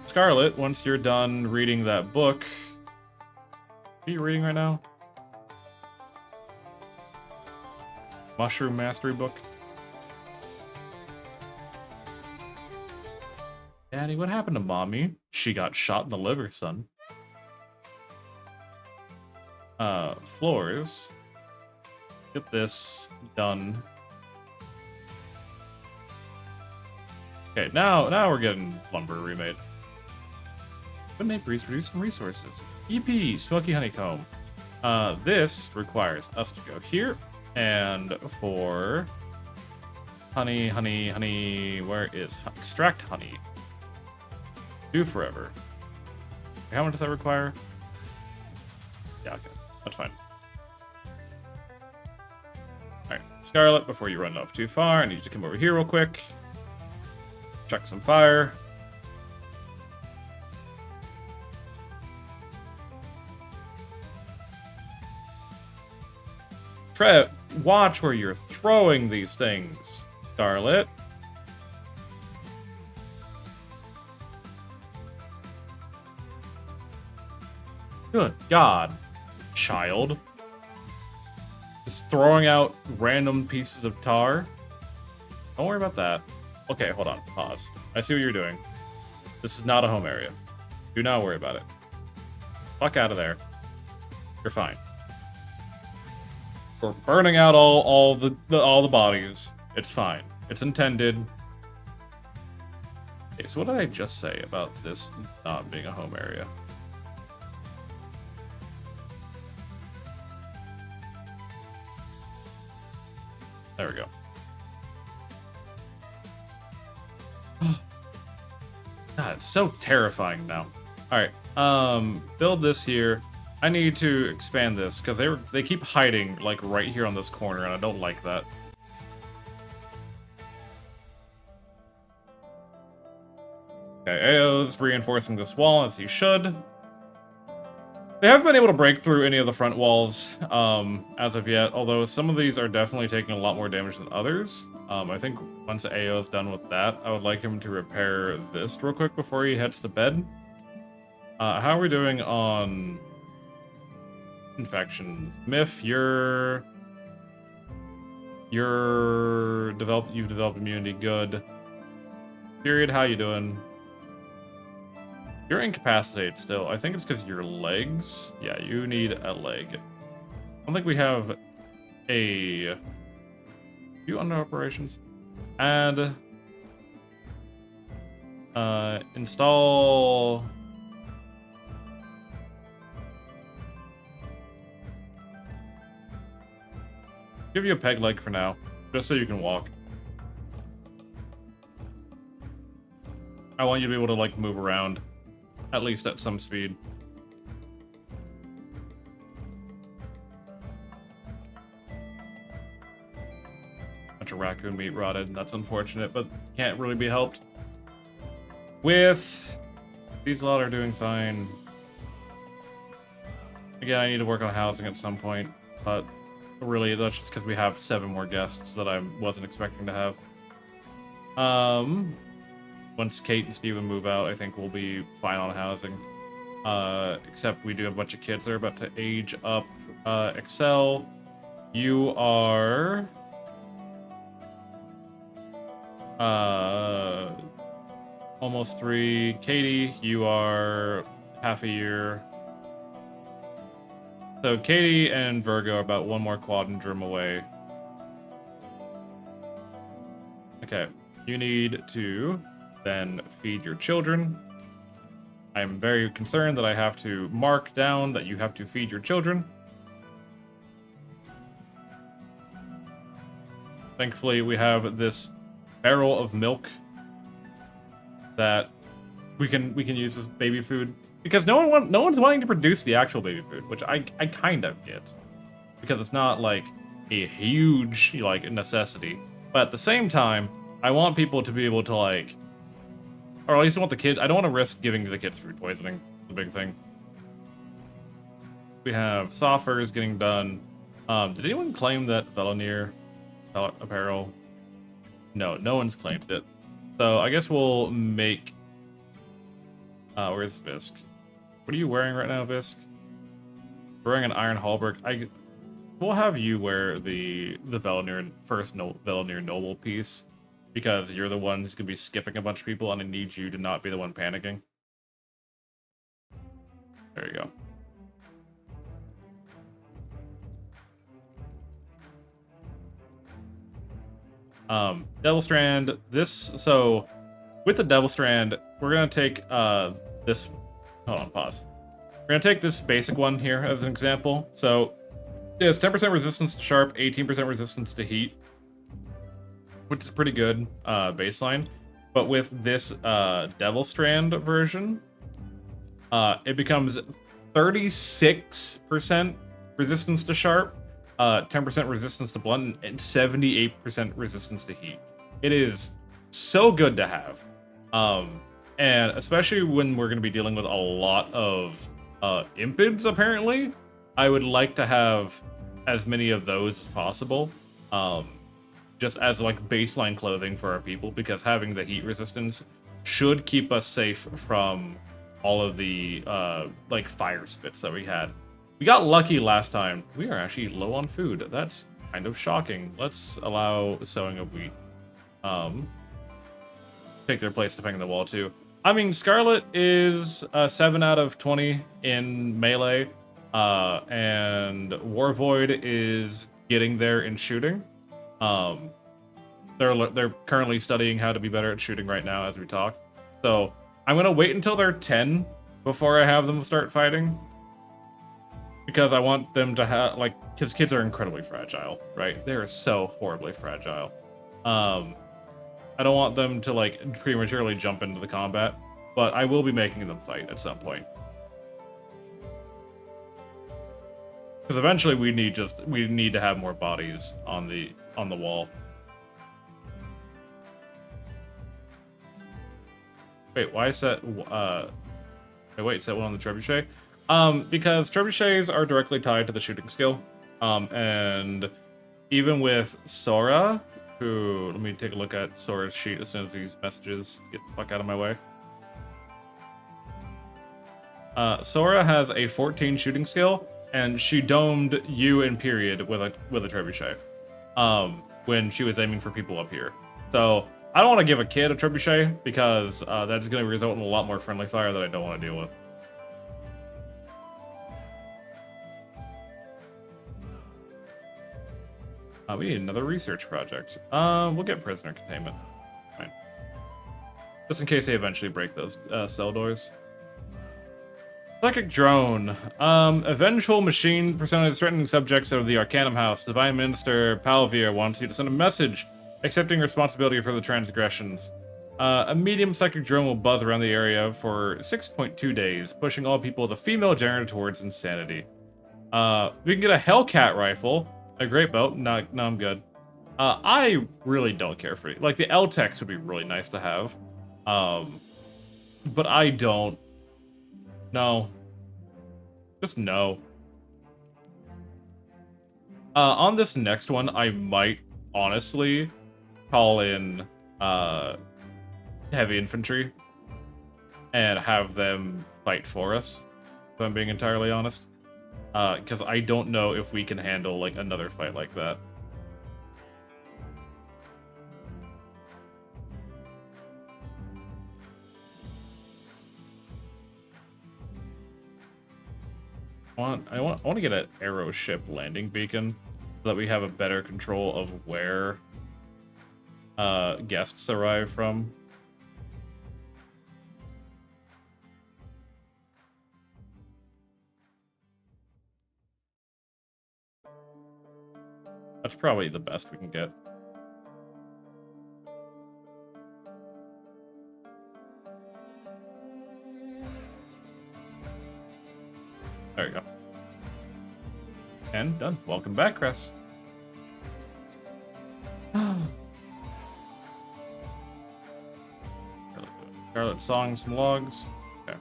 Speaker 1: Scarlet, once you're done reading that book... What are you reading right now? Mushroom Mastery book? Daddy, what happened to Mommy? She got shot in the liver, son. Floors. Get this done. Okay, now we're getting lumber remade. But Napiers produce some resources. EP, Smoky Honeycomb. This requires us to go here, and for honey, where is extract honey? Do forever. How much does that require? Yeah, okay. That's fine. Alright, Scarlet, before you run off too far, I need you to come over here real quick. Chuck some fire. Trev, watch where you're throwing these things, Scarlet. Good God, child. Just throwing out random pieces of tar. Don't worry about that. Okay, hold on. Pause. I see what you're doing. This is not a home area. Do not worry about it. Fuck out of there. You're fine. We're burning out all the bodies. It's fine. It's intended. Okay, so what did I just say about this not being a home area? There we go. God, it's so terrifying now. Alright, build this here. I need to expand this, because they keep hiding, like, right here on this corner, and I don't like that. Okay, AO's reinforcing this wall, as he should. They haven't been able to break through any of the front walls, as of yet, although some of these are definitely taking a lot more damage than others. I think once AO's done with that, I would like him to repair this real quick before he heads to bed. How are we doing on infections? Miff, you've developed immunity, good. Period, how you doing? You're incapacitated still. I think it's because your legs. Yeah, you need a leg. I don't think we have a few under operations. And install. Give you a peg leg for now, just so you can walk. I want you to be able to, like, move around, at least at some speed. Bunch of raccoon meat rotted. That's unfortunate, but can't really be helped. With these lot are doing fine. Again, I need to work on housing at some point, but really that's just because we have 7 more guests that I wasn't expecting to have. Once Kate and Steven move out, I think we'll be fine on housing. Except we do have a bunch of kids that are about to age up. Excel, you are... almost 3. Katie, you are half a year. So Katie and Virgo are about 1 more quadrandrum away. Okay, you need to then feed your children. I'm very concerned that I have to mark down that you have to feed your children. Thankfully, we have this barrel of milk that we can use as baby food, because no one's wanting to produce the actual baby food, which I kind of get, because it's not like a huge like necessity, but at the same time I want people to be able to, like, or at least I want the kid. I don't want to risk giving the kids food poisoning. It's the big thing. We have Soffers getting done. Did anyone claim that Veloneer apparel? No, no one's claimed it. So I guess we'll make... where's Visk? What are you wearing right now, Visk? Wearing an iron halberd. We'll have you wear the Veloneer, Veloneer Noble piece, because you're the one who's going to be skipping a bunch of people, and I need you to not be the one panicking. There you go. Devil Strand, so with the Devil Strand, we're gonna take this, hold on, pause. We're gonna take this basic one here as an example. So yeah, it's 10% resistance to sharp, 18% resistance to heat, which is pretty good baseline. But with this Devil Strand version, it becomes 36% resistance to sharp, 10% resistance to blunt, and 78% resistance to heat. It is so good to have. And especially when we're going to be dealing with a lot of impids, apparently, I would like to have as many of those as possible, just as like baseline clothing for our people, because having the heat resistance should keep us safe from all of the like fire spits that we had. We got lucky last time. We are actually low on food. That's kind of shocking. Let's allow sowing of wheat. Take their place depending on the wall too. I mean, Scarlet is 7 out of 20 in melee, and War Void is getting there in shooting. They're currently studying how to be better at shooting right now as we talk. So I'm gonna wait until they're 10 before I have them start fighting, because I want them to have, like, because kids are incredibly fragile, right? They are so horribly fragile. I don't want them to, like, prematurely jump into the combat, but I will be making them fight at some point. Because eventually we need to have more bodies on the wall. Wait, why set set one on the trebuchet? Because trebuchets are directly tied to the shooting skill. And even with Sora, who, let me take a look at Sora's sheet as soon as these messages get the fuck out of my way. Sora has a 14 shooting skill, and she domed you in period with a trebuchet when she was aiming for people up here. So I don't want to give a kid a trebuchet, because that's going to result in a lot more friendly fire that I don't want to deal with. We need another research project. We'll get prisoner containment. Fine. Just in case they eventually break those cell doors. Psychic drone. A vengeful machine persona is threatening subjects of the Arcanum House. Divine Minister Palvir wants you to send a message accepting responsibility for the transgressions. A medium psychic drone will buzz around the area for 6.2 days, pushing all people with a female gender towards insanity. We can get a Hellcat rifle, a great boat. No, I'm good. I really don't care for it. Like, the L-Tex would be really nice to have. But I don't. No. Just no. On this next one, I might honestly call in heavy infantry and have them fight for us, if I'm being entirely honest. Because I don't know if we can handle, like, another fight like that. I want to get an arrow ship landing beacon so that we have a better control of where guests arrive from. That's probably the best we can get. There you go. And done. Welcome back, Chris. Scarlet Song, some logs. Okay.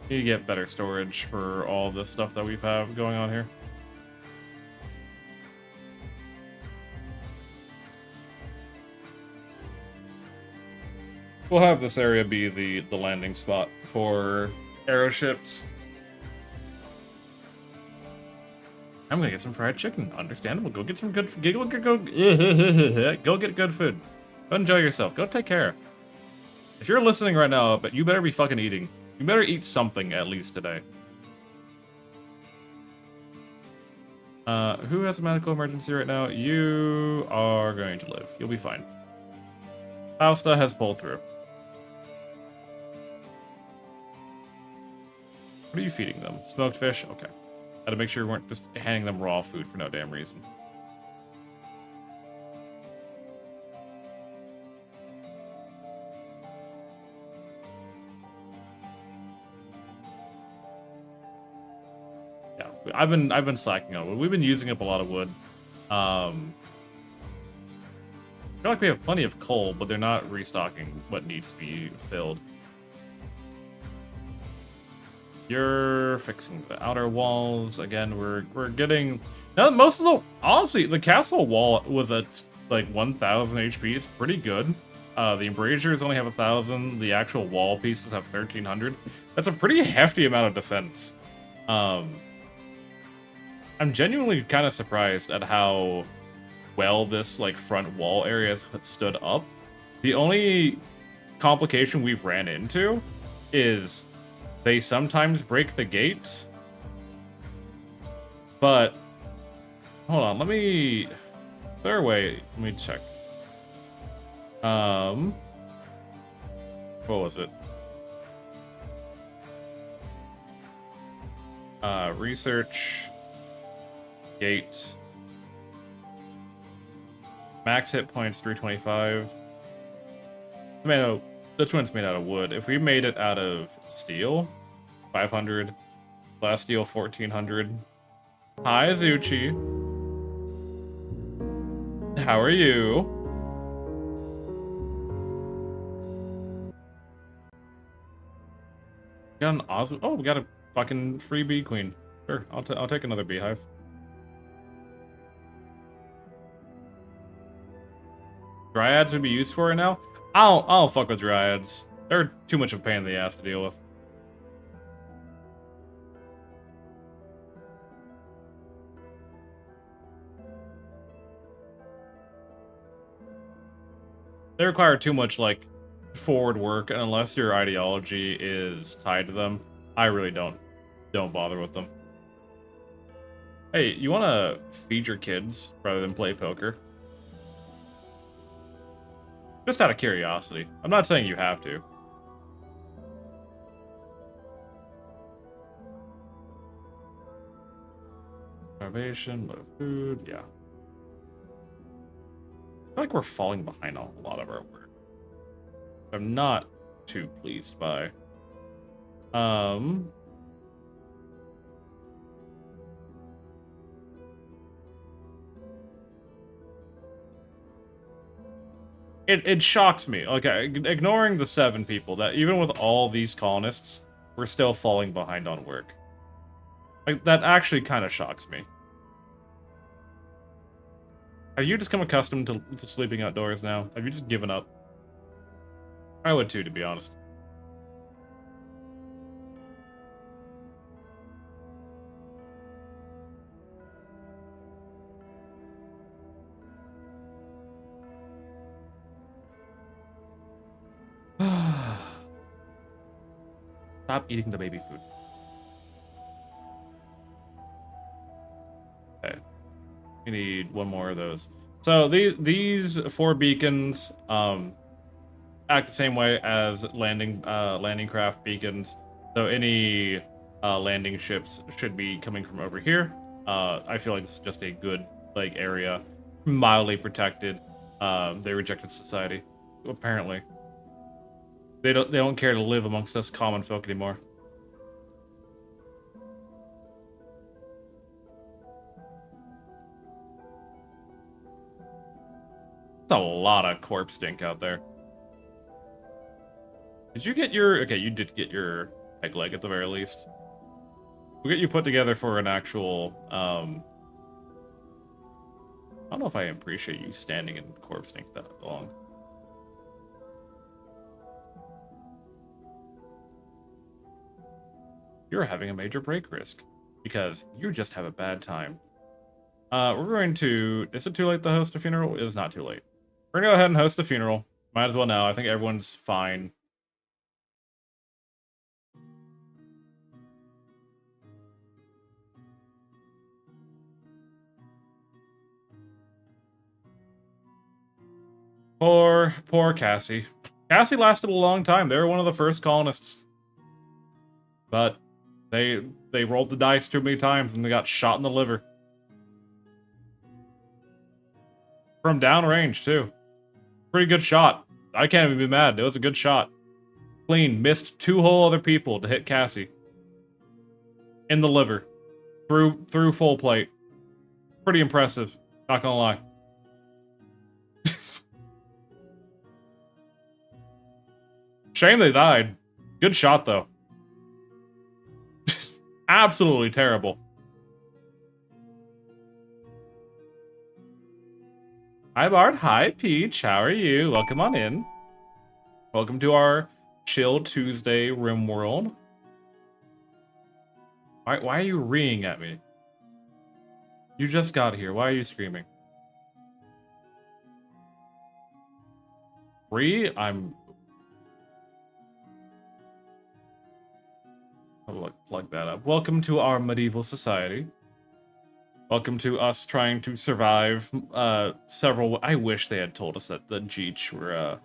Speaker 1: Need to get better storage for all the stuff that we have going on here. We'll have this area be the landing spot for aeroships. I'm gonna get some fried chicken. Understandable. Go get some good. Go get good food. Go enjoy yourself. Go take care. If you're listening right now, but you better be fucking eating. You better eat something at least today. Who has a medical emergency right now? You are going to live. You'll be fine. Fausta has pulled through. What are you feeding them? Smoked fish? Okay. Gotta make sure you weren't just handing them raw food for no damn reason. Yeah, I've been slacking on wood. We've been using up a lot of wood. I feel like we have plenty of coal, but they're not restocking what needs to be filled. You're fixing the outer walls. Again, we're getting... Now, most of the... Honestly, the castle wall with its, like, 1,000 HP is pretty good. The embrasures only have 1,000. The actual wall pieces have 1,300. That's a pretty hefty amount of defense. I'm genuinely kind of surprised at how well this, like, front wall area has stood up. The only complication we've ran into is... they sometimes break the gate, but hold on, let me, is there a way, let me check. What was it? Research, gate, max hit points 325. I mean, no, this one's made out of wood. If we made it out of steel, 500. Glass steel, 1,400. Hi, Zuchi. How are you? Got an Oz. Oh, we got a fucking free bee queen. Sure, I'll take another beehive. Dryads would be used for it now. I don't fuck with dryads. They're too much of a pain in the ass to deal with. They require too much, like, forward work, and unless your ideology is tied to them, I really don't bother with them. Hey, you want to feed your kids rather than play poker? Just out of curiosity. I'm not saying you have to. Starvation, low food, yeah. I feel like we're falling behind on a lot of our work. I'm not too pleased by. It shocks me. Okay, ignoring the 7 people, that even with all these colonists, we're still falling behind on work. Like, that actually kind of shocks me. Have you just become accustomed to sleeping outdoors now? Have you just given up? I would too, to be honest. Stop eating the baby food. Okay. We need 1 more of those. So these 4 beacons act the same way as landing craft beacons. So any landing ships should be coming from over here. I feel like it's just a good area, mildly protected. They rejected society, apparently. They don't care to live amongst us common folk anymore. It's a lot of corpse stink out there. Did you get your... Okay, you did get your peg leg at the very least. We'll get you put together for an actual... I don't know if I appreciate you standing in corpse stink that long. You're having a major break risk because you just have a bad time. We're going to... Is it too late to host a funeral? It is not too late. We're going to go ahead and host a funeral. Might as well now. I think everyone's fine. Poor Cassie. Cassie lasted a long time. They were one of the first colonists. But they rolled the dice too many times and they got shot in the liver. From downrange, too. Pretty good shot. I can't even be mad. It was a good shot. Clean. Missed 2 whole other people to hit Cassie. In the liver. Through full plate. Pretty impressive. Not gonna lie. Shame they died. Good shot, though. Absolutely terrible. Hi, Bart. Hi, Peach. How are you? Welcome on in. Welcome to our Chill Tuesday Rim World. Why are you reeing at me? You just got here. Why are you screaming? I'm... I'll plug that up. Welcome to our medieval society. Welcome to us trying to survive several... I wish they had told us that the Jeech were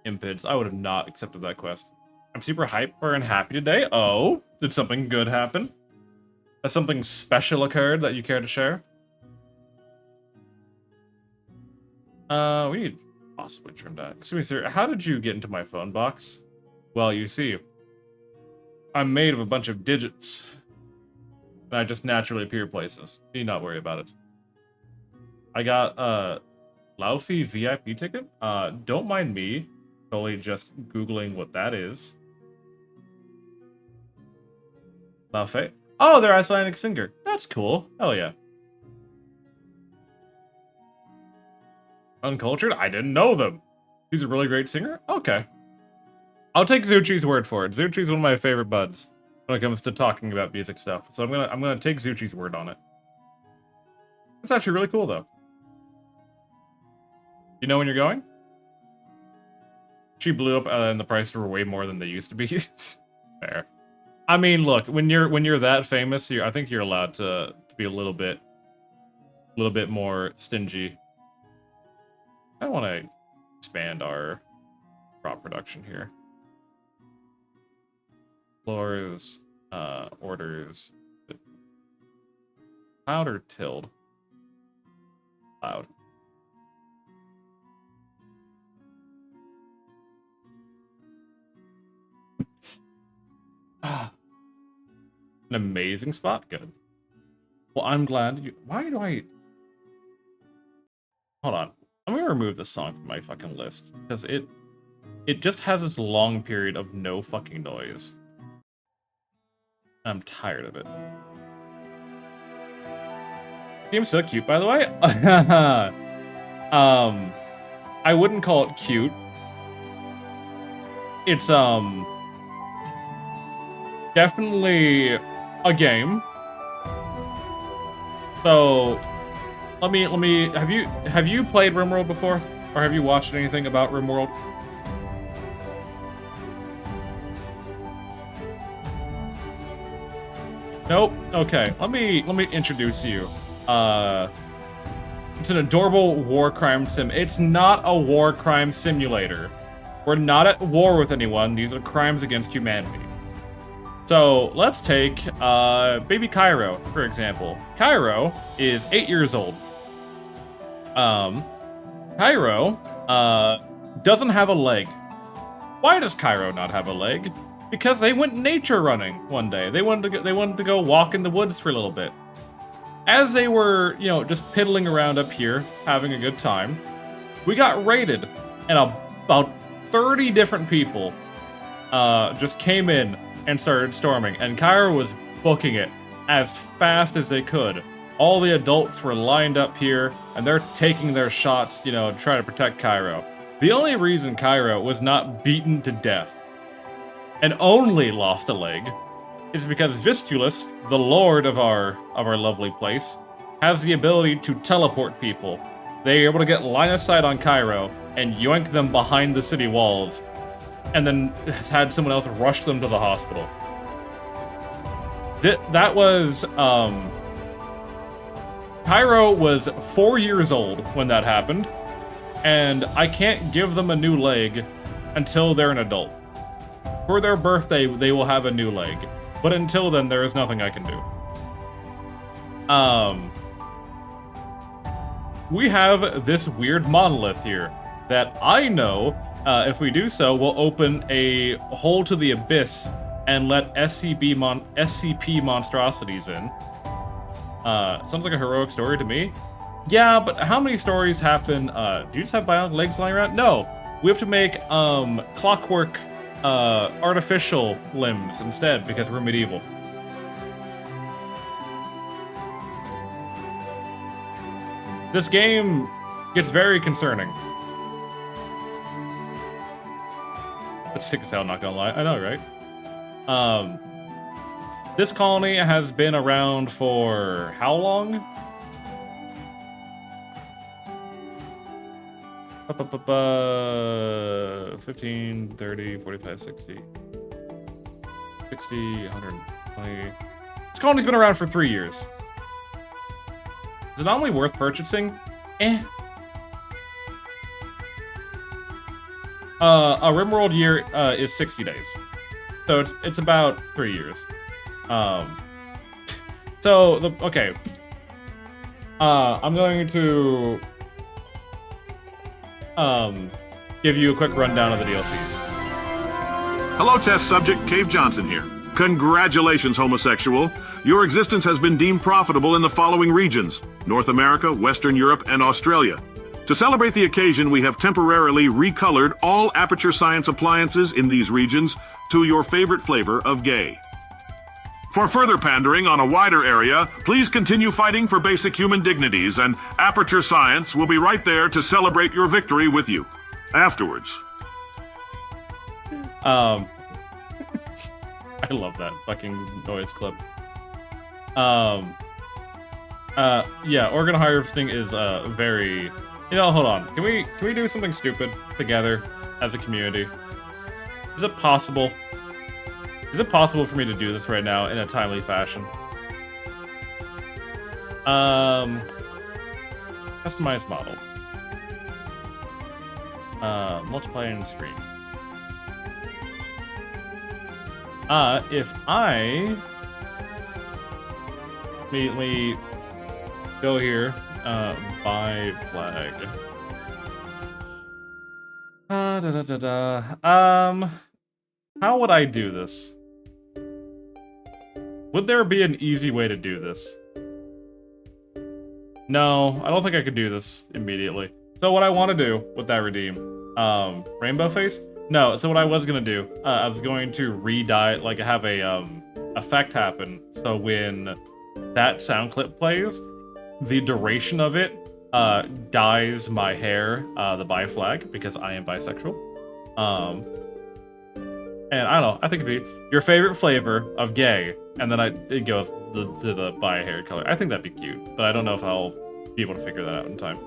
Speaker 1: impids. I would have not accepted that quest. I'm super hyper and happy today. Oh, did something good happen? Has something special occurred that you care to share? We need possibly trim that. Excuse me, sir. How did you get into my phone box? Well, you see, I'm made of a bunch of digits. And I just naturally appear places. Need not worry about it. I got Laufey VIP ticket. Don't mind me. Totally just Googling what that is. Laufey. Oh, they're Icelandic singer. That's cool. Hell yeah. Uncultured? I didn't know them. He's a really great singer? Okay. I'll take Zuchi's word for it. Zuchi's one of my favorite buds when it comes to talking about music stuff. So I'm gonna take Zuchi's word on it. It's actually really cool though. You know when you're going? She blew up and the prices were way more than they used to be. Fair. I mean, look, when you're that famous, I think you're allowed to be a little bit more stingy. I want to expand our crop production here. Floors, orders. Cloud or tilled? Cloud. An amazing spot. Good. Well, I'm glad you... Why do I... Hold on. I'm gonna remove this song from my fucking list. Because it just has this long period of no fucking noise. I'm tired of it. Seems so cute, by the way. I wouldn't call it cute. It's, definitely a game. So, let me, have you played RimWorld before? Or have you watched anything about RimWorld? Nope. Okay. Let me introduce you. It's an adorable war crime sim. It's not a war crime simulator. We're not at war with anyone. These are crimes against humanity. So let's take baby Cairo, for example. Cairo is 8 years old. Cairo doesn't have a leg. Why does Cairo not have a leg? Because they went nature running one day. They wanted to go walk in the woods for a little bit. As they were, you know, just piddling around up here, having a good time, we got raided, and about 30 different people just came in and started storming, and Cairo was booking it as fast as they could. All the adults were lined up here, and they're taking their shots, you know, to try to protect Cairo. The only reason Cairo was not beaten to death and only lost a leg is because Vistulus, the lord of our lovely place, has the ability to teleport people. They are able to get line of sight on Cairo and yoink them behind the city walls, and then has had someone else rush them to the hospital. That was, Cairo was 4 years old when that happened, and I can't give them a new leg until they're an adult. For their birthday, they will have a new leg. But until then, there is nothing I can do. We have this weird monolith here that I know, if we do so, will open a hole to the abyss and let SCP monstrosities in. Sounds like a heroic story to me. Yeah, but how many stories happen? Do you just have bionic legs lying around? No, we have to make clockwork artificial limbs instead because we're medieval. This game gets very concerning. Let's take this out, not gonna lie. I know, right? This colony has been around for how long? 15, 30, 45, 60. 60, 120. This colony's been around for 3 years. Is it not only worth purchasing? A RimWorld year is 60 days. So it's about 3 years. Okay. I'm going to give you a quick rundown of the DLCs.
Speaker 4: Hello, test subject. Cave Johnson here. Congratulations, homosexual. Your existence has been deemed profitable in the following regions: North America, Western Europe, and Australia. To celebrate the occasion, we have temporarily recolored all Aperture Science appliances in these regions to your favorite flavor of gay. For further pandering on a wider area, please continue fighting for basic human dignities, and Aperture Science will be right there to celebrate your victory with you. Afterwards.
Speaker 1: I love that fucking noise clip. Yeah, organ harvesting is very... You know, hold on. Can we do something stupid together as a community? Is it possible? Is it possible for me to do this right now in a timely fashion? Customize model. Multiplying screen. If I immediately Go here. Buy flag. How would I do this? Would there be an easy way to do this? No, I don't think I could do this immediately. So what I want to do with that redeem, rainbow face? No, so what I was gonna do, I was going to re-dye, like have a effect happen. So when that sound clip plays, the duration of it dyes my hair the bi flag because I am bisexual. And I don't know, I think it'd be your favorite flavor of gay, and then it goes to the bi hair color. I think that'd be cute, but I don't know if I'll be able to figure that out in time.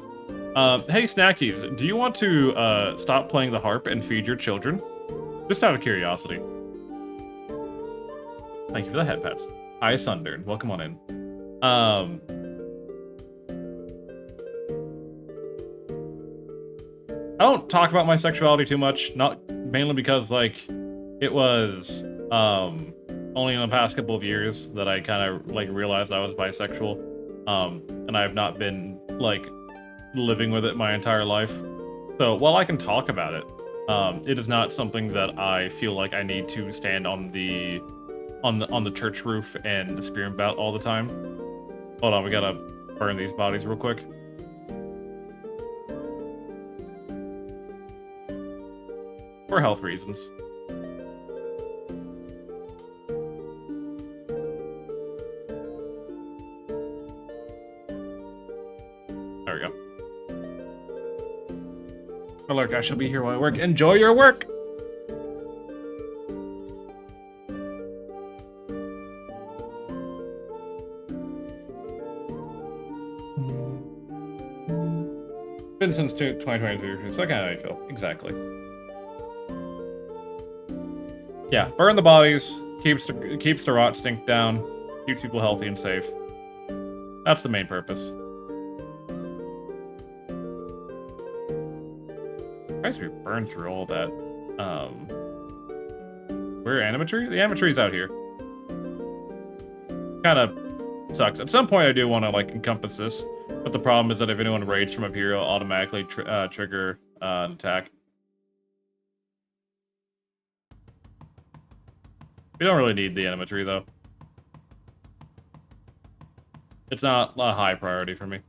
Speaker 1: Hey Snackies, do you want to stop playing the harp and feed your children? Just out of curiosity. Thank you for the head pats. Hi Sundered, welcome on in. I don't talk about my sexuality too much, not mainly because like it was only in the past couple of years that I kind of like realized I was bisexual, and I have not been like living with it my entire life. So while I can talk about it, it is not something that I feel like I need to stand on the church roof and scream about all the time. Hold on, we gotta burn these bodies real quick. For health reasons. There we go. Alert, I shall be here while I work. Enjoy your work! Been since 2023, so I kind of how you feel. Exactly. Yeah, burn the bodies, keeps the rot stink down, keeps people healthy and safe. That's the main purpose. Surprised we burned through all that. Where animatry? The animatry's out here. Kind of sucks. At some point I do want to like encompass this, but the problem is that if anyone raids from up here, it'll automatically trigger an attack. We don't really need the animatry, though. It's not a high priority for me.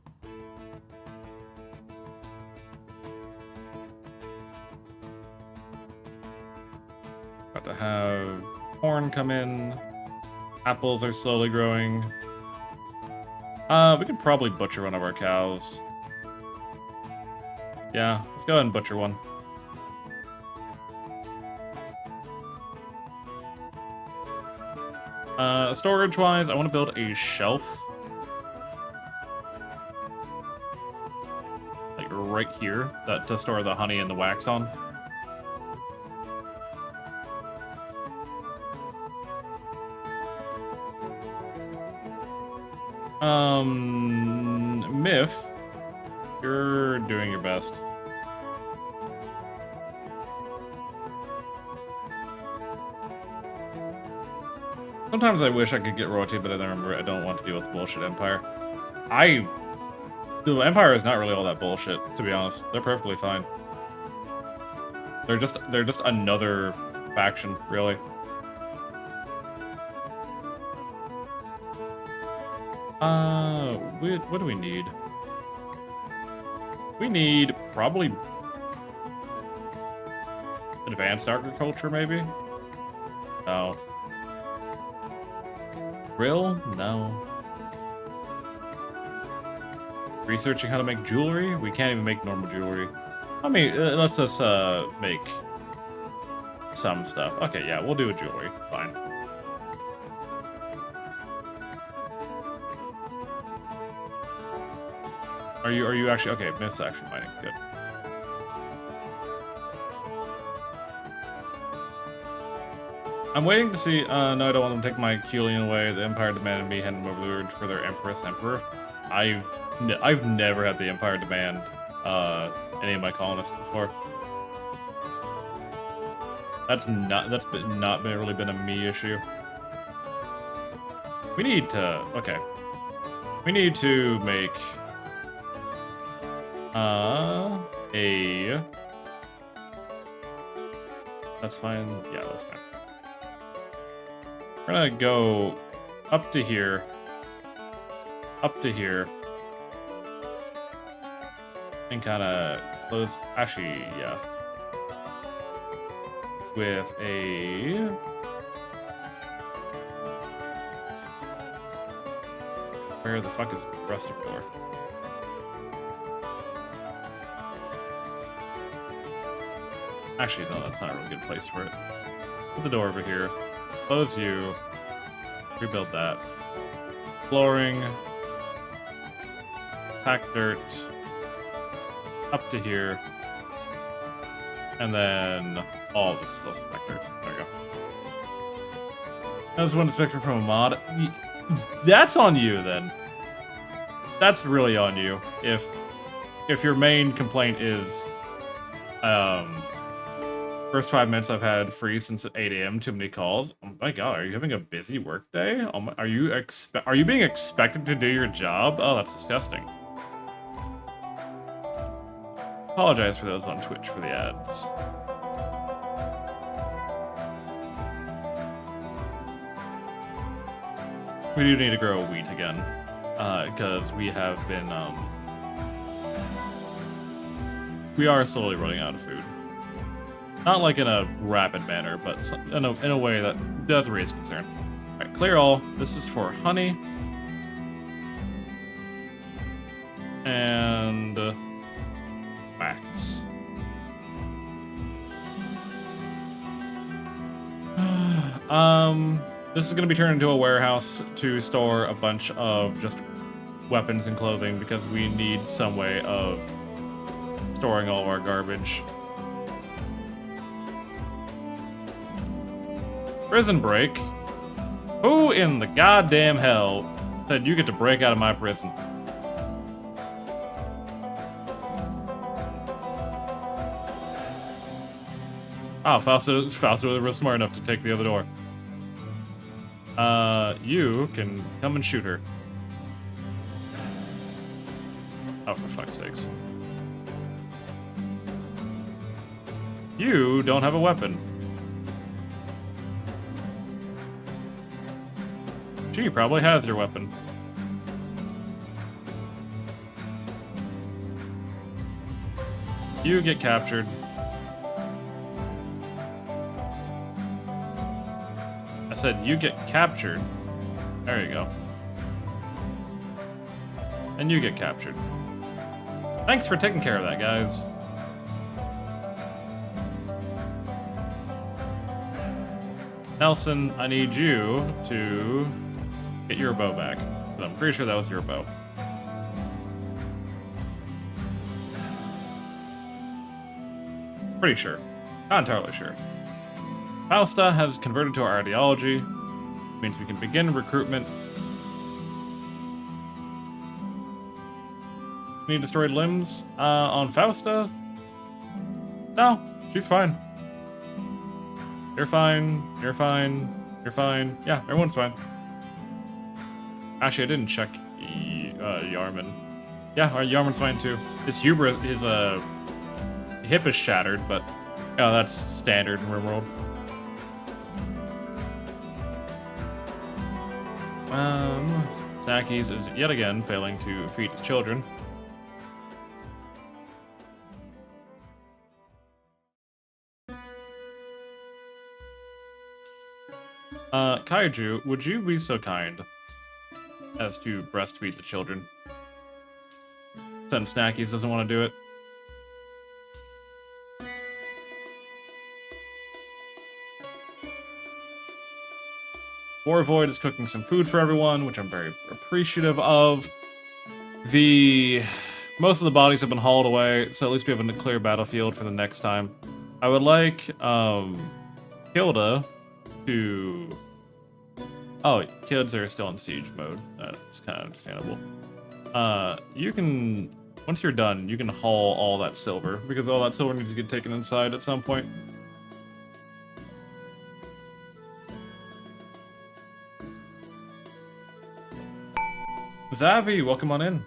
Speaker 1: About to have corn come in. Apples are slowly growing. We could probably butcher one of our cows. Yeah, let's go ahead and butcher one. Storage-wise, I want to build a shelf. Like right here, to store the honey and the wax on. Myth, you're doing your best. Sometimes I wish I could get royalty, but then I remember I don't want to deal with bullshit Empire. The Empire is not really all that bullshit, to be honest. They're perfectly fine. They're just another faction, really. What do we need? We need probably advanced agriculture, maybe? No. Grill? No. Researching how to make jewelry? We can't even make normal jewelry. I mean, let's just make some stuff. Okay, yeah, we'll do a jewelry. Fine. Are you actually okay? Myth's actually mining. Good. I'm waiting to see. No, I don't want them to take my Culian away. The Empire demanded me hand them over for their Emperor. I've never had the Empire demand any of my colonists before. That's not really been a me issue. We need to We need to make that's fine. Yeah, that's fine. We're gonna go up to here. Up to here. And kind of close. Actually, yeah. With a. Where the fuck is the rustic door? Actually, no, that's not a really good place for it. Put the door over here. Close you. Rebuild that. Flooring. Pack dirt. Up to here. And then all of this is also pack dirt. There you go. That was one spectrum from a mod. That's on you then. That's really on you. If your main complaint is first 5 minutes I've had free since 8 a.m. Too many calls. Oh my god, are you having a busy work day? Are you being expected to do your job? Oh, that's disgusting. Apologize for those on Twitch for the ads. We do need to grow wheat again, because we have been we are slowly running out of food. Not like in a rapid manner, but in a way that does raise concern. All right, clear all. This is for honey. And wax. This is going to be turned into a warehouse to store a bunch of just weapons and clothing because we need some way of storing all of our garbage. Prison break? Who in the goddamn hell said you get to break out of my prison? Oh, Fausto was smart enough to take the other door. You can come and shoot her. Oh, for fuck's sakes. You don't have a weapon. She probably has your weapon. You get captured. I said you get captured. There you go. And you get captured. Thanks for taking care of that, guys. Nelson, I need you to get your bow back. But I'm pretty sure that was your bow. Pretty sure. Not entirely sure. Fausta has converted to our ideology. Means we can begin recruitment. Need destroyed limbs on Fausta? No, she's fine. You're fine. You're fine. You're fine. Yeah, everyone's fine. Actually, I didn't check Yarman. Yeah, Yarman's fine too. His hubris, his hip is shattered, but that's standard in RimWorld. Snackies is yet again failing to feed its children. Kaiju, would you be so kind as to breastfeed the children? Since Snackies doesn't want to do it. War Void is cooking some food for everyone, which I'm very appreciative of. Most of the bodies have been hauled away, so at least we have a clear battlefield for the next time. I would like Hilda to... Oh, kids are still in siege mode. That's kind of understandable. You can... Once you're done, you can haul all that silver, because all that silver needs to get taken inside at some point. Zavi, welcome on in.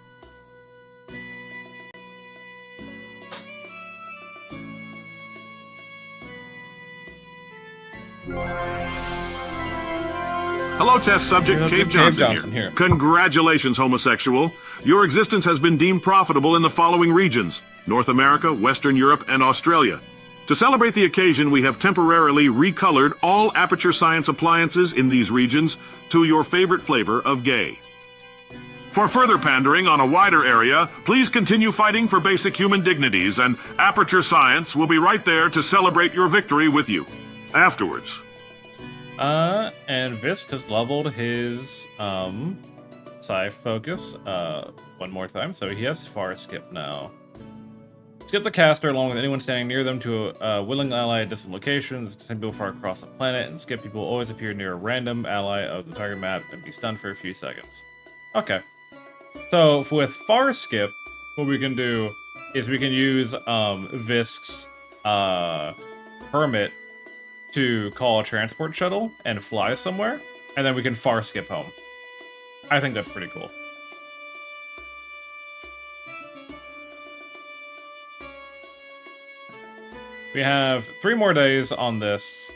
Speaker 4: Hello, test subject. Cave Johnson here. Congratulations, homosexual. Your existence has been deemed profitable in the following regions: North America, Western Europe, and Australia. To celebrate the occasion, we have temporarily recolored all Aperture Science appliances in these regions to your favorite flavor of gay. For further pandering on a wider area, please continue fighting for basic human dignities, and Aperture Science will be right there to celebrate your victory with you afterwards.
Speaker 1: And Visk has leveled his, Psi Focus, one more time, so he has Far Skip now. Skip the caster along with anyone standing near them to a willing ally at distant locations, send people far across the planet, and Skip people always appear near a random ally of the target map and be stunned for a few seconds. Okay. So, with Far Skip, what we can do is we can use, Visk's, permit to call a transport shuttle and fly somewhere, and then we can Far Skip home. I think that's pretty cool. We have 3 more days on this.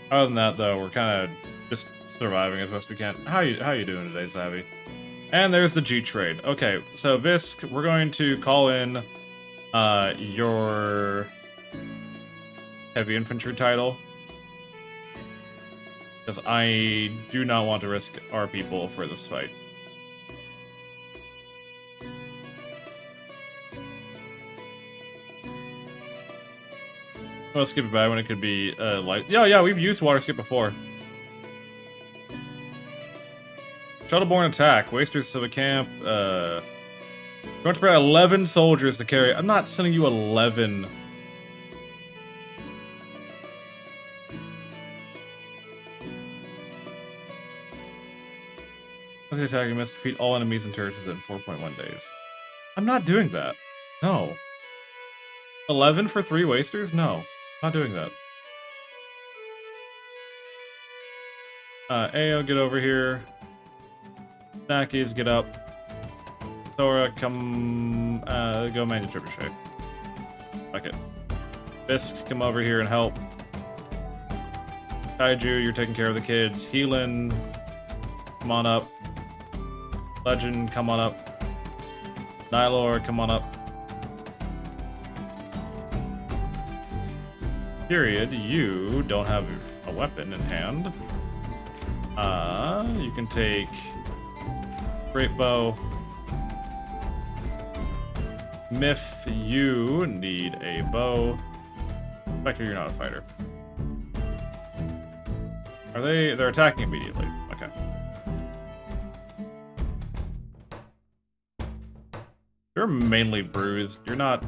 Speaker 1: Other than that, though, we're kind of just surviving as best we can. How you doing today, Savvy? And there's the G trade. Okay, so Visk, we're going to call in your heavy infantry title, because I do not want to risk our people for this fight. Let's skip it by when it could be light. Yeah, we've used water skip before. Shuttleborne attack. Wasters to the camp. Going to bring 11 soldiers to carry. I'm not sending you 11. Let's attack. You must defeat all enemies and turrets within 4.1 days. I'm not doing that. No. 11 for 3 wasters? No. Not doing that. Ao, get over here. Snackies, get up. Thora, come, go man your trebuchet. Fuck it. Fisk, come over here and help. Kaiju, you're taking care of the kids. Healin, come on up. Legend, come on up. Nylor, come on up. Period, you don't have a weapon in hand. You can take Great Bow. Miff, you need a bow. Spectre, you're not a fighter. Are they? They're attacking immediately. Okay. You're mainly bruised. You're not...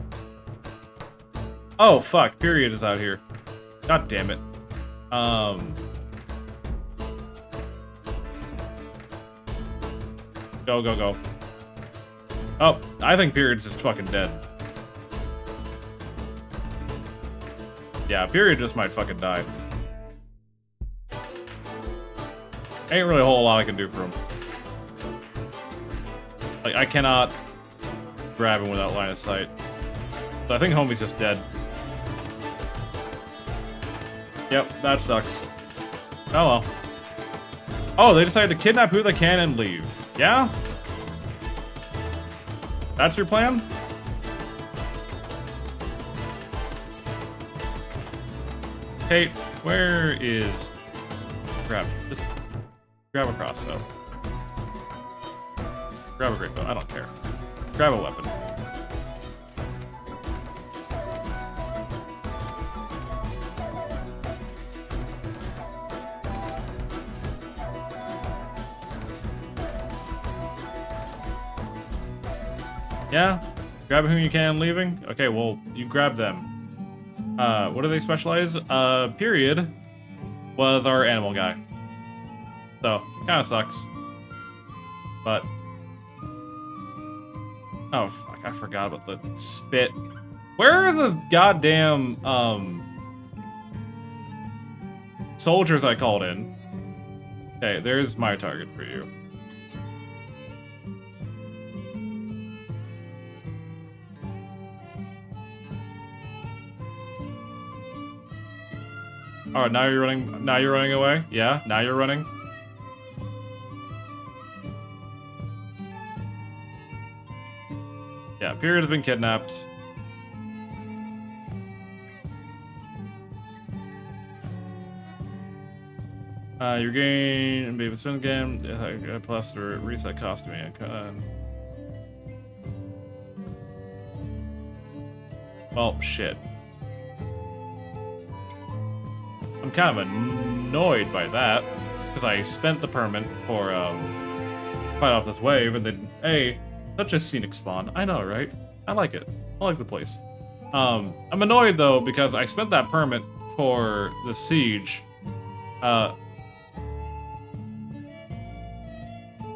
Speaker 1: Oh, fuck. Period is out here. God damn it. Go, go, go. Oh, I think Period's just fucking dead. Yeah, Period just might fucking die. Ain't really a whole lot I can do for him. Like, I cannot grab him without line of sight. So I think homie's just dead. Yep, that sucks. Oh well. Oh, they decided to kidnap who they can and leave. Yeah? That's your plan? Kate, where is... Just grab a crossbow. Grab a great bow, I don't care. Grab a weapon. Yeah? Grab who you can leaving? Okay, well, you grab them. What do they specialize? Period was our animal guy. So, kinda sucks. But... Oh, fuck, I forgot about the spit. Where are the goddamn, soldiers I called in. Okay, there's my target for you. All right, now you're running. Now you're running away. Yeah, now you're running. Yeah, Period has been kidnapped. You're gaining maybe swim again. Plus the reset costuming. Well, shit. I'm kind of annoyed by that because I spent the permit for fight off this wave, and then hey, such a scenic spawn. I know, right? I like it. I like the place. I'm annoyed though because I spent that permit for the siege.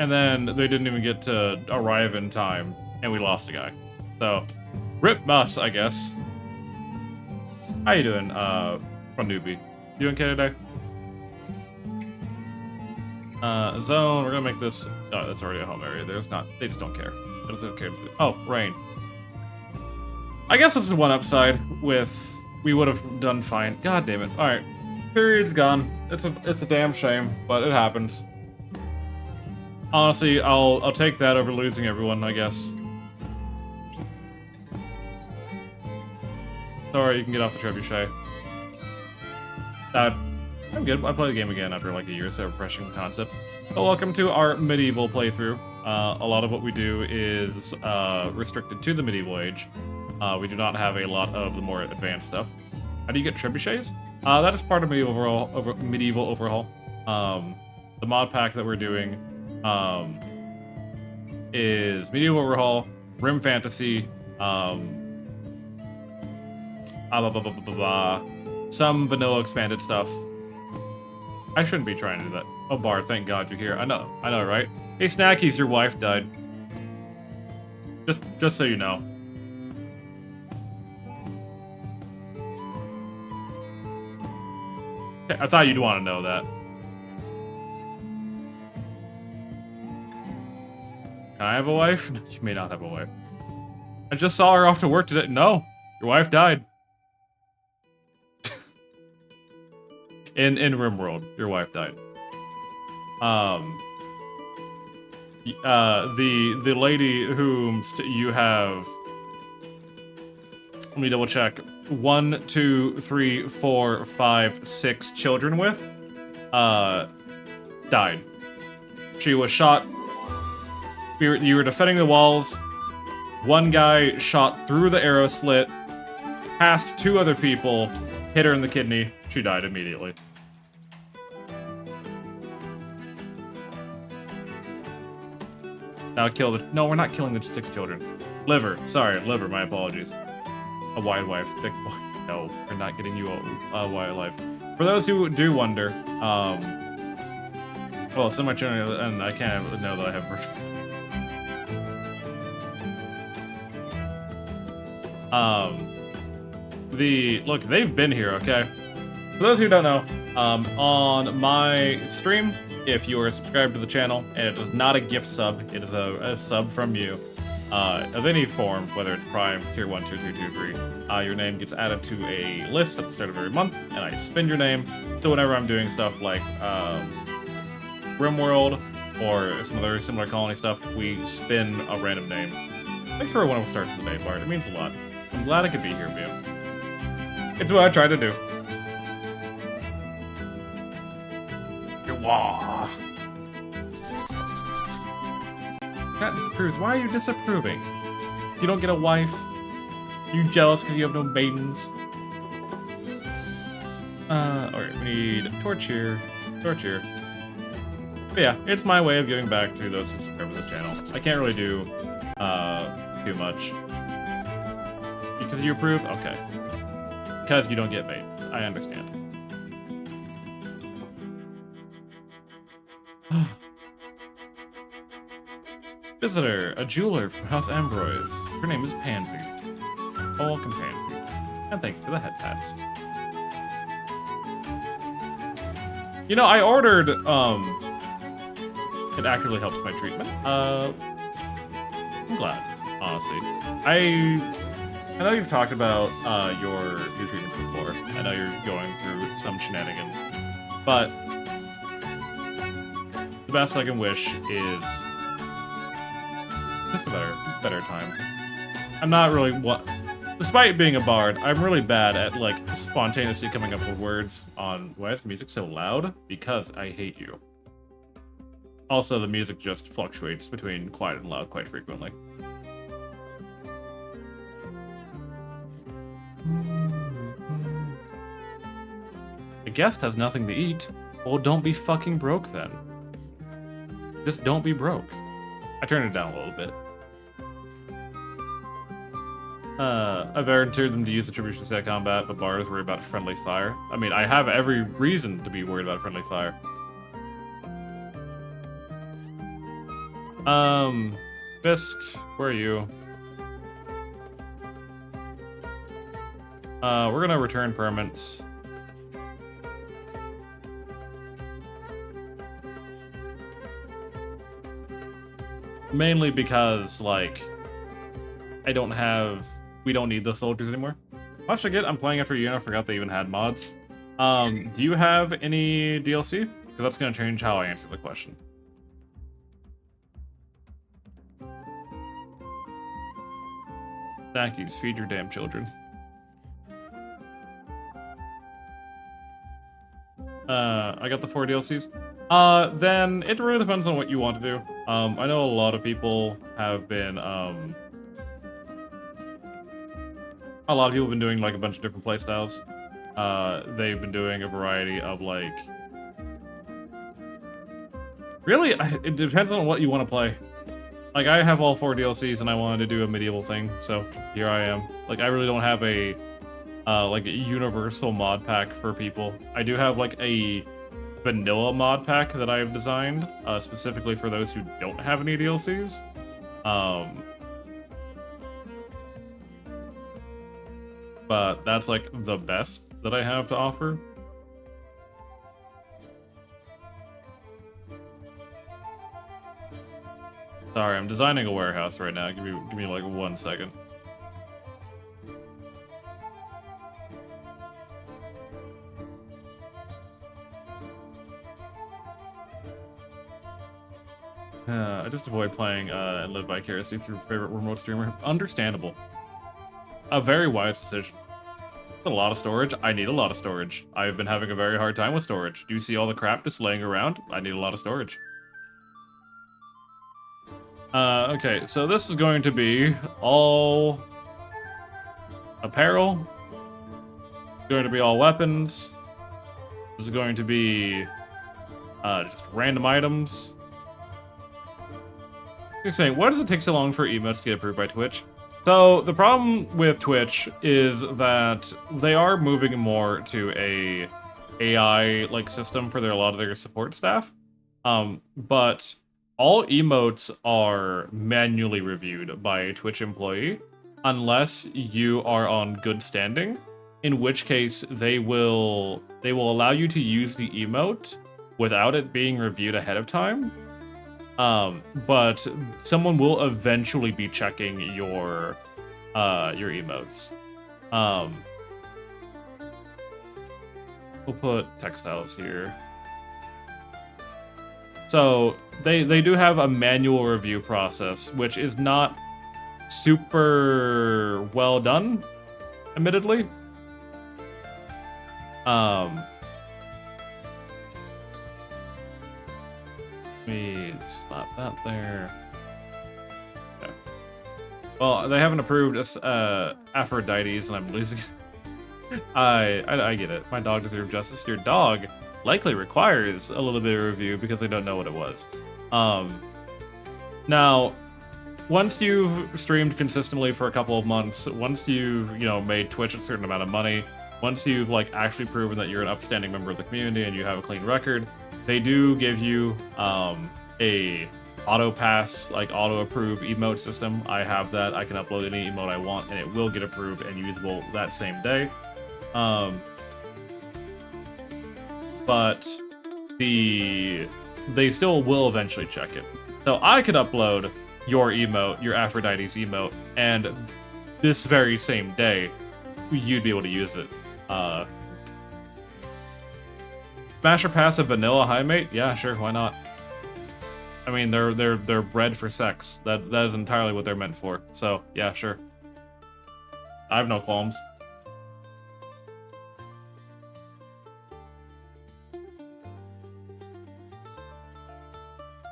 Speaker 1: And then they didn't even get to arrive in time, and we lost a guy. So, rip us, I guess. How you doing, from newbie? You doing okay today? Zone, we're gonna make this... Oh, that's already a home area. There's not... They just don't care. It's okay. Oh, rain. I guess this is one upside with... We would have done fine. God damn it. Alright. Period's gone. It's a damn shame, but it happens. Honestly, I'll take that over losing everyone, I guess. Sorry, you can get off the trebuchet. I'm good. I play the game again after like a year, so refreshing concept. So welcome to our medieval playthrough. A lot of what we do is restricted to the medieval age. We do not have a lot of the more advanced stuff. How do you get trebuchets? That is part of Medieval Overhaul. The mod pack that we're doing is Medieval Overhaul, Rim Fantasy, some vanilla expanded stuff. I shouldn't be trying to do that. Oh, Bard, thank God you're here. I know, right? Hey, Snackies, your wife died. Just so you know. Okay, I thought you'd want to know that. Can I have a wife? You may not have a wife. I just saw her off to work today. No, your wife died. In RimWorld, your wife died. The lady whom you have... Let me double check. 1, 2, 3, 4, 5, 6 children with, died. She was shot. You were defending the walls. One guy shot through the arrow slit, past 2 other people, hit her in the kidney. She died immediately. Now kill the... No, we're not killing the 6 children. Liver. Sorry, liver. My apologies. A wide wife. Thick boy. No, we're not getting you a wide life. For those who do wonder, well, so much, and I can't know that I have virtual. Look, they've been here, okay? For those who don't know, on my stream, if you are subscribed to the channel, and it is not a gift sub, it is a sub from you, of any form, whether it's Prime, Tier 1, Tier 2, Tier 3, your name gets added to a list at the start of every month, and I spin your name, so whenever I'm doing stuff like, RimWorld, or some other similar colony stuff, we spin a random name. Thanks for a wonderful start to the day, Bart. It means a lot. I'm glad I could be here with you. It's what I tried to do. Wah. That disapproves. Why are you disapproving? You don't get a wife. You jealous because you have no maidens. Alright, we need torch here. Torch here. But yeah, it's my way of giving back to those who subscribe to this channel. I can't really do too much. Because you approve? Okay. Because you don't get maidens. I understand. Visitor, a jeweler from House Ambroise. Her name is Pansy. Welcome, Pansy. And thank you for the head pats. You know, I ordered, it actively helps my treatment. I'm glad, honestly. I know you've talked about, your treatments before. I know you're going through some shenanigans. But the best I can wish is just a better time. I'm not really despite being a bard, I'm really bad at like spontaneously coming up with words on why is the music so loud? Because I hate you. Also, the music just fluctuates between quiet and loud quite frequently. The guest has nothing to eat. Well, don't be fucking broke then. Just don't be broke. I turned it down a little bit. I've volunteered them to use attribution to combat, but bars worry about friendly fire. I mean, I have every reason to be worried about friendly fire. Fisk, where are you? We're gonna return permits. Mainly because, like, we don't need the soldiers anymore. Watch I get, I'm playing after you and I forgot they even had mods. Do you have any DLC? Because that's gonna change how I answer the question. Thank you, just feed your damn children. I got the 4 DLCs. Then it really depends on what you want to do. I know a lot of people have been, doing like a bunch of different playstyles. They've been doing a variety of like... Really, it depends on what you want to play. Like, I have all 4 DLCs and I wanted to do a medieval thing, so here I am. Like, I really don't have a, like a universal mod pack for people. I do have like a vanilla mod pack that I've designed, specifically for those who don't have any DLCs. But that's like the best that I have to offer. Sorry, I'm designing a warehouse right now. Give me like 1 second. I just avoid playing and live vicariously through favorite remote streamer. Understandable. A very wise decision. A lot of storage. I need a lot of storage. I've been having a very hard time with storage. Do you see all the crap just laying around? I need a lot of storage. Okay, so this is going to be all apparel. It's going to be all weapons. This is going to be just random items. Explain, why does it take so long for emotes to get approved by Twitch? So the problem with Twitch is that they are moving more to a AI like system for a lot of their support staff. But all emotes are manually reviewed by a Twitch employee unless you are on good standing, in which case they will allow you to use the emote without it being reviewed ahead of time. But someone will eventually be checking your emotes. We'll put textiles here. So they do have a manual review process, which is not super well done, admittedly. Let me slap that there. Okay. Well, they haven't approved Aphrodite's, and I'm losing. I get it. My dog deserves justice. Your dog likely requires a little bit of review because they don't know what it was. Now, once you've streamed consistently for a couple of months, once you've made Twitch a certain amount of money, once you've like actually proven that you're an upstanding member of the community and you have a clean record, they do give you a auto pass, like auto approve emote system. I have that. I can upload any emote I want and it will get approved and usable that same day. But they still will eventually check it. So I could upload your emote, your Aphrodite's emote, and this very same day, you'd be able to use it. Smash or pass a vanilla high mate? Yeah, sure, why not? I mean, they're bred for sex. That is entirely what they're meant for. So yeah, sure. I have no qualms.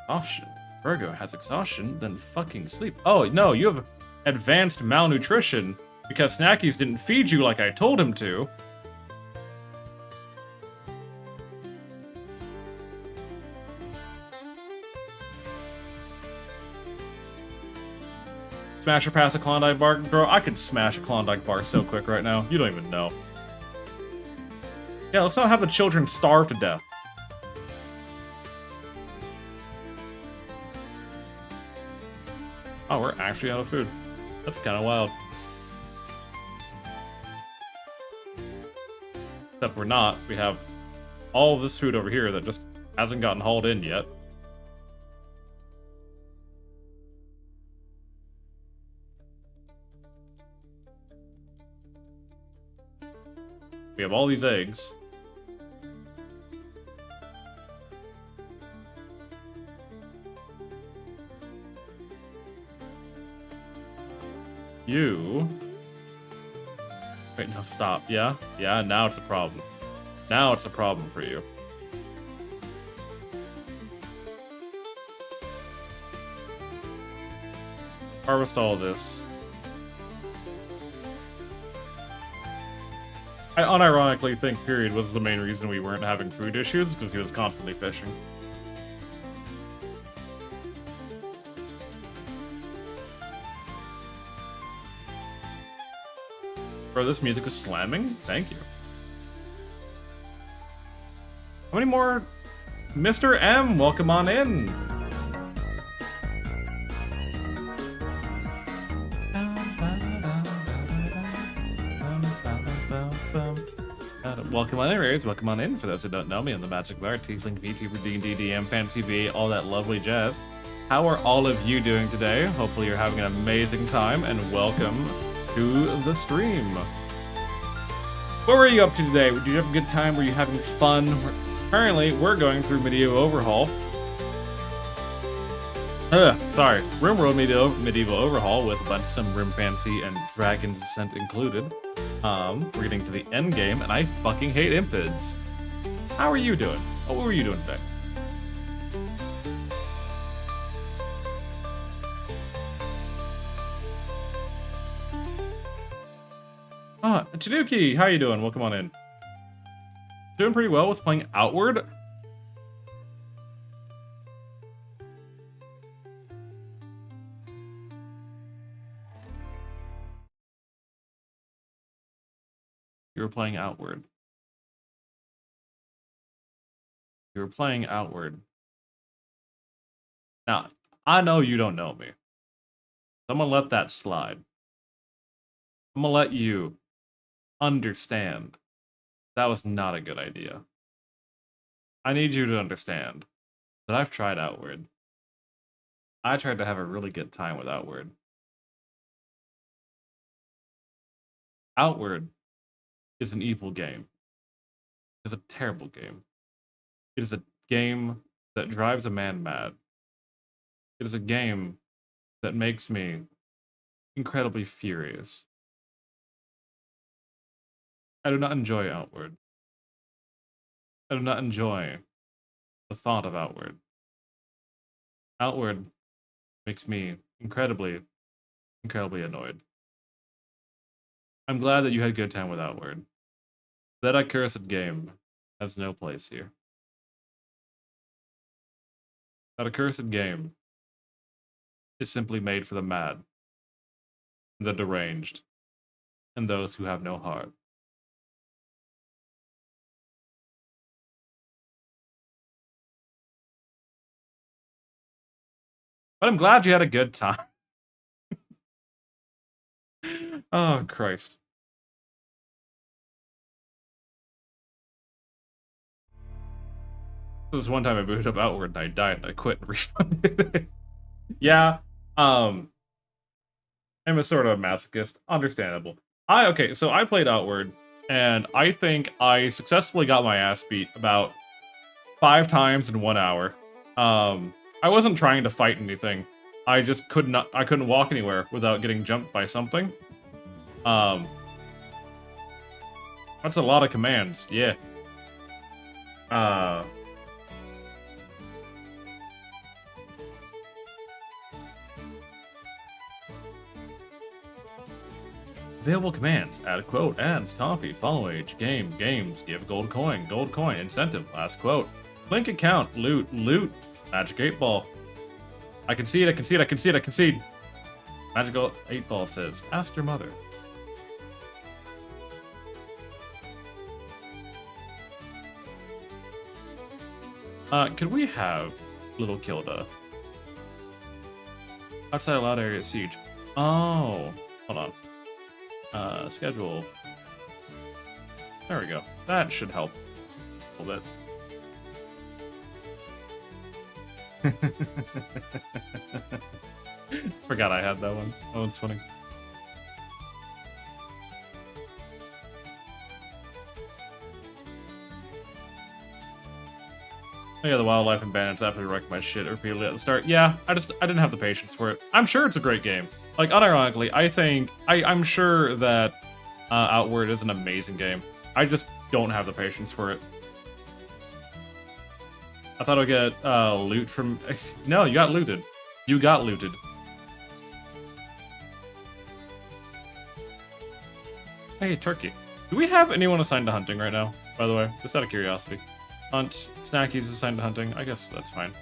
Speaker 1: Exhaustion. Virgo has exhaustion, then fucking sleep. Oh no, you have advanced malnutrition because Snackies didn't feed you like I told him to. Smash or pass a Klondike bar? Bro, I could smash a Klondike bar so quick right now. You don't even know. Yeah, let's not have the children starve to death. Oh, we're actually out of food. That's kind of wild. Except we're not. We have all of this food over here that just hasn't gotten hauled in yet. We have all these eggs. You... Wait, no, stop. Yeah? Yeah, now it's a problem. Now it's a problem for you. Harvest all this. I unironically think Period was the main reason we weren't having food issues, because he was constantly fishing. Bro, this music is slamming? Thank you. How many more? Mr. M, welcome on in. Welcome on in, Rays. Welcome on in. For those who don't know me, I'm the Magic Bar, Tiefling, VTuber, D&D, DM, Fantasy V, all that lovely jazz. How are all of you doing today? Hopefully you're having an amazing time, and welcome to the stream. What were you up to today? Did you have a good time? Were you having fun? Currently, we're going through Medieval Overhaul. Sorry. RimWorld Medieval Overhaul with a bunch of some Rim Fantasy and Dragon's Descent included. We're getting to the end game, and I fucking hate impids. How are you doing? Oh, what were you doing today? Ah, Tanuki, how you doing? Welcome on in. Doing pretty well. Was playing Outward. You were playing Outward. You were playing Outward. Now, I know you don't know me. I'm gonna let that slide. I'm gonna let you understand that was not a good idea. I need you to understand that I've tried Outward. I tried to have a really good time with Outward. Outward is an evil game. It's a terrible game. It is a game that drives a man mad. It is a game that makes me incredibly furious. I do not enjoy Outward. I do not enjoy the thought of Outward. Outward makes me incredibly, incredibly annoyed. I'm glad that you had a good time with Outward. That accursed game has no place here. That accursed game is simply made for the mad, the deranged, and those who have no heart. But I'm glad you had a good time. Oh, Christ. This is one time I booted up Outward and I died and I quit and refunded it. Yeah, I'm a sort of masochist. Understandable. Okay, so I played Outward, and I think I successfully got my ass beat about 5 times in 1 hour. I wasn't trying to fight anything. I just couldn't walk anywhere without getting jumped by something. That's a lot of commands, yeah. Available commands: add a quote, ads, coffee, follow age, game, games, give gold coin, incentive, last quote, link account, loot, magic 8-ball. I concede. Magical 8-ball says, ask your mother. Could we have little Kilda? Outside a loud area siege. Oh, hold on. Schedule. There we go. That should help a little bit. Forgot I had that one. Oh, it's funny. Oh yeah, the wildlife and bandits after we wrecked my shit repeatedly at the start. Yeah, I didn't have the patience for it. I'm sure it's a great game. Like, unironically, I'm sure that Outward is an amazing game. I just don't have the patience for it. I thought I'd get loot from... No, you got looted. You got looted. Hey, Turkey. Do we have anyone assigned to hunting right now, by the way? Just out of curiosity. Hunt. Snacky's assigned to hunting. I guess that's fine.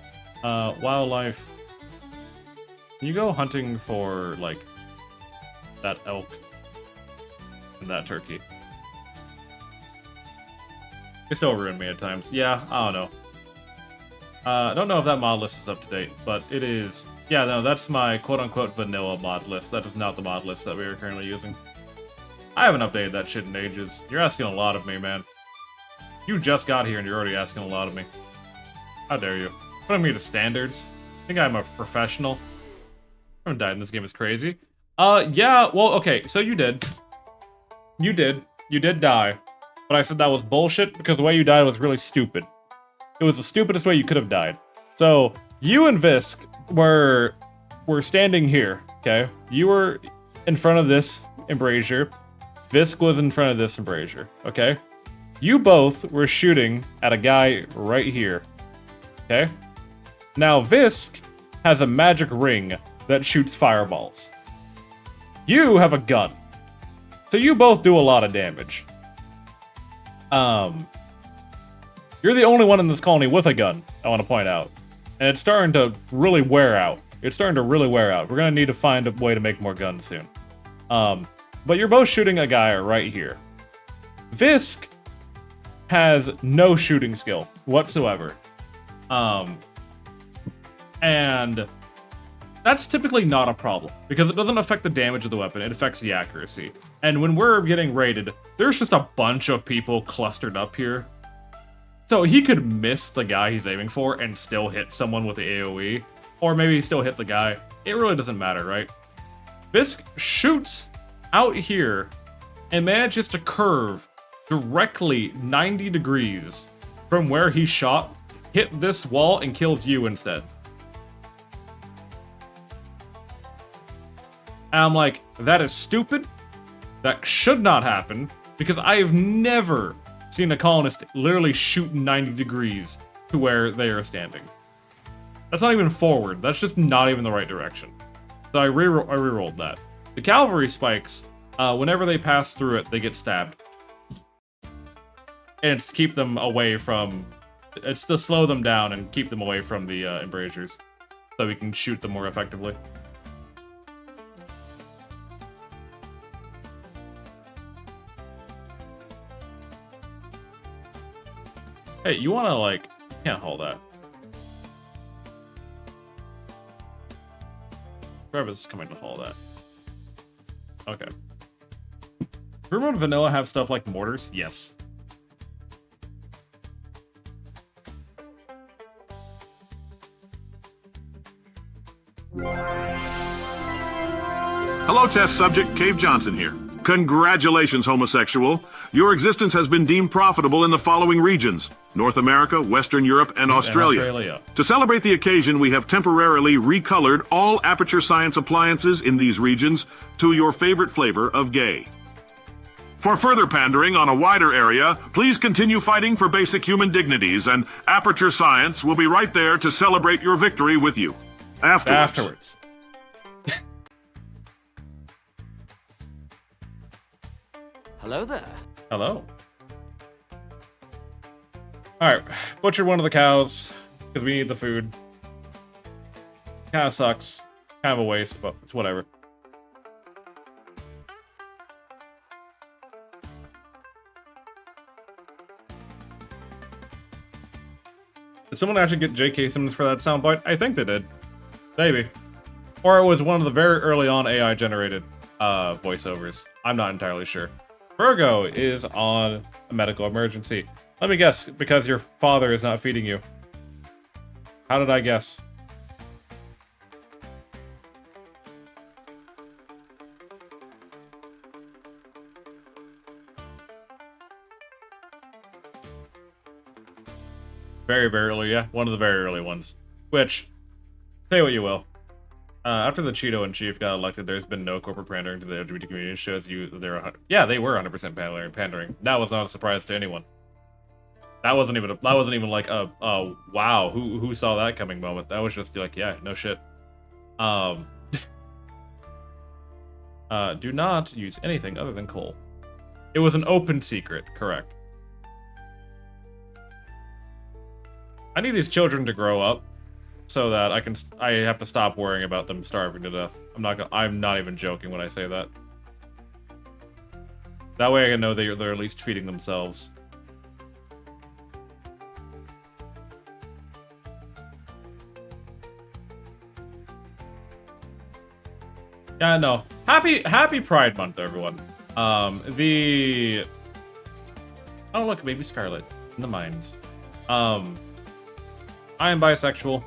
Speaker 1: Wildlife. Can you go hunting for, like, that elk and that turkey? It still ruined me at times. Yeah, I don't know. I don't know if that mod list is up to date, but it is. Yeah, no, that's my quote-unquote vanilla mod list. That is not the mod list that we are currently using. I haven't updated that shit in ages. You're asking a lot of me, man. You just got here and you're already asking a lot of me. How dare you? Putting me to standards? I think I'm a professional. I haven't died in this game, is crazy. Yeah, well, okay, so you did. You did die. But I said that was bullshit because the way you died was really stupid. It was the stupidest way you could have died. So, you and Visk were standing here, okay? You were in front of this embrasure. Visk was in front of this embrasure, okay? You both were shooting at a guy right here, okay? Now, Visk has a magic ring that shoots fireballs. You have a gun. So you both do a lot of damage. You're the only one in this colony with a gun, I want to point out. And it's starting to really wear out. We're gonna need to find a way to make more guns soon. But you're both shooting a guy right here. Visk has no shooting skill whatsoever. And that's typically not a problem, because it doesn't affect the damage of the weapon, it affects the accuracy. And when we're getting raided, there's just a bunch of people clustered up here. So he could miss the guy he's aiming for and still hit someone with the AoE, or maybe still hit the guy. It really doesn't matter, right? Visk shoots out here and manages to curve directly 90 degrees from where he shot, hit this wall, and kills you instead. And I'm like, that is stupid. That should not happen, because I have never seen a colonist literally shoot 90 degrees to where they are standing. That's not even forward. That's just not even the right direction. So I rerolled that. The cavalry spikes, whenever they pass through it, they get stabbed. And it's to keep them away from... It's to slow them down and keep them away from the embrasures, so we can shoot them more effectively. Hey, you wanna, like... You can't hold that. Whoever's coming to haul that. Okay. Remember when Vanilla have stuff like mortars? Yes.
Speaker 4: Hello, test subject. Cave Johnson here. Congratulations, homosexual. Your existence has been deemed profitable in the following regions: North America, Western Europe, and Australia. To celebrate the occasion, we have temporarily recolored all Aperture Science appliances in these regions to your favorite flavor of gay. For further pandering on a wider area, please continue fighting for basic human dignities, and Aperture Science will be right there to celebrate your victory with you. Afterwards.
Speaker 5: Hello there.
Speaker 1: Hello. Alright, butchered one of the cows, because we need the food. Kinda sucks. Kind of a waste, but it's whatever. Did someone actually get J.K. Simmons for that soundbite? I think they did. Maybe. Or it was one of the very early on AI-generated voiceovers. I'm not entirely sure. Virgo is on a medical emergency. Let me guess, because your father is not feeding you. How did I guess? Very, very early, yeah. One of the very early ones. Which, say what you will. After the Cheeto-in-Chief got elected, there's been no corporate pandering to the LGBT community. It shows you they're yeah, they were 100% pandering. That was not a surprise to anyone. That wasn't even like a wow, who saw that coming moment. That was just like, yeah, no shit. Do not use anything other than coal. It was an open secret, correct. I need these children to grow up so that I have to stop worrying about them starving to death. I'm not even joking when I say that. That way I can know they're at least feeding themselves. Yeah, no. Happy Pride Month, everyone. Oh look, baby Scarlet in the mines. I am bisexual.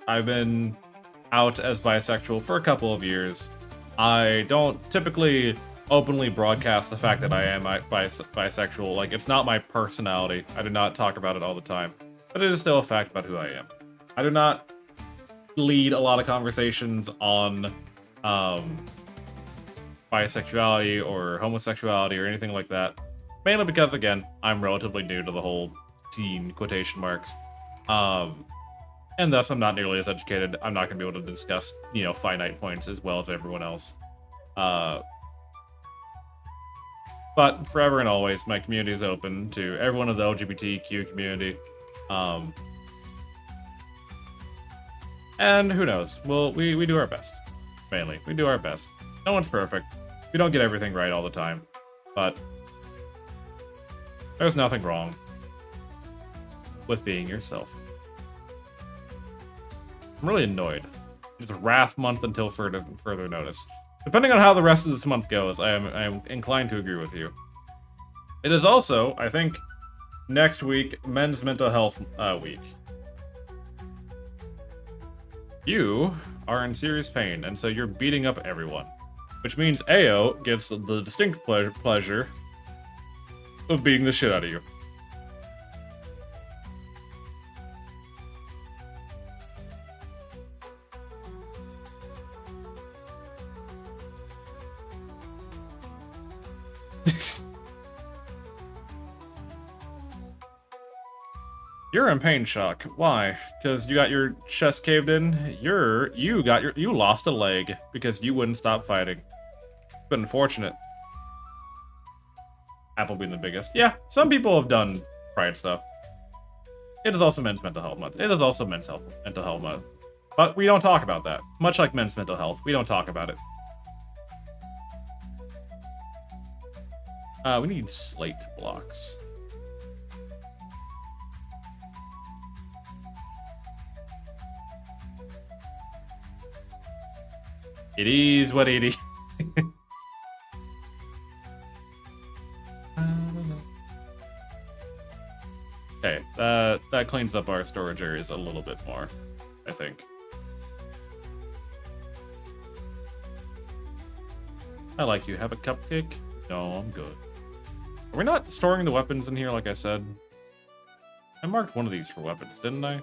Speaker 1: I've been out as bisexual for a couple of years. I don't typically openly broadcast the fact that I am bisexual. Like, it's not my personality. I do not talk about it all the time. But it is still a fact about who I am. I do not lead a lot of conversations on bisexuality or homosexuality or anything like that. Mainly because, again, I'm relatively new to the whole scene, quotation marks. And thus I'm not nearly as educated. I'm not going to be able to discuss, finite points as well as everyone else. But forever and always, my community is open to everyone of the LGBTQ community. And who knows? Well, we do our best. Mainly, we do our best. No one's perfect. We don't get everything right all the time. But there's nothing wrong with being yourself. I'm really annoyed. It's Wrath Month until further notice. Depending on how the rest of this month goes, I am inclined to agree with you. It is also, I think, next week, Men's Mental Health Week. You are in serious pain, and so you're beating up everyone. Which means Ao gets the distinct pleasure of beating the shit out of you. You're in pain shock. Why? Because you got your chest caved in? You lost a leg because you wouldn't stop fighting. But unfortunate. Apple being the biggest. Yeah, some people have done pride stuff. It is also Men's Mental Health Month. It is also Men's Mental Health Month. But we don't talk about that. Much like men's mental health, we don't talk about it. We need slate blocks. It is what it is. Okay, that cleans up our storage areas a little bit more, I think. I like you. Have a cupcake? No, I'm good. Are we not storing the weapons in here like I said? I marked one of these for weapons, didn't I?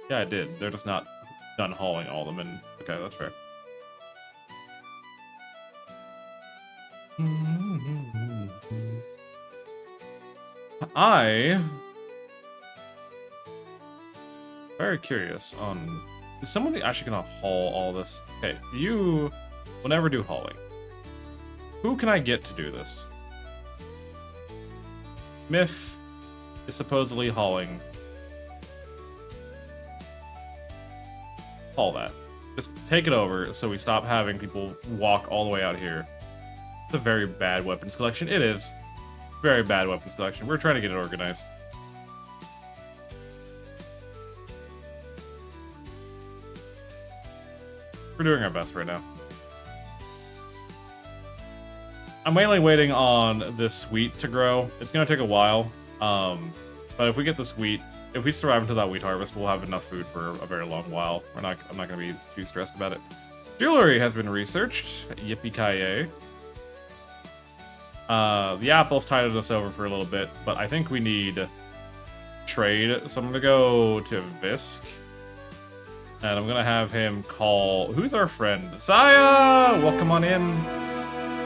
Speaker 1: Yeah, I did. They're just not done hauling all of them in. Okay, that's fair. Very curious on... Is somebody actually gonna haul all this? Okay, you will never do hauling. Who can I get to do this? Miff is supposedly hauling. Haul that. Just take it over so we stop having people walk all the way out here. It's a very bad weapons collection. It is. Very bad weapons collection. We're trying to get it organized. We're doing our best right now. I'm mainly waiting on this wheat to grow. It's gonna take a while, but if we get this wheat, if we survive until that wheat harvest, we'll have enough food for a very long while. I'm not gonna be too stressed about it. Jewelry has been researched. Yippee-ki-yay. The apples tided us over for a little bit, but I think we need trade. So I'm gonna go to Visk. And I'm gonna have him call... Who's our friend? Saya! Welcome on in.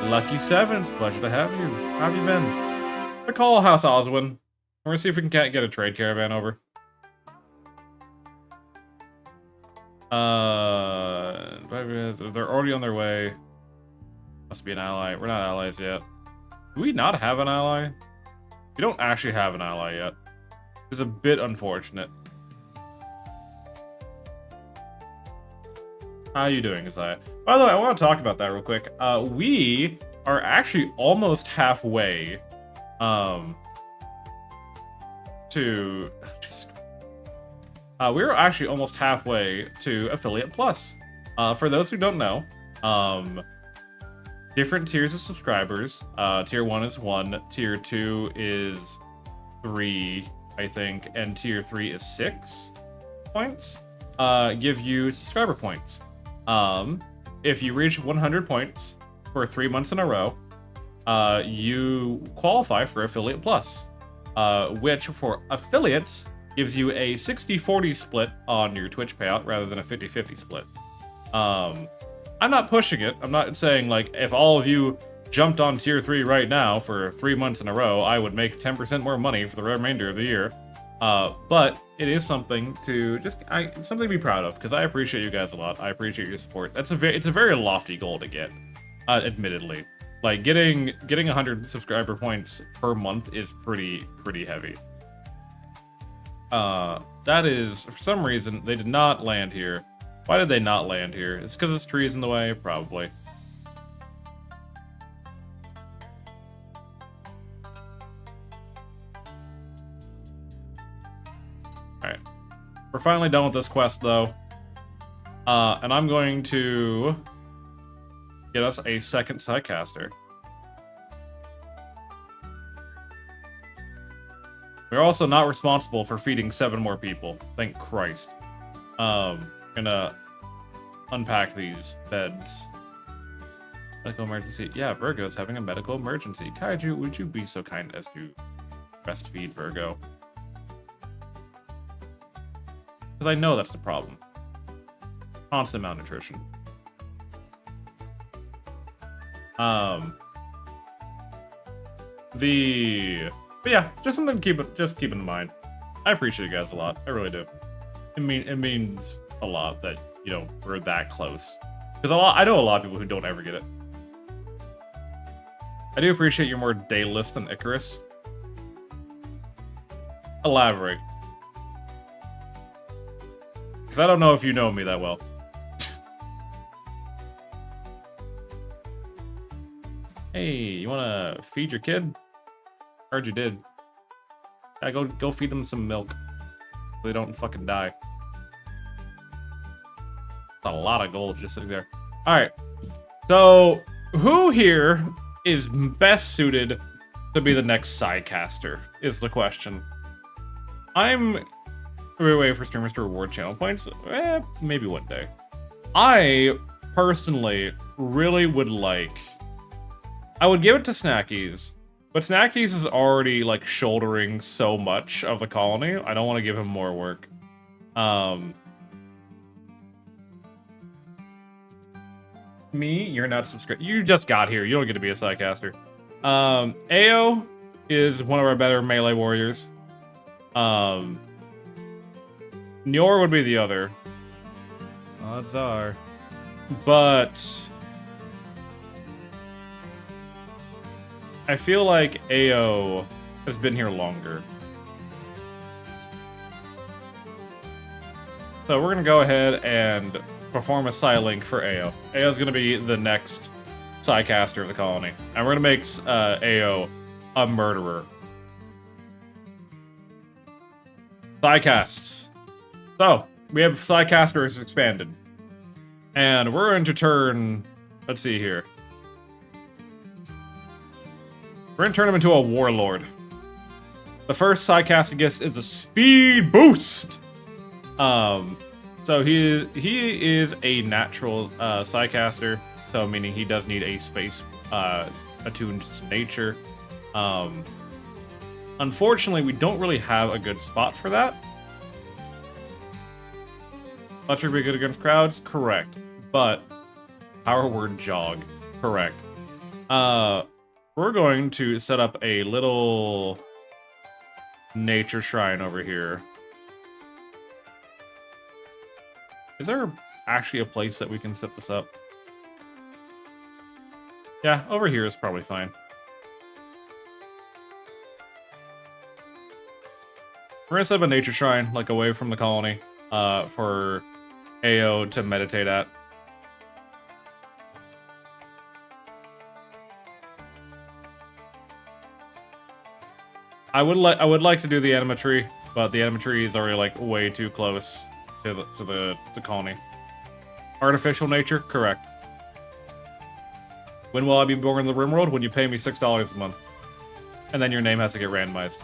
Speaker 1: Lucky 7, it's a pleasure to have you. How have you been? I'm gonna call House Oswin. We're gonna see if we can get a trade caravan over. They're already on their way. Must be an ally. We're not allies yet. Do we not have an ally? We don't actually have an ally yet. It's a bit unfortunate. How you doing, Isaiah? By the way, I want to talk about that real quick. We are actually almost halfway we're actually almost halfway to Affiliate Plus. For those who don't know, different tiers of subscribers. Tier 1 is 1, Tier 2 is 3, I think, and Tier 3 is 6 points. Give you subscriber points. If you reach 100 points for 3 months in a row, you qualify for Affiliate Plus, which for affiliates gives you a 60-40 split on your Twitch payout rather than a 50-50 split. I'm not pushing it. I'm not saying, like, if all of you jumped on Tier 3 right now for 3 months in a row, I would make 10% more money for the remainder of the year. But it is something to something to be proud of, because I appreciate you guys a lot. I appreciate your support. It's a very lofty goal to get, admittedly. Like getting 100 subscriber points per month is pretty heavy. That is, for some reason, they did not land here. Why did they not land here? It's because there's trees in the way, probably. Alright. We're finally done with this quest, though. And I'm going to get us a second sidecaster. We're also not responsible for feeding 7 more people. Thank Christ. Gonna unpack these beds. Medical emergency. Yeah, Virgo's having a medical emergency. Kaiju, would you be so kind as to breastfeed Virgo? Because I know that's the problem. Constant malnutrition. But yeah, just something to keep in mind. I appreciate you guys a lot. I really do. It means a lot that, you know, we're that close. Because I know a lot of people who don't ever get it. I do appreciate you're more dayless than Icarus. Elaborate. Because I don't know if you know me that well. Hey, you wanna feed your kid? Heard you did. Yeah, go feed them some milk. So they don't fucking die. That's a lot of gold just sitting there. Alright. So, who here is best suited to be the next sidecaster, is the question. I'm waiting for streamers to reward channel points. Maybe one day. I personally really would like... I would give it to Snackies, but Snackies is already, like, shouldering so much of the colony. I don't want to give him more work. Me? You're not subscribed. You just got here. You don't get to be a Psycaster. Ao is one of our better melee warriors. Nyor would be the other. Odds are. But I feel like Ao has been here longer. So we're gonna go ahead and perform a Psylink for Ao. Ao's gonna be the next Psycaster of the colony. And we're gonna make Ao a murderer. Psycasts. So, we have Psycasters expanded. And we're going to turn... Let's see here. We're gonna turn him into a warlord. The first Psycast he gets is a speed boost! So he is a natural Psycaster, so meaning he does need a space attuned to nature. Unfortunately, we don't really have a good spot for that. Fletcher would be good against crowds? Correct. But power word jog. Correct. We're going to set up a little nature shrine over here. Is there actually a place that we can set this up? Yeah, over here is probably fine. We're gonna set up a nature shrine, like away from the colony, for Ao to meditate at. I would like to do the anima tree, but the anima tree is already like way too close to the colony. Artificial nature, correct. When will I be born in the RimWorld? When you pay me $6 a month, and then your name has to get randomized.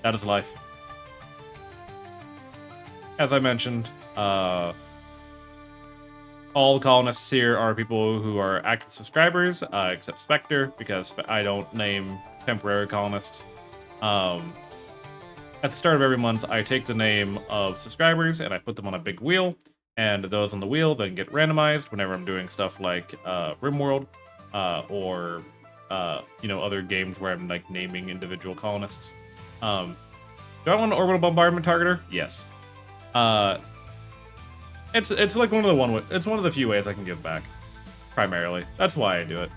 Speaker 1: That is life. As I mentioned, all the colonists here are people who are active subscribers, except Spectre, because I don't name temporary colonists. At the start of every month, I take the name of subscribers and I put them on a big wheel, and those on the wheel then get randomized whenever I'm doing stuff like RimWorld, or you know, other games where I'm like naming individual colonists. Do I want an orbital bombardment targeter? Yes. It's like one of the few ways I can give back. Primarily, that's why I do it.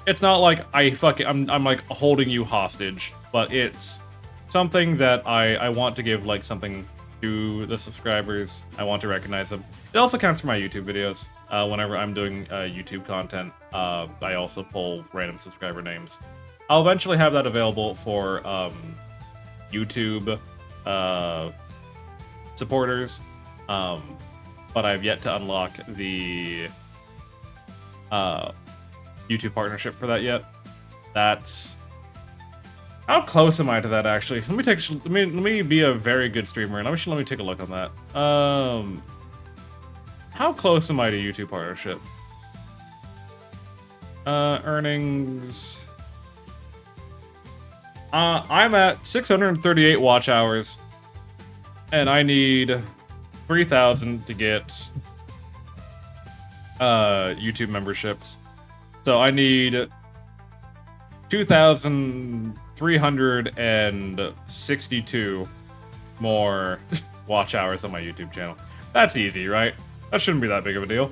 Speaker 1: It's not like I'm like holding you hostage, but it's something that I want to give like something to the subscribers. I want to recognize them. It also counts for my YouTube videos. Whenever I'm doing YouTube content, I also pull random subscriber names. I'll eventually have that available for YouTube supporters, but I've yet to unlock the YouTube partnership for that yet. That's... How close am I to that, actually? Let me be a very good streamer, and let me take a look on that. How close am I to YouTube partnership? Earnings... I'm at 638 watch hours, and I need 3,000 to get YouTube memberships. So I need 2,362 more watch hours on my YouTube channel. That's easy, right? That shouldn't be that big of a deal.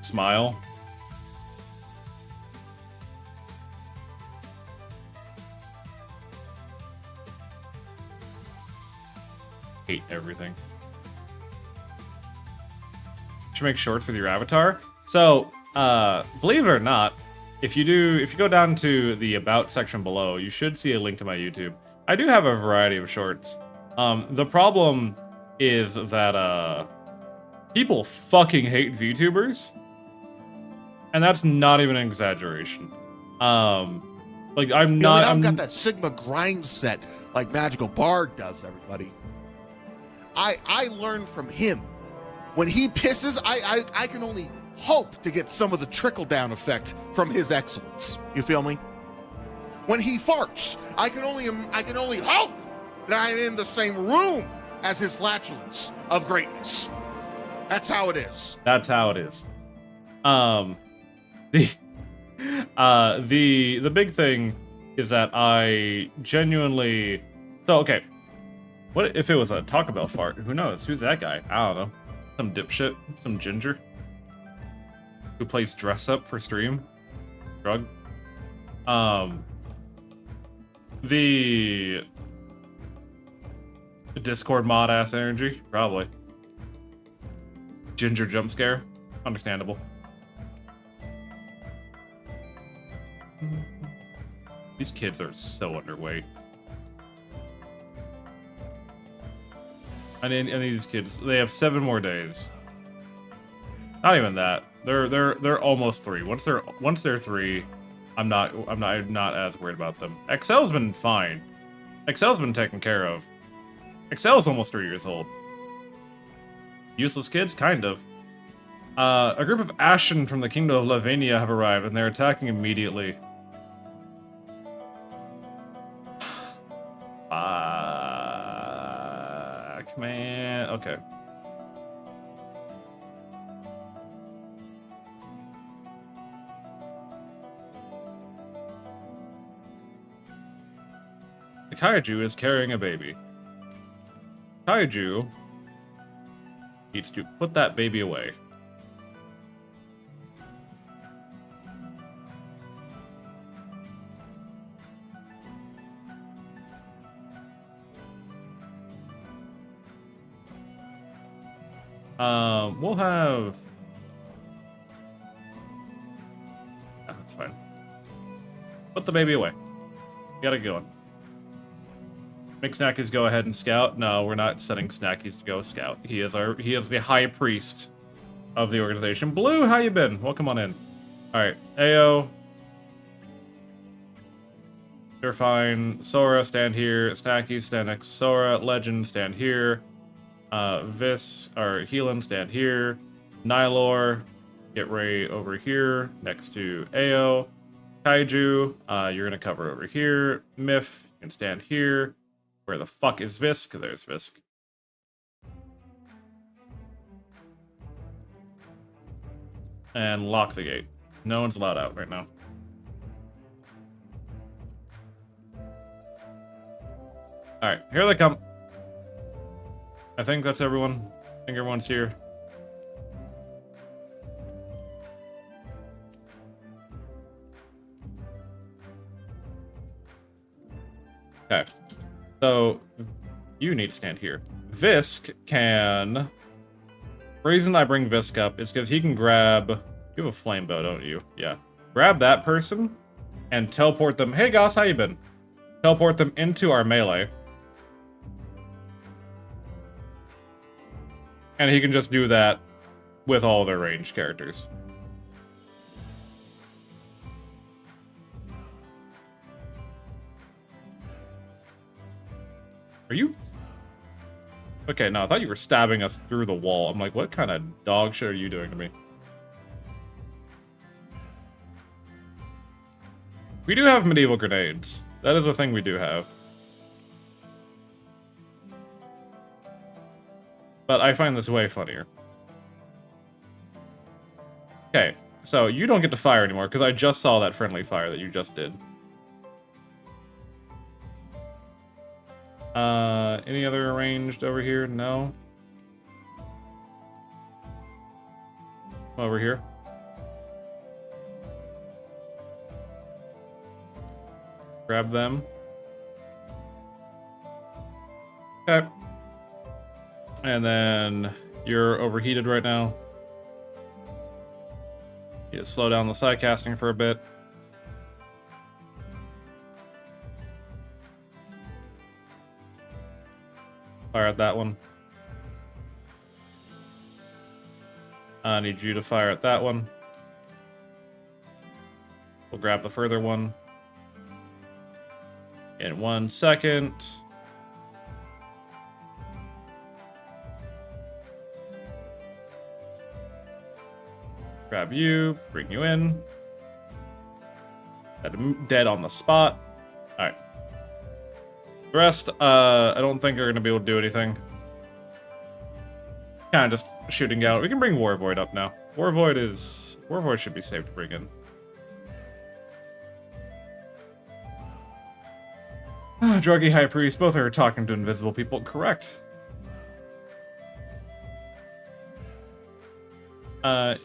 Speaker 1: Smile. Hate everything. Should make shorts with your avatar. So, believe it or not, if you go down to the About section below, you should see a link to my YouTube. I do have a variety of shorts. The problem is that people fucking hate VTubers, and that's not even an exaggeration. Like I'm not.
Speaker 3: I've got that Sigma grind set like Magical Bard does. Everybody, I learn from him. When he pisses, I can only hope to get some of the trickle-down effect from his excellence. You feel me? When he farts, I can only hope that I'm in the same room as his flatulence of greatness. That's how it is.
Speaker 1: That's how it is. The big thing is that I genuinely. So okay, what if it was a Taco Bell fart? Who knows? Who's that guy? I don't know. Some dipshit, some ginger who plays dress up for stream. Drug. The Discord mod ass energy, probably. Ginger jump scare, understandable. These kids are so underweight. I need these kids. They have 7 more days. Not even that. They're almost 3. Once they're 3, I'm not as worried about them. Excel's been fine. Excel's been taken care of. Excel's almost 3 years old. Useless kids, kind of. A group of Ashen from the Kingdom of Lavania have arrived, and they're attacking immediately. Fuck, man. Okay. The kaiju is carrying a baby. Kaiju needs to put that baby away. We'll have... Oh, that's fine. Put the baby away. Got it going. Make Snackies go ahead and scout. No, we're not setting Snackies to go scout. He is the high priest of the organization. Blue, how you been? Welcome on in. Alright, Ao. You're fine. Sora, stand here. Snackies, stand next to Sora. Legend, stand here. Vis, or Heelan, stand here. Nylor, get Ray over here, next to Ao. Kaiju, you're gonna cover over here. Miff, you can stand here. Where the fuck is Visk? There's Visk. And lock the gate. No one's allowed out right now. Alright, here they come. I think that's everyone. I think everyone's here. Okay. So, you need to stand here. Visk can... The reason I bring Visk up is because he can grab... You have a flame bow, don't you? Yeah. Grab that person and teleport them... Hey, Goss, how you been? Teleport them into our melee. And he can just do that with all their ranged characters. Are you... Okay, no, I thought you were stabbing us through the wall. I'm like, what kind of dog shit are you doing to me? We do have medieval grenades. That is a thing we do have. But I find this way funnier. Okay, so you don't get to fire anymore, because I just saw that friendly fire that you just did. Any other arranged over here? No? Over here. Grab them. Okay. And then you're overheated right now. You slow down the side casting for a bit. Fire at that one. I need you to fire at that one. We'll grab the further one. In 1 second. Grab you, bring you in. Dead on the spot. Alright. The rest, I don't think are going to be able to do anything. Kind of just shooting out. We can bring Warvoid up now. Warvoid should be safe to bring in. Druggy High Priest, both are talking to invisible people. Correct.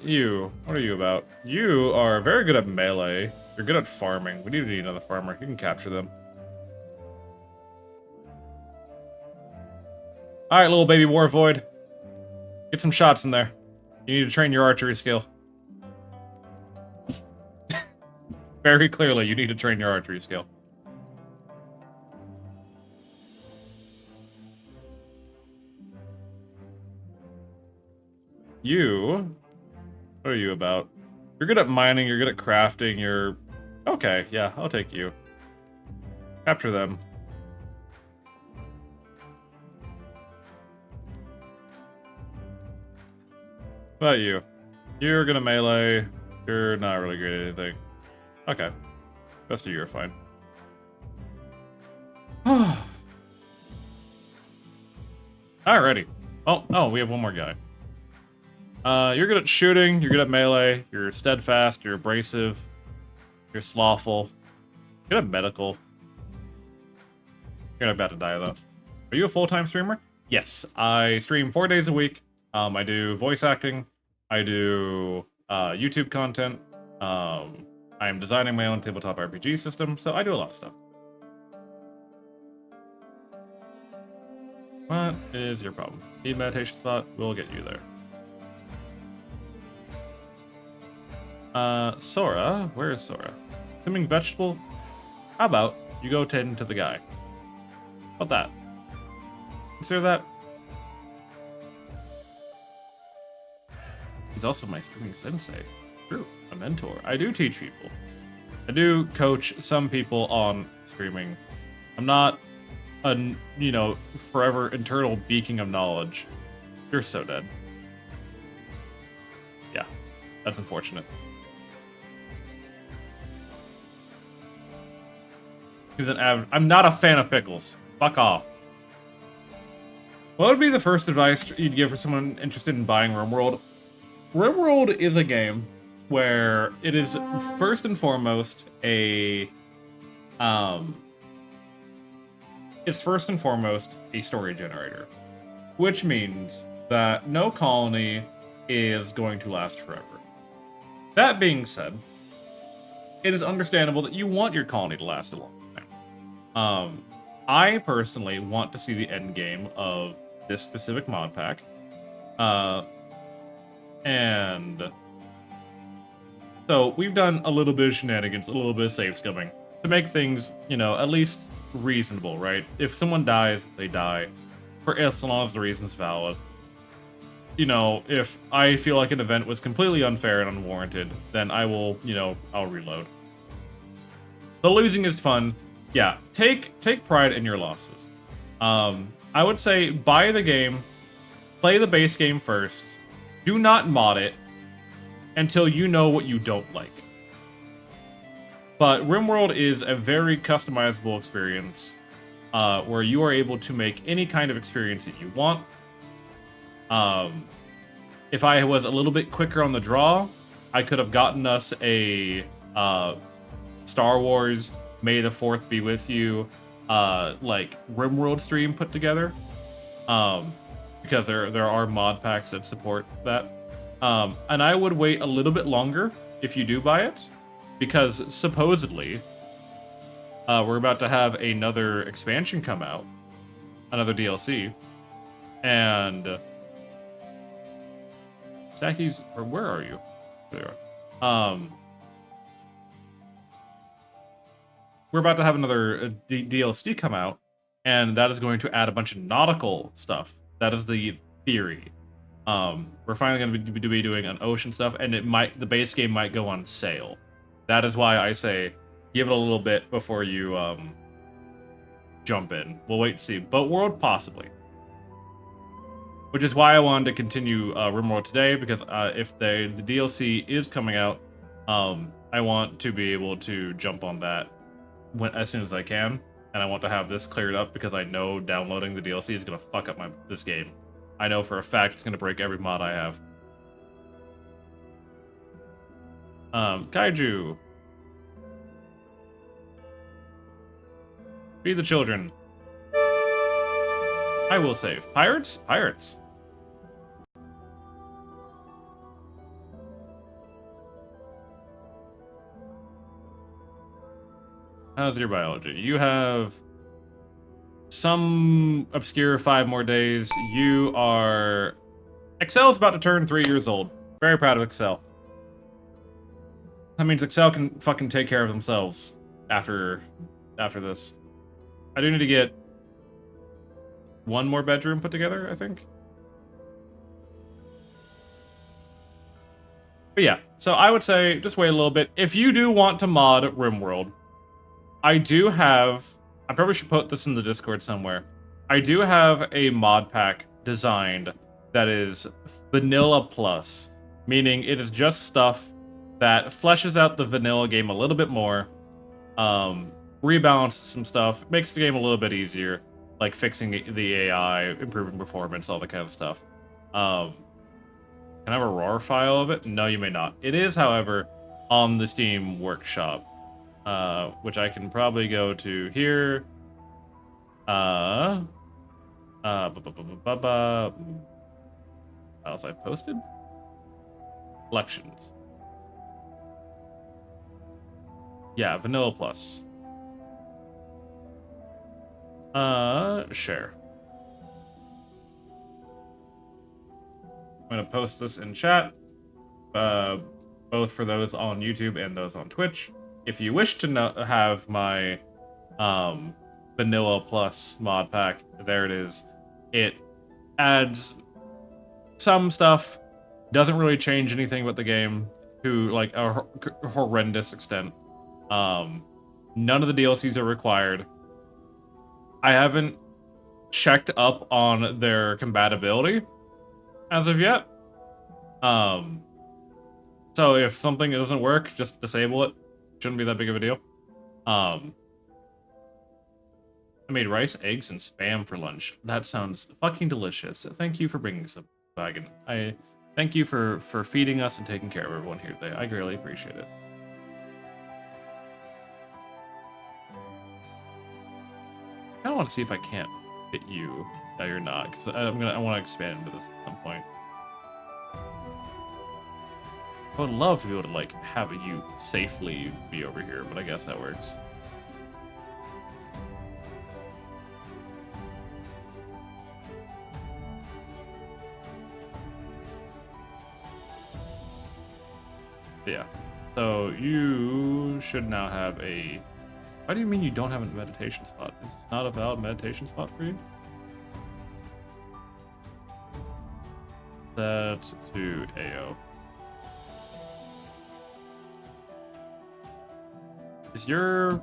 Speaker 1: You. What are you about? You are very good at melee. You're good at farming. We need another farmer. You can capture them. Alright, little baby Warvoid. Get some shots in there. You need to train your archery skill. Very clearly, you need to train your archery skill. You... What are you about? You're good at mining, you're good at crafting, you're... Okay, yeah, I'll take you. Capture them. What about you? You're gonna melee. You're not really great at anything. Okay. Rest of you are fine. Alrighty. Oh, we have one more guy. You're good at shooting, you're good at melee, you're steadfast, you're abrasive, you're slothful, you're good at medical. You're about to die, though. Are you a full-time streamer? Yes, I stream 4 days a week. I do voice acting, I do YouTube content, I'm designing my own tabletop RPG system, so I do a lot of stuff. What is your problem? Need meditation spot? We'll get you there. Sora? Where is Sora? Swimming vegetable? How about you go tend to the guy? How about that? Consider that. He's also my streaming sensei. True, a mentor. I do teach people. I do coach some people on streaming. I'm not a, you know, forever eternal beacon of knowledge. You're so dead. Yeah, that's unfortunate. He's an I'm not a fan of pickles. Fuck off. What would be the first advice you'd give for someone interested in buying RimWorld? RimWorld is a game where it is first and foremost a story generator, which means that no colony is going to last forever. That being said, it is understandable that you want your colony to last a long time. I personally want to see the end game of this specific mod pack. And so we've done a little bit of shenanigans, a little bit of save scumming to make things, you know, at least reasonable, right? If someone dies, they die, for as long as the reason's valid. You know, if I feel like an event was completely unfair and unwarranted, then I will, you know, I'll reload. The losing is fun. Yeah, take pride in your losses. I would say buy the game, play the base game first, do not mod it until you know what you don't like. But RimWorld is a very customizable experience where you are able to make any kind of experience that you want. If I was a little bit quicker on the draw, I could have gotten us a Star Wars May the 4th be with you like RimWorld stream put together. Because there are mod packs that support that. And I would wait a little bit longer if you do buy it, because supposedly we're about to have another expansion come out, another DLC, and Stacky's, or where are you? There you are. We're about to have another DLC come out, and that is going to add a bunch of nautical stuff. That is the theory. We're finally going to be doing an ocean stuff, and the base game might go on sale. That is why I say give it a little bit before you jump in. We'll wait and see. But World, possibly. which is why I wanted to continue RimWorld today, because if the DLC is coming out, I want to be able to jump on that as soon as I can, and I want to have this cleared up because I know downloading the DLC is going to fuck up this game. I know for a fact it's going to break every mod I have. Kaiju. Feed the children. I will save. Pirates? Pirates. How's your biology? You have some obscure 5 more days. You are... Excel's about to turn 3 years old. Very proud of Excel. That means Excel can fucking take care of themselves after this. I do need to get 1 more bedroom put together, I think. But yeah, so I would say just wait a little bit. If you do want to mod RimWorld, I do have... I probably should put this in the Discord somewhere. I do have a mod pack designed that is Vanilla Plus, meaning it is just stuff that fleshes out the vanilla game a little bit more, rebalances some stuff, makes the game a little bit easier, like fixing the AI, improving performance, all that kind of stuff. Can I have a RAR file of it? No, you may not. It is, however, on the Steam Workshop, which I can probably go to here. What else I posted? Collections. Yeah, Vanilla Plus. Share. I'm gonna post this in chat, both for those on YouTube and those on Twitch. If you wish to have my Vanilla Plus mod pack, there it is. It adds some stuff, doesn't really change anything with the game to like a horrendous extent. None of the DLCs are required. I haven't checked up on their compatibility as of yet. So if something doesn't work, just disable it. Shouldn't be that big of a deal. I made rice, eggs, and spam for lunch. That sounds fucking delicious. Thank you for bringing some wagon. I thank you for feeding us and taking care of everyone here today. I greatly appreciate it. I want to see if I can't hit you. No, you're not, because I want to expand into this at some point. I would love to be able to like have you safely be over here, but I guess that works. Yeah. So you should now have a... How do you mean you don't have a meditation spot? Is this not a valid meditation spot for you? Set to AO. Is your...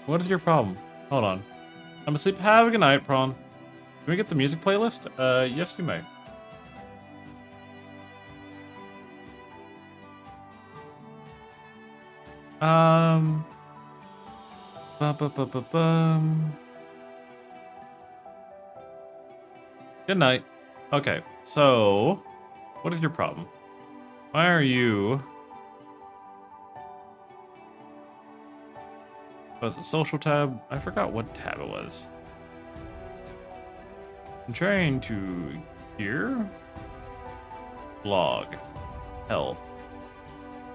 Speaker 1: What is your problem? Hold on. I'm asleep. Have a good night, Prawn. Can we get the music playlist? Yes, you may. Good night. Okay, so what is your problem? Why are you... Was it social tab? I forgot what tab it was. I'm trying to here. Blog. Health.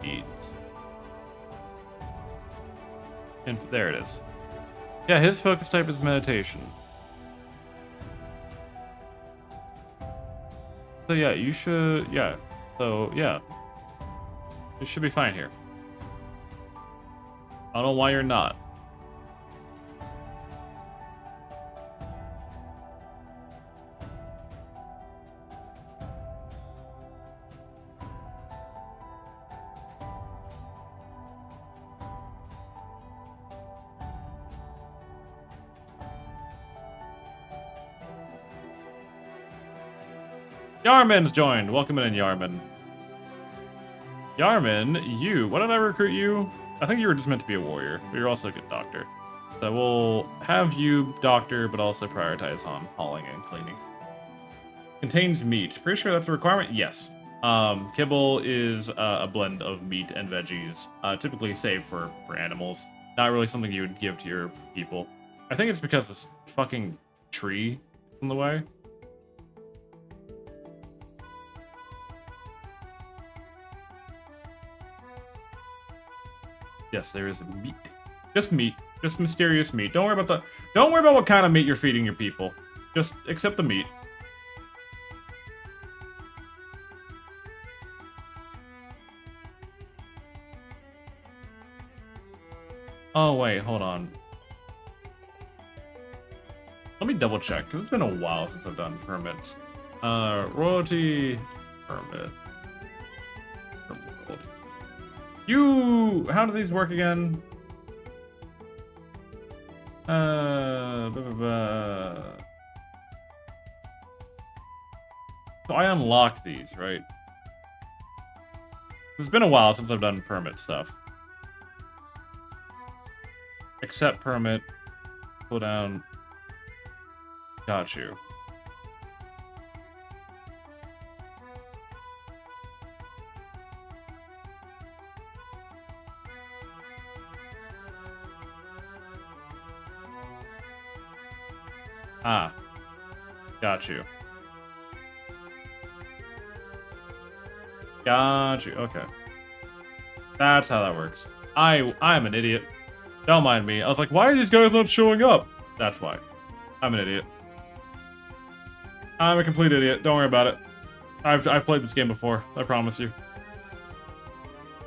Speaker 1: Feeds. And there it is. Yeah, his focus type is meditation. So yeah, you should, yeah. So yeah. It should be fine here. I don't know why you're not. Yarman's joined. Welcome in, Yarman. Yarman, you. Why did I recruit you? I think you were just meant to be a warrior, but you're also a good doctor. So we'll have you doctor, but also prioritize on hauling and cleaning. Contains meat. Pretty sure that's a requirement? Yes. Kibble is a blend of meat and veggies, typically saved for animals. Not really something you would give to your people. I think it's because this fucking tree is in the way. Yes, there is meat. Just meat. Just mysterious meat. Don't worry about what kind of meat you're feeding your people. Just accept the meat. Oh wait, hold on. Let me double check, because it's been a while since I've done permits. Royalty permit. How do these work again? So I unlock these, right? It's been a while since I've done permit stuff. Accept permit. Pull down. Got you. Ah. Got you. Got you. Okay. That's how that works. I'm an idiot. Don't mind me. I was like, why are these guys not showing up? That's why. I'm an idiot. I'm a complete idiot. Don't worry about it. I've played this game before. I promise you.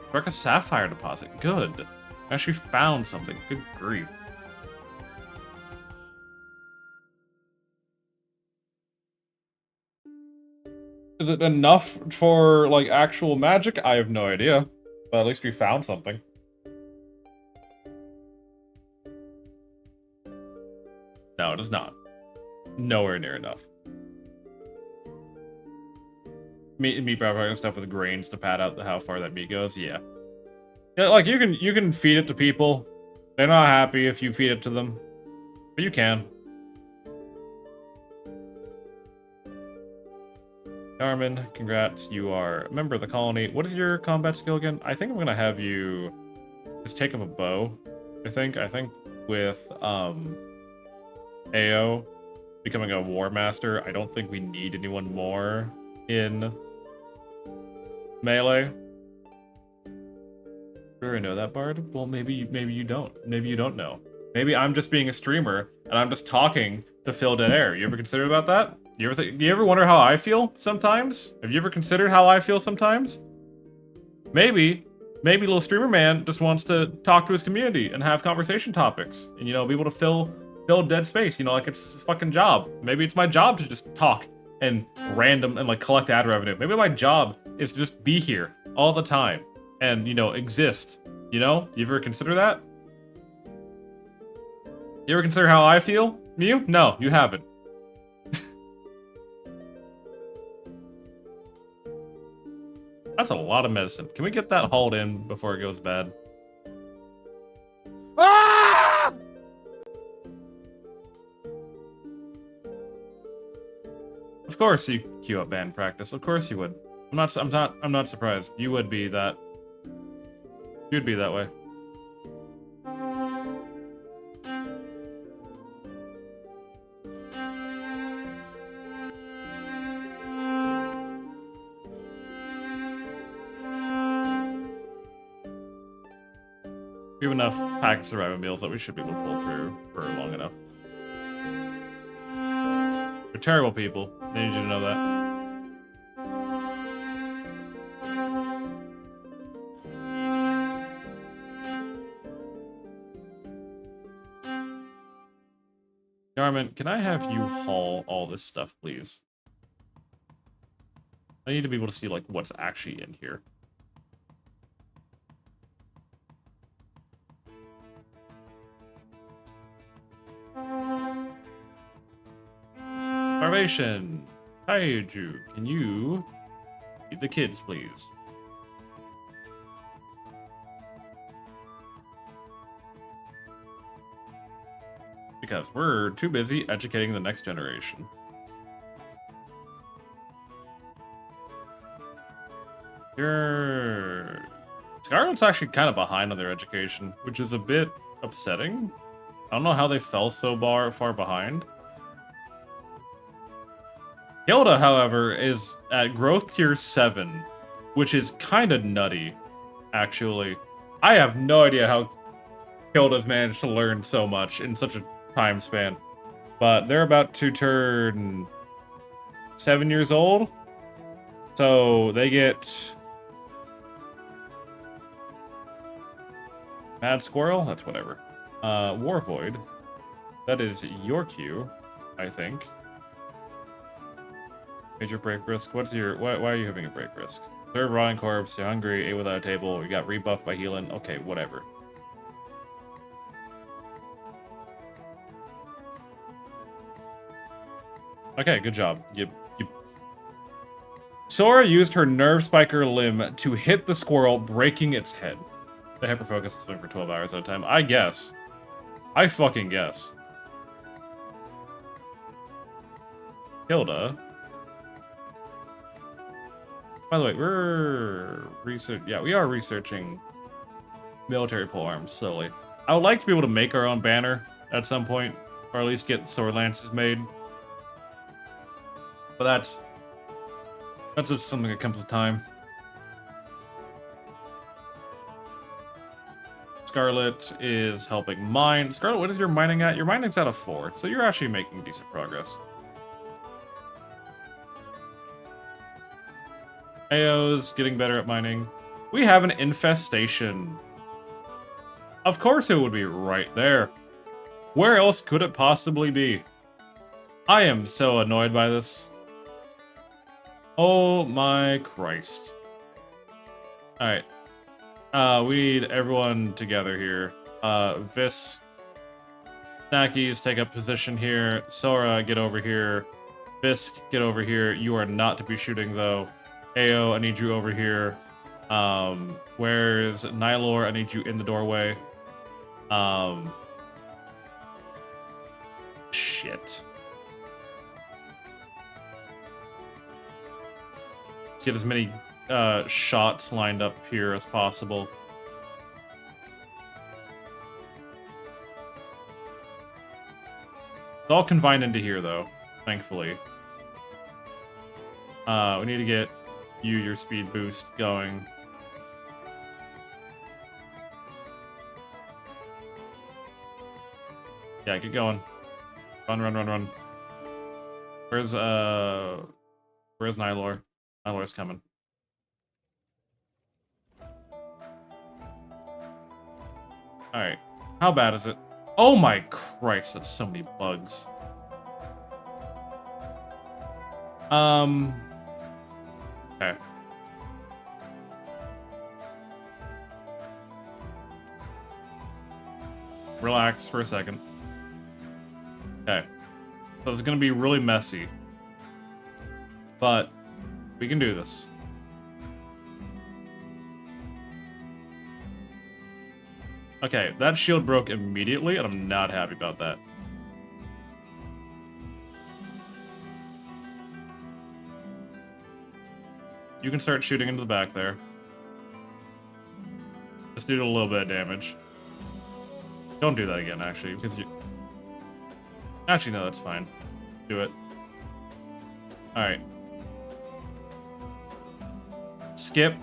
Speaker 1: Struck a sapphire deposit. Good. I actually found something. Good grief. Is it enough for, like, actual magic? I have no idea. But at least we found something. No, it is not. Nowhere near enough. Meat probably stuff with grains to pad out how far that meat goes. Yeah. Yeah, like you can feed it to people. They're not happy if you feed it to them, but you can. Armin, congrats. You are a member of the colony. What is your combat skill again? I think I'm gonna have you just take up a bow. I think with AO becoming a war master, I don't think we need anyone more in melee. Sure, I know that, Bard. Well, maybe you don't. Maybe you don't know. Maybe I'm just being a streamer and I'm just talking to fill dead air. You ever considered about that? Do you ever wonder how I feel sometimes? Have you ever considered how I feel sometimes? Maybe little streamer man just wants to talk to his community and have conversation topics and, you know, be able to fill dead space, you know, like it's his fucking job. Maybe it's my job to just talk and like collect ad revenue. Maybe my job is to just be here all the time and, you know, exist. You know? You ever consider that? You ever consider how I feel? You? No, you haven't. That's a lot of medicine. Can we get that hauled in before it goes bad?
Speaker 3: Ah!
Speaker 1: Of course you queue up band practice. Of course you would. I'm not surprised. You would be that. You'd be that way. We have enough packed survival meals that we should be able to pull through for long enough. They're terrible people. I need you to know that. Garmin, can I have you haul all this stuff, please? I need to be able to see, like, what's actually in here. Starvation. Kaiju, can you feed the kids, please? Because we're too busy educating the next generation. Scarlet's actually kind of behind on their education, which is a bit upsetting. I don't know how they fell so far behind. Hilda, however, is at growth tier 7, which is kind of nutty, actually. I have no idea how Hilda's managed to learn so much in such a time span. But they're about to turn 7 years old. So they get... Mad Squirrel? That's whatever. War Void. That is your cue, I think. Major break risk. Why are you having a break risk? Third rotting corpse, you're hungry, ate without a table, you got rebuffed by healing. Okay, whatever. Okay, good job. Sora used her nerve spiker limb to hit the squirrel, breaking its head. The hyper focus is swing for 12 hours at a time. I guess. I fucking guess. Hilda. By the way, we are researching military polearms slowly. I would like to be able to make our own banner at some point, or at least get sword lances made. But that's just something that comes with time. Scarlet is helping mine. Scarlet, what is your mining at? Your mining's at a 4, so you're actually making decent progress. Ao's getting better at mining. We have an infestation. Of course it would be right there. Where else could it possibly be? I am so annoyed by this. Oh my Christ. Alright. We need everyone together here. Vis. Snackies, take up position here. Sora, get over here. Fisk, get over here. You are not to be shooting, though. Ao, I need you over here. Where's Nylor? I need you in the doorway. Shit. Get as many shots lined up here as possible. It's all confined into here, though, thankfully. We need to get your speed boost going. Yeah, get going. Run, run, run, run. Where's Nylor? Nylor's coming. Alright. How bad is it? Oh my Christ, that's so many bugs. Okay. Relax for a second. Okay. So it's gonna be really messy. But we can do this. Okay, that shield broke immediately, and I'm not happy about that. You can start shooting into the back there. Just do a little bit of damage. Don't do that again, actually, because you... Actually, no, that's fine. Do it. Alright. Skip.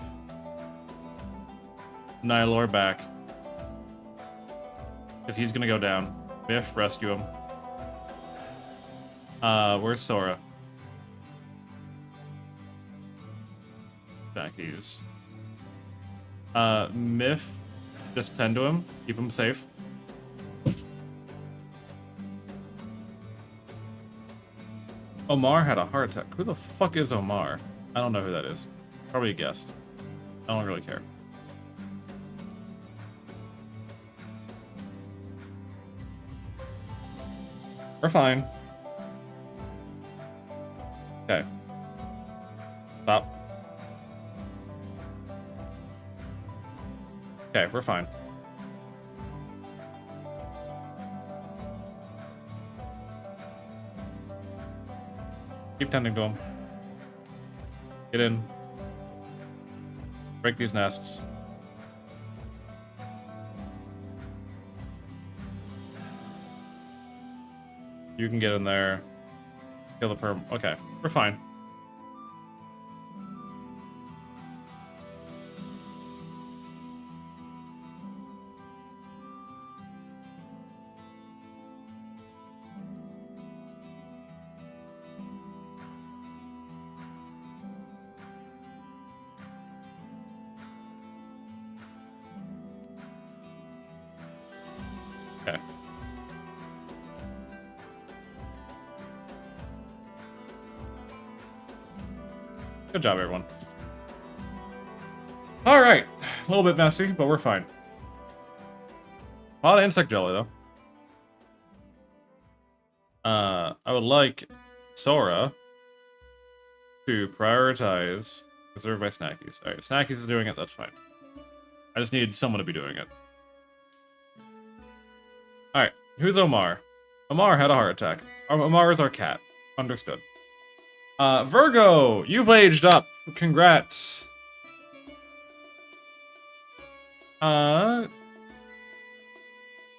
Speaker 1: Nylor back. Because he's gonna go down. Biff, rescue him. Where's Sora? Jackies. Miff, just tend to him. Keep him safe. Omar had a heart attack. Who the fuck is Omar? I don't know who that is. Probably a guest. I don't really care. We're fine. Okay. we're fine. Keep tending to them. Get in. Break these nests. You can get in there. Kill the perm. Okay, we're fine. Okay. Good job, everyone. All right. A little bit messy, but we're fine. A lot of insect jelly, though. I would like Sora to prioritize preserve by Snackies. All right, Snackies is doing it. That's fine. I just need someone to be doing it. All right. Who's Omar? Omar had a heart attack. Omar is our cat. Understood. Virgo, you've aged up. Congrats.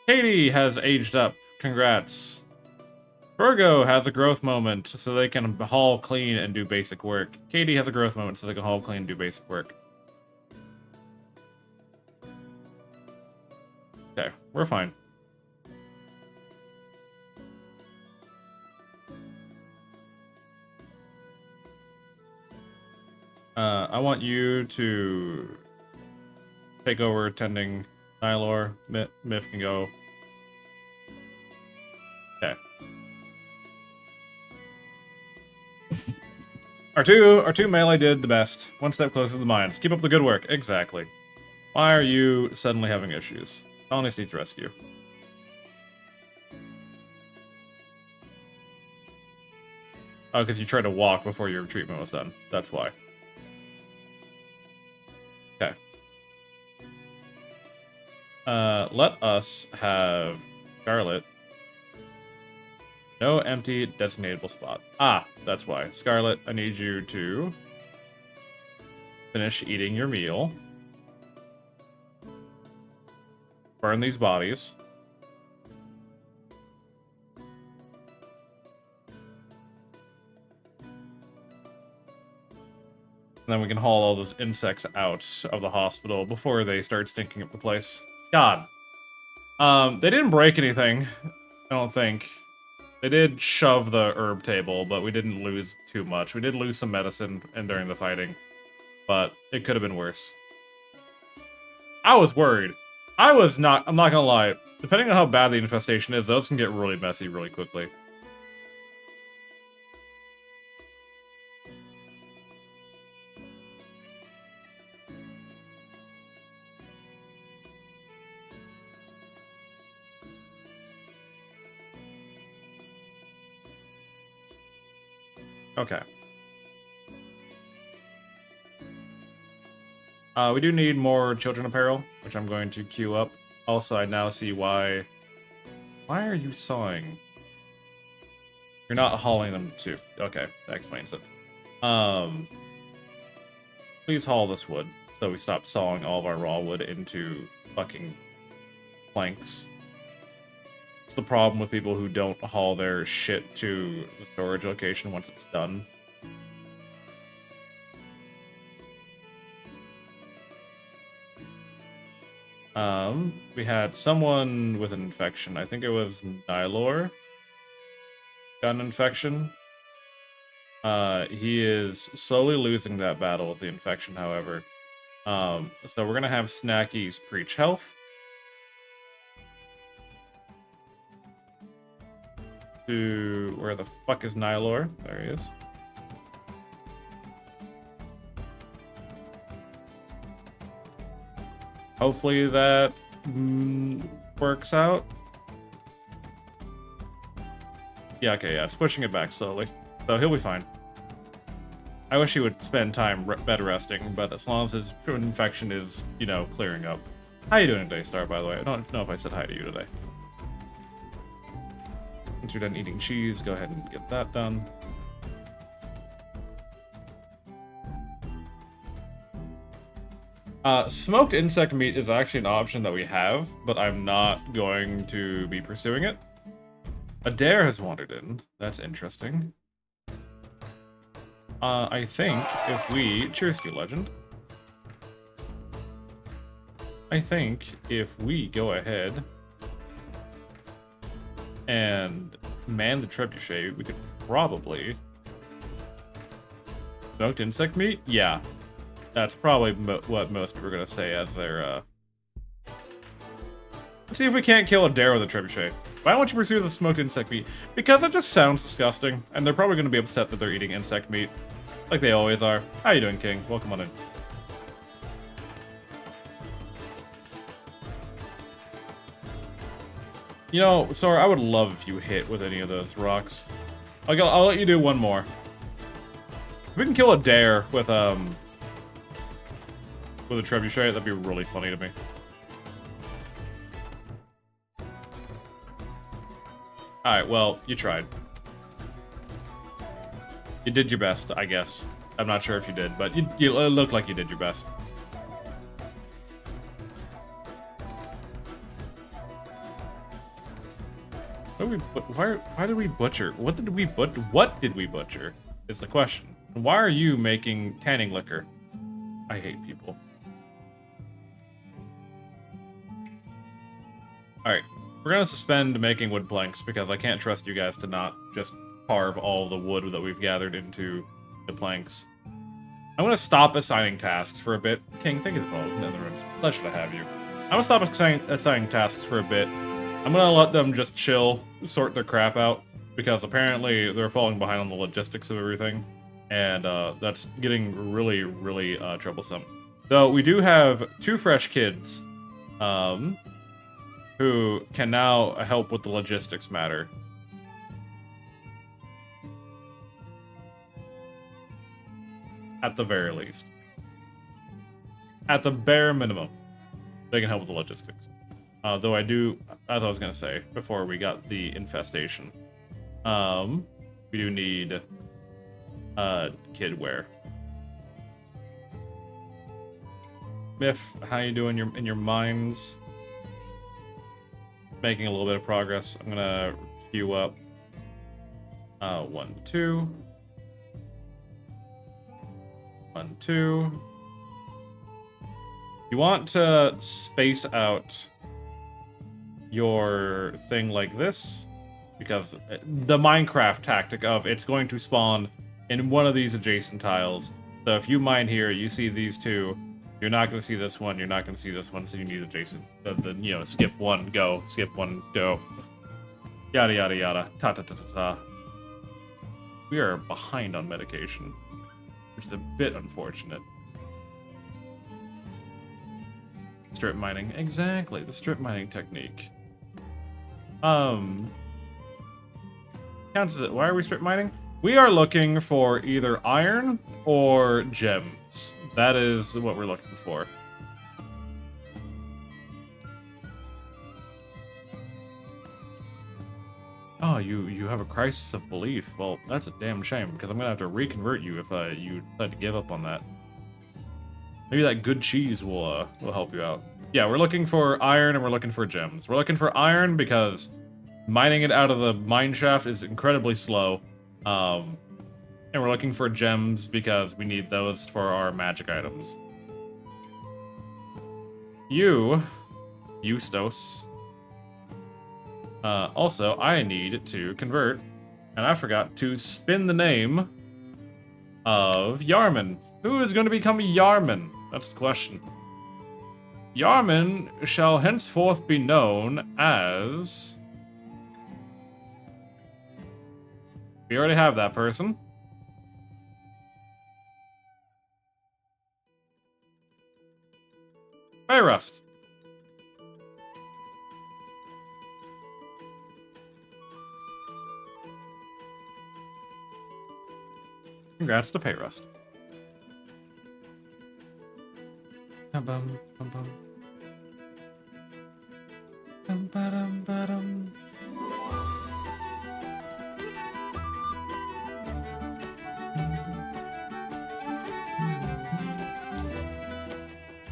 Speaker 1: Katie has aged up. Congrats. Virgo has a growth moment so they can haul clean and do basic work. Katie has a growth moment so they can haul clean and do basic work. Okay, we're fine. I want you to take over tending Nylor. Myth can go. Okay. Our two melee did the best. One step closer to the mines. Keep up the good work. Exactly. Why are you suddenly having issues? Colonists needs rescue. Oh, because you tried to walk before your treatment was done. That's why. Okay. Let us have Scarlet. No empty designatable spot. Ah, that's why. Scarlet, I need you to finish eating your meal. Burn these bodies. And then we can haul all those insects out of the hospital before they start stinking up the place. God. They didn't break anything, I don't think. They did shove the herb table, but we didn't lose too much. We did lose some medicine during the fighting, but it could have been worse. I was worried. I'm not gonna lie. Depending on how bad the infestation is, those can get really messy really quickly. Okay. We do need more children apparel, which I'm going to queue up. Also, I now see why... Why are you sawing? You're not hauling them too. Okay, that explains it. Please haul this wood, so we stop sawing all of our raw wood into fucking planks. It's the problem with people who don't haul their shit to the storage location once it's done. We had someone with an infection. I think it was Nylor. Got an infection. He is slowly losing that battle with the infection, however. So we're gonna have Snackies preach health. To where the fuck is Nylor? There he is. Hopefully that works out. Yeah, okay, yeah, it's pushing it back slowly. So he'll be fine. I wish he would spend time bed resting, but as long as his infection is, you know, clearing up, How you doing today, Star, by the way? I don't know if I said hi to you today. Once you're done eating cheese, go ahead and get that done. Smoked insect meat is actually an option that we have, but I'm not going to be pursuing it. Adair has wandered in. That's interesting. I think if we... Cheers to you, Legend. I think if we go ahead and man the trebuchet, we could probably... Smoked insect meat? Yeah. That's probably what most people are going to say as their, Let's see if we can't kill Adair with a trebuchet. Why don't you pursue the smoked insect meat? Because it just sounds disgusting, and they're probably going to be upset that they're eating insect meat. Like they always are. How you doing, King? Welcome on in. You know, Sora, I would love if you hit with any of those rocks. I'll let you do one more. If we can kill Adair with a trebuchet, that'd be really funny to me. Alright, well, you tried. You did your best, I guess. I'm not sure if you did, but it looked like you did your best. Why did we butcher? What did we butcher? Is the question. And why are you making tanning liquor? I hate people. Alright, we're gonna suspend making wood planks because I can't trust you guys to not just carve all the wood that we've gathered into the planks. I'm gonna stop assigning tasks for a bit. King, thank you for following the rooms. Pleasure to have you. I'm gonna stop assigning tasks for a bit. I'm gonna let them just chill, sort their crap out, because apparently they're falling behind on the logistics of everything, and that's getting really, really troublesome. Though we do have 2 fresh kids, who can now help with the logistics matter. At the very least. At the bare minimum, they can help with the logistics. Though I do, as I was gonna say, before we got the infestation, we do need kid wear. Miff, how you doing in your mines? Making a little bit of progress. I'm gonna queue up 1, 2. 1, 2. You want to space out your thing like this, because the Minecraft tactic of it's going to spawn in one of these adjacent tiles. So if you mine here, you see these 2, you're not going to see this one, you're not going to see this one, so you need adjacent. You know, skip 1, go, skip 1, go. Yada, yada, yada. Ta, ta, ta, ta, ta. We are behind on medication, which is a bit unfortunate. Strip mining. Exactly, the strip mining technique. Counts as it. Why are we strip mining? We are looking for either iron or gems. That is what we're looking for. Oh, you have a crisis of belief. Well, that's a damn shame, because I'm gonna have to reconvert you if you decide to give up on that. Maybe that good cheese will help you out. Yeah, we're looking for iron and we're looking for gems. We're looking for iron because mining it out of the mine shaft is incredibly slow. And we're looking for gems because we need those for our magic items. Eustos. Also, I need to convert, and I forgot to spin the name of Yarman. Who is going to become Yarman? That's the question. Yarman shall henceforth be known as... We already have that person. Payrust. Congrats to Payrust.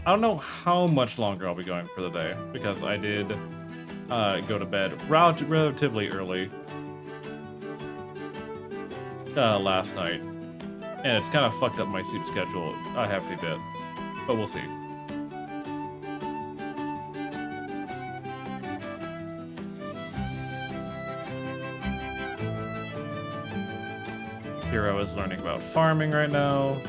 Speaker 1: I don't know how much longer I'll be going for the day, because I did go to bed relatively early last night, and it's kind of fucked up my sleep schedule a hefty bit, but we'll see. Hero is learning about farming right now.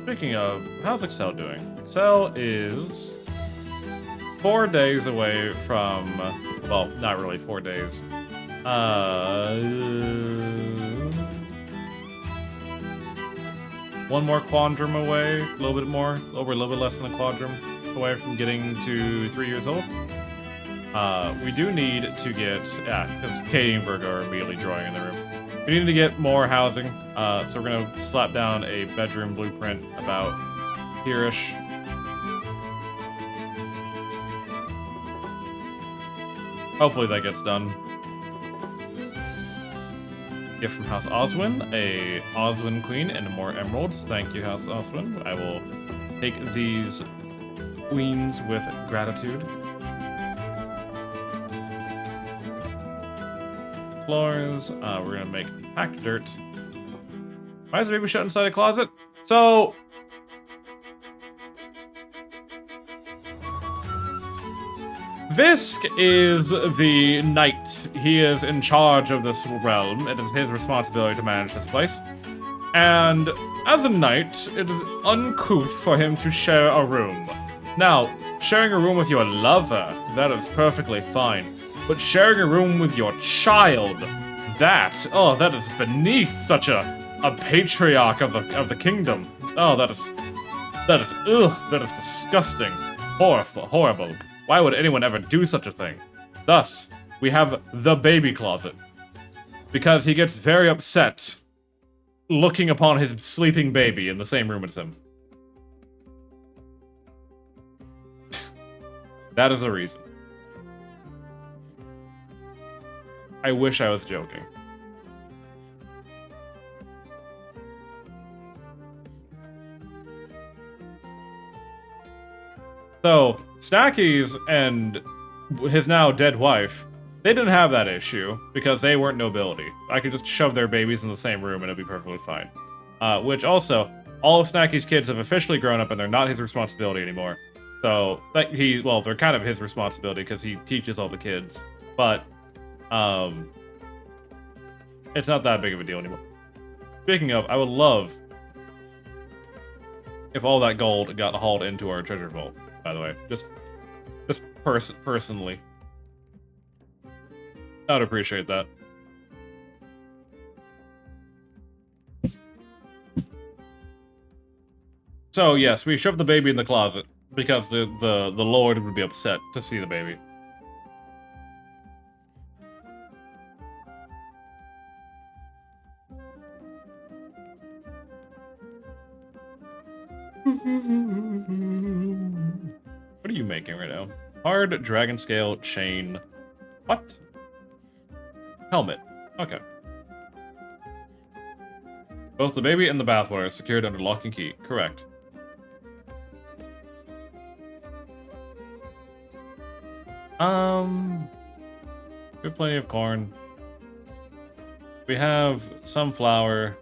Speaker 1: Speaking of, how's Excel doing? Excel is 4 days away from, well, not really 4 days. One more quadrum away, a little bit more, over a little bit less than a quadrum away from getting to 3 years old. We do need to get, because Katie and Virgo are immediately drawing in the room. We need to get more housing, so we're gonna slap down a bedroom blueprint about here-ish. Hopefully that gets done. Gift from House Oswin, a Oswin Queen and more emeralds. Thank you, House Oswin. I will take these queens with gratitude. Floors, we're gonna make packed dirt. Why is the baby shut inside a closet? So, Visk is the knight. He is in charge of this realm. It is his responsibility to manage this place. And as a knight, it is uncouth for him to share a room. Now, sharing a room with your lover, that is perfectly fine. But sharing a room with your child, that is beneath such a patriarch of the kingdom. Oh, that is disgusting. Horrible. Why would anyone ever do such a thing? Thus, we have the baby closet. Because he gets very upset looking upon his sleeping baby in the same room as him. That is the reason. I wish I was joking. So, Snackies and his now dead wife, they didn't have that issue because they weren't nobility. I could just shove their babies in the same room and it'd be perfectly fine. Which also, all of Snacky's kids have officially grown up and they're not his responsibility anymore. So, they're kind of his responsibility because he teaches all the kids. But, it's not that big of a deal anymore. Speaking of, I would love if all that gold got hauled into our treasure vault, by the way. Just personally. I would appreciate that. So, yes, we shoved the baby in the closet because the Lord would be upset to see the baby. What are you making right now? Hard dragon scale chain. What? Helmet. Okay. Both the baby and the bathwater are secured under lock and key. Correct. We have plenty of corn. We have some flour.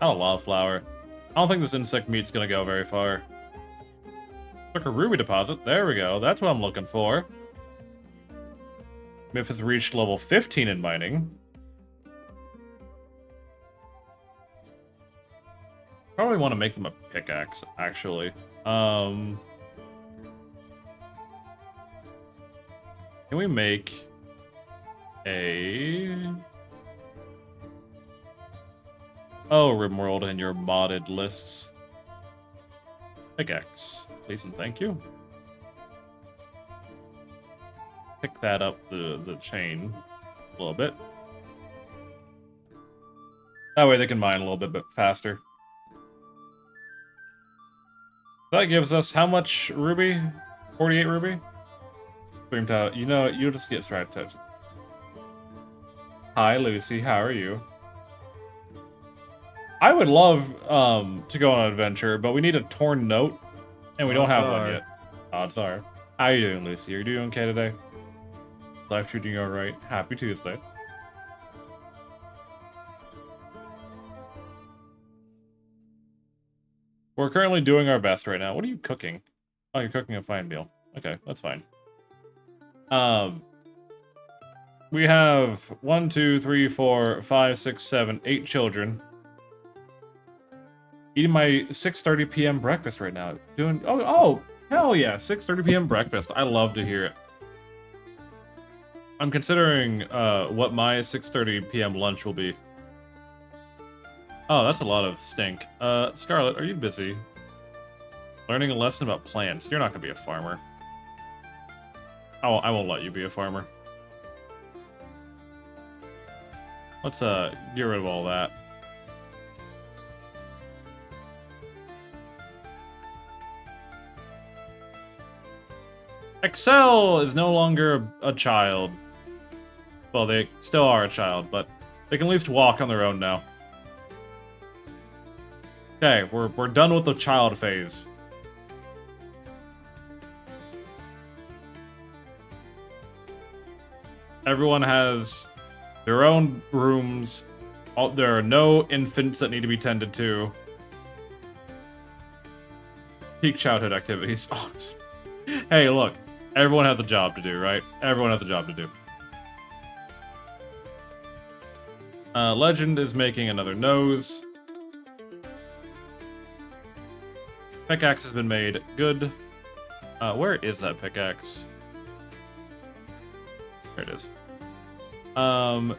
Speaker 1: Not a lot of flour. I don't think this insect meat's gonna go very far. Took a ruby deposit. There we go. That's what I'm looking for. Myth has reached level 15 in mining. Probably want to make them a pickaxe, actually. Can we make a... Oh, RimWorld and your modded lists. Pickaxe, please and thank you. Pick that up the chain a little bit. That way they can mine a little bit faster. That gives us how much ruby? 48 ruby? Screamed out. You know, you'll just get right touch. Hi, Lucy. How are you? I would love to go on an adventure, but we need a torn note, and we don't have one yet. Odds are. How are you doing, Lucy? Are you doing okay today? Life treating you alright? Happy Tuesday. We're currently doing our best right now. What are you cooking? Oh, you're cooking a fine meal. Okay, that's fine. We have 1, 2, 3, 4, 5, 6, 7, 8 children. Eating my 6:30 p.m. breakfast right now. Doing oh hell yeah, 6:30 p.m. breakfast. I love to hear it. I'm considering what my 6:30 p.m. lunch will be. Oh, that's a lot of stink. Scarlet, are you busy? Learning a lesson about plants. You're not gonna be a farmer. Oh, I won't let you be a farmer. Let's get rid of all that. Excel is no longer a child. Well, they still are a child, but they can at least walk on their own now. Okay, we're done with the child phase. Everyone has their own rooms. There are no infants that need to be tended to. Peak childhood activities. Hey, look. Everyone has a job to do, right? Everyone has a job to do. Legend is making another nose. Pickaxe has been made. Good. Where is that pickaxe? There it is.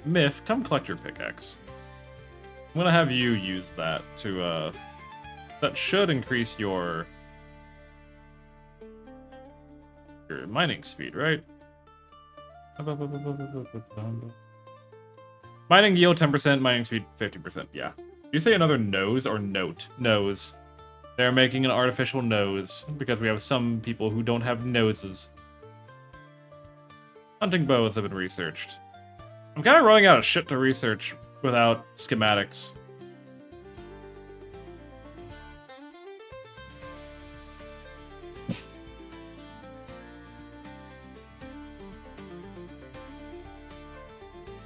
Speaker 1: Myth, come collect your pickaxe. I'm gonna have you use that to, that should increase your mining speed, right? Mining yield 10%, mining speed 50%, yeah. You say another nose or note? Nose. They're making an artificial nose, because we have some people who don't have noses. Hunting bows have been researched. I'm kind of running out of shit to research without schematics.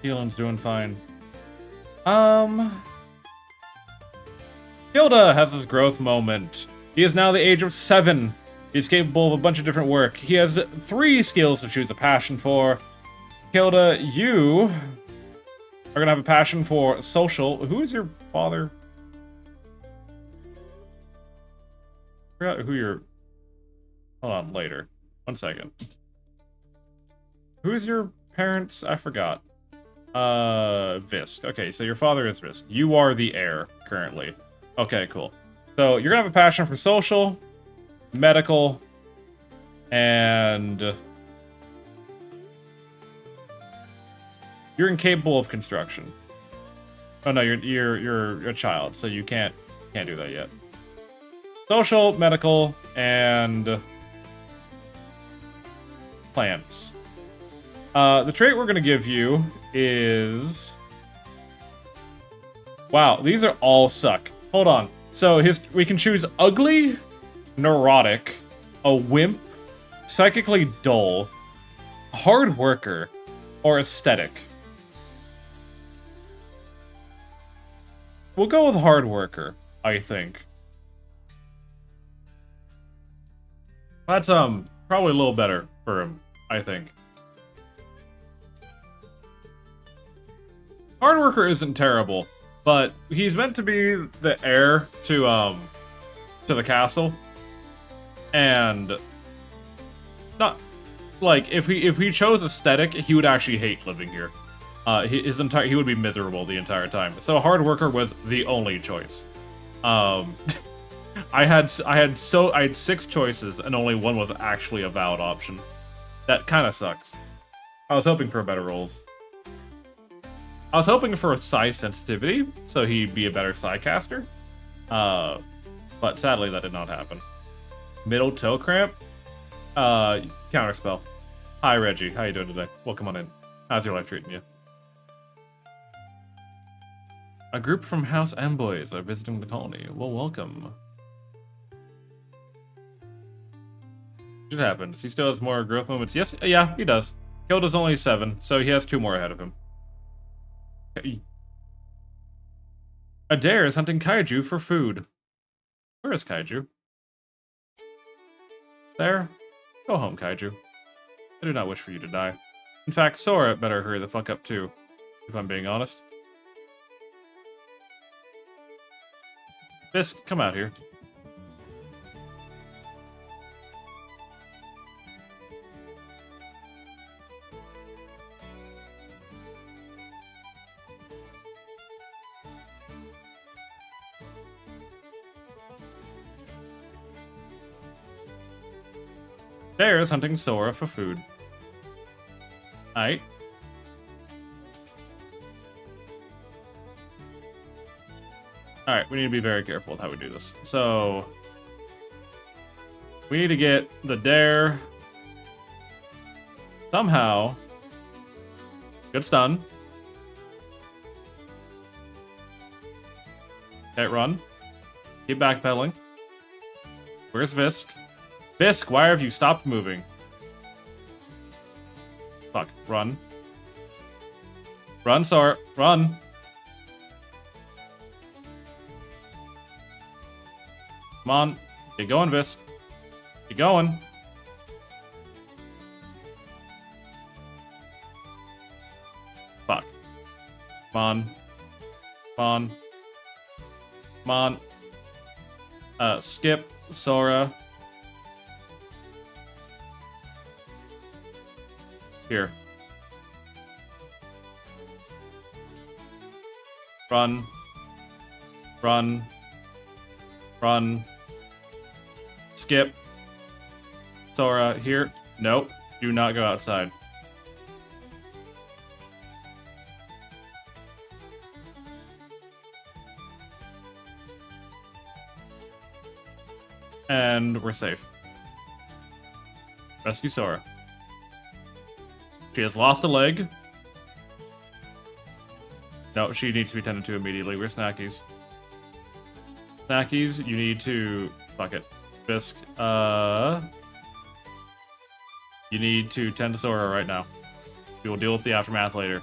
Speaker 1: Keelan's doing fine. Hilda has his growth moment. He is now the age of 7. He's capable of a bunch of different work. He has 3 skills to choose a passion for. Hilda, you are gonna have a passion for social. Who is your father? I forgot who your... Hold on, later. 1 second. Who is your parents? I forgot. Visk. Okay, so your father is Visk. You are the heir, currently. Okay, cool. So, you're gonna have a passion for social, medical, and... You're incapable of construction. Oh no, you're a child, so you can't do that yet. Social, medical, and... plants. The trait we're gonna give you is... Wow, these are all suck. Hold on. So we can choose ugly, neurotic, a wimp, psychically dull, hard worker, or aesthetic. We'll go with hard worker, I think. That's probably a little better for him, I think. Hard worker isn't terrible, but he's meant to be the heir to the castle, and not like if he chose aesthetic, he would actually hate living here. He would be miserable the entire time. So hard worker was the only choice. I had 6 choices and only 1 was actually a valid option. That kind of sucks. I was hoping for better rolls. I was hoping for a psi sensitivity, so he'd be a better psi caster. But sadly that did not happen. Middle toe cramp? Counterspell. Hi, Reggie. How you doing today? Welcome on in. How's your life treating you? A group from House Amboys are visiting the colony. Well, welcome. What happens? He still has more growth moments. Yes, yeah, he does. Kilda's only 7, so he has 2 more ahead of him. Adair is hunting kaiju for food. Where is kaiju? There? Go home, kaiju. I do not wish for you to die. In fact, Sora better hurry the fuck up too, if I'm being honest. Fisk, come out here. There's hunting Sora for food. Aight. Alright, we need to be very careful with how we do this. So, we need to get the Dare somehow. Good stun. Okay, run. Keep backpedaling. Where's Visk? Visk, why have you stopped moving? Fuck, run. Run, Sora, run. Come on, get going, Visk. Get going. Fuck. Come on. Come on. Come on. Skip, Sora. Here. Run. Run. Run. Skip. Sora, here. Nope. Do not go outside. And we're safe. Rescue Sora. She has lost a leg. No, she needs to be tended to immediately. Where's Snackies? Snackies, you need to... Fuck it. Fisk, you need to tend to Sora right now. We will deal with the aftermath later.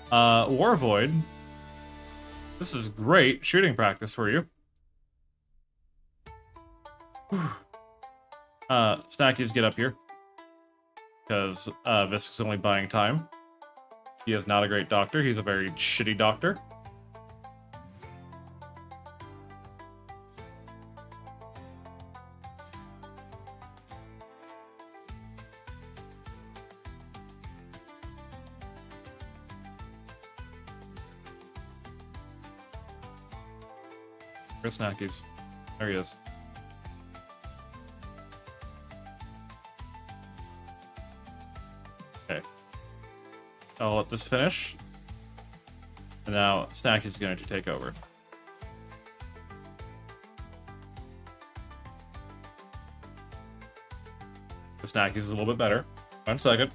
Speaker 1: War Void. This is great shooting practice for you. Snackies, get up here. Because Visk is only buying time. He is not a great doctor. He's a very shitty doctor. Where's Snackies? There he is. Okay. I'll let this finish. And now Snackies is going to take over. The Snackies is a little bit better. 1 second.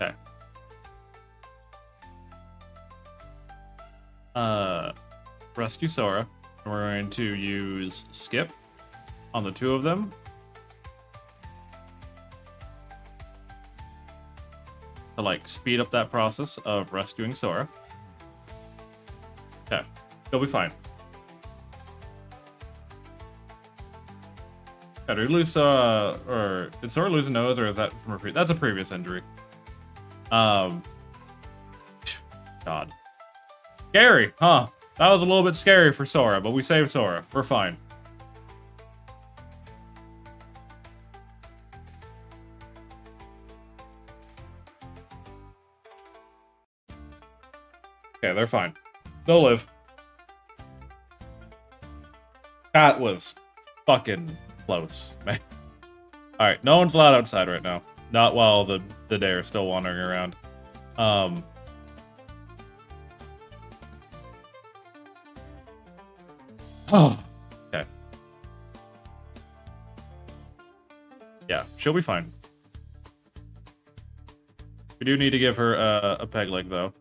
Speaker 1: Okay. Rescue Sora. And we're going to use Skip on the 2 of them. To, like, speed up that process of rescuing Sora. Okay. He'll be fine. Did we lose, or did Sora lose a nose, or is that from a that's a previous injury? God. Scary, huh? That was a little bit scary for Sora, but we saved Sora. We're fine. Okay, they're fine. They'll live. That was fucking close, man. Alright, no one's allowed outside right now. Not while the Dare is still wandering around. Oh, okay. Yeah, she'll be fine. We do need to give her a peg leg, though.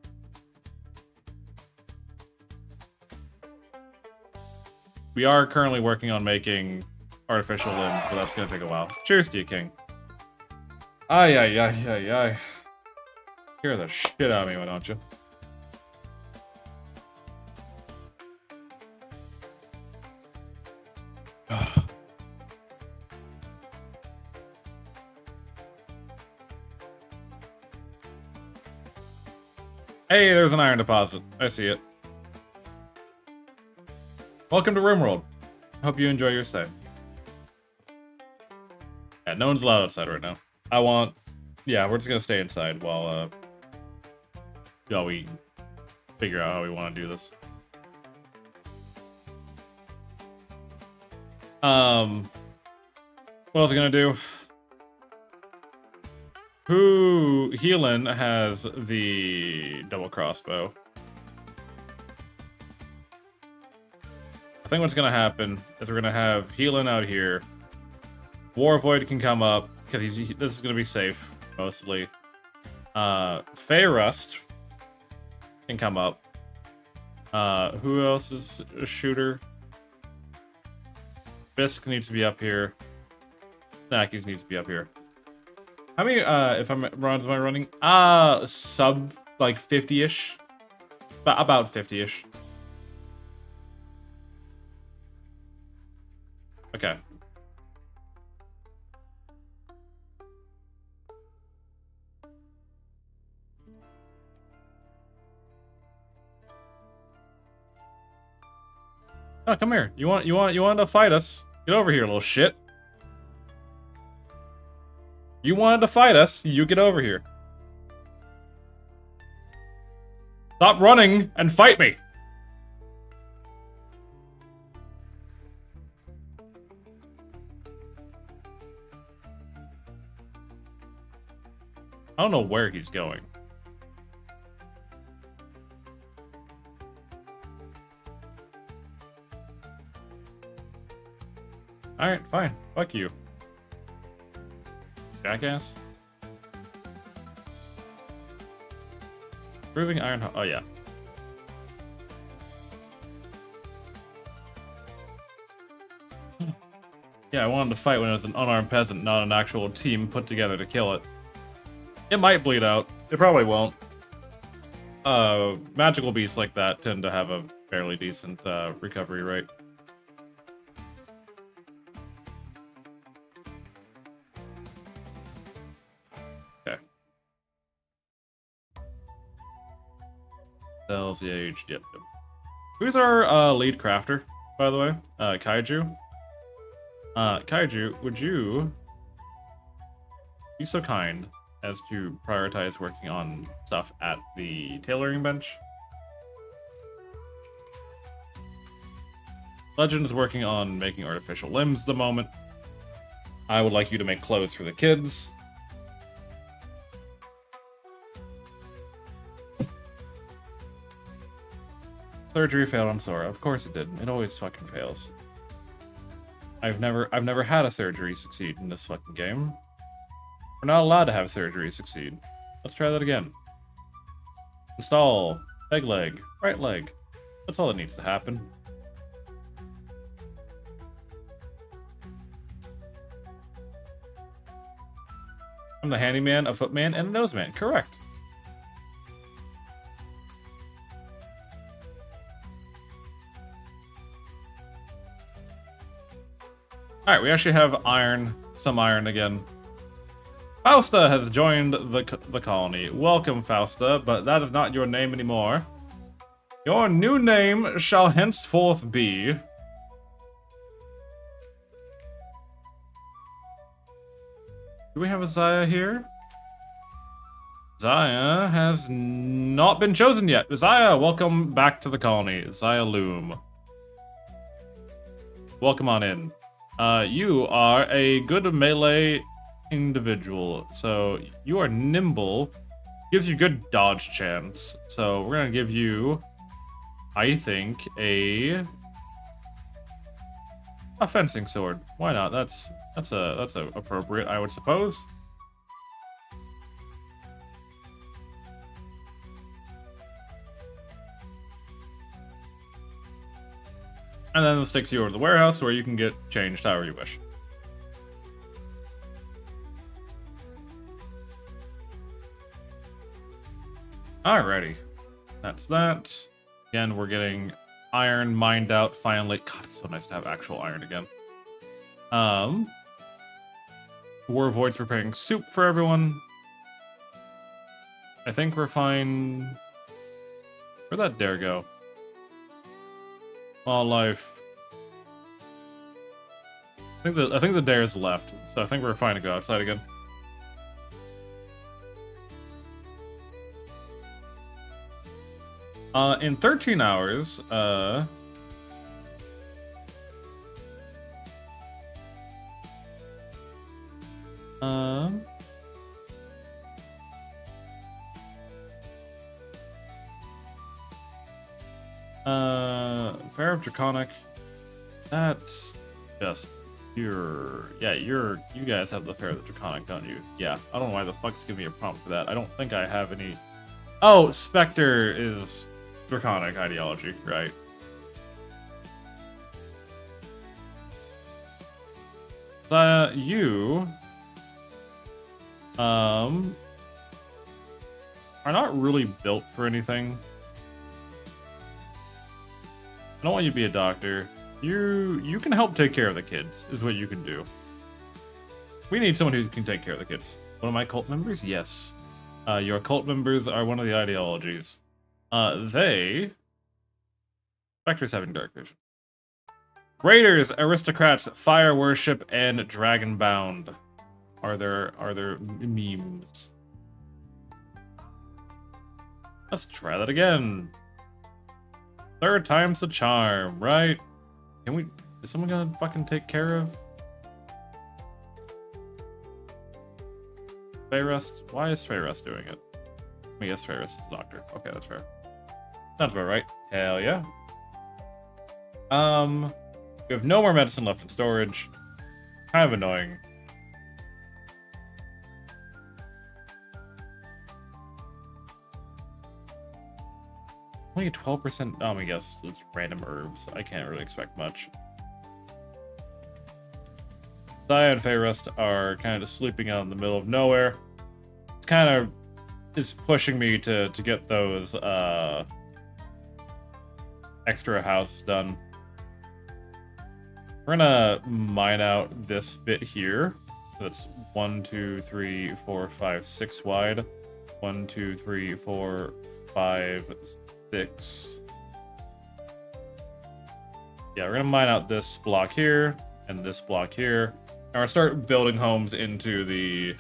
Speaker 1: We are currently working on making artificial limbs, but that's gonna take a while. Cheers to you, King. Ay, ay, ay, ay, ay. Scare the shit out of me, why don't you? Hey, there's an iron deposit. I see it. Welcome to RimWorld. Hope you enjoy your stay. Yeah, no one's allowed outside right now. Yeah, we're just gonna stay inside while we figure out how we want to do this. What was I gonna do? Healin has the double crossbow. I think what's gonna happen is we're gonna have Healin out here. Warvoid can come up because this is gonna be safe mostly. Feyrust can come up. Who else is a shooter? Fisk needs to be up here. Snackies needs to be up here. How many if I'm runs am I running? Sub like 50-ish. About 50-ish. Okay. Oh, come here. You want to fight us? Get over here, little shit. You wanted to fight us, you get over here. Stop running and fight me. I don't know where he's going. Alright, fine. Fuck you. Jackass. Proving iron. Oh, yeah. Yeah, I wanted to fight when it was an unarmed peasant, not an actual team put together to kill it. It might bleed out. It probably won't. Magical beasts like that tend to have a fairly decent recovery rate. Okay. Cells, yeah, aged, yep. Who's our lead crafter, by the way? Kaiju? Kaiju, would you be so kind as to prioritize working on stuff at the tailoring bench? Legend is working on making artificial limbs at the moment. I would like you to make clothes for the kids. Surgery failed on Sora. Of course it did. It always fucking fails. I've never had a surgery succeed in this fucking game. We're not allowed to have surgery succeed. Let's try that again. Install. Peg leg. Right leg. That's all that needs to happen. I'm the handyman, a footman, and a noseman. Correct. Alright, we actually have iron. Some iron again. Fausta has joined the colony. Welcome, Fausta, but that is not your name anymore. Your new name shall henceforth be... Do we have a Zaya here? Zaya has not been chosen yet. Zaya, welcome back to the colony. Zaya Loom. Welcome on in. You are a good melee individual, so you are nimble Gives you good dodge chance. So we're gonna give you, I think, a fencing sword. Why not? That's appropriate, I would suppose. And then this takes you over to the warehouse where you can get changed however you wish. Alrighty. That's that. Again, we're getting iron mined out finally. God, it's so nice to have actual iron again. War Void's preparing soup for everyone. I think we're fine. Where'd that dare go? Wildlife. I think the dare's left, so I think we're fine to go outside again. In 13 hours, Fair of Draconic. That's just you guys have the Fair of the Draconic, don't you? Yeah. I don't know why the fuck it's giving me a prompt for that. I don't think I have any. Oh, Spectre is Draconic ideology, right? You are not really built for anything. I don't want you to be a doctor. You can help take care of the kids, is what you can do. We need someone who can take care of the kids. One of my cult members? Yes. Your cult members are one of the ideologies. Spectre's having dark vision. Raiders, aristocrats, fire worship, and dragonbound. Are there memes? Let's try that again. Third time's the charm, right? Is someone gonna fucking take care of Fayrust? Why is Fayrust doing it? I guess Fayrust is a doctor. Okay, that's fair. Sounds about right. Hell yeah. We have no more medicine left in storage. Kind of annoying. Only 12%. I guess it's random herbs. I can't really expect much. Zaya and Fayrust are kind of just sleeping out in the middle of nowhere. It's kind of is pushing me to get those extra houses done. We're gonna mine out this bit here. So that's 1, 2, 3, 4, 5, 6 wide. 1, 2, 3, 4, 5, 6. Yeah, we're gonna mine out this block here and this block here. And we're gonna start building homes into the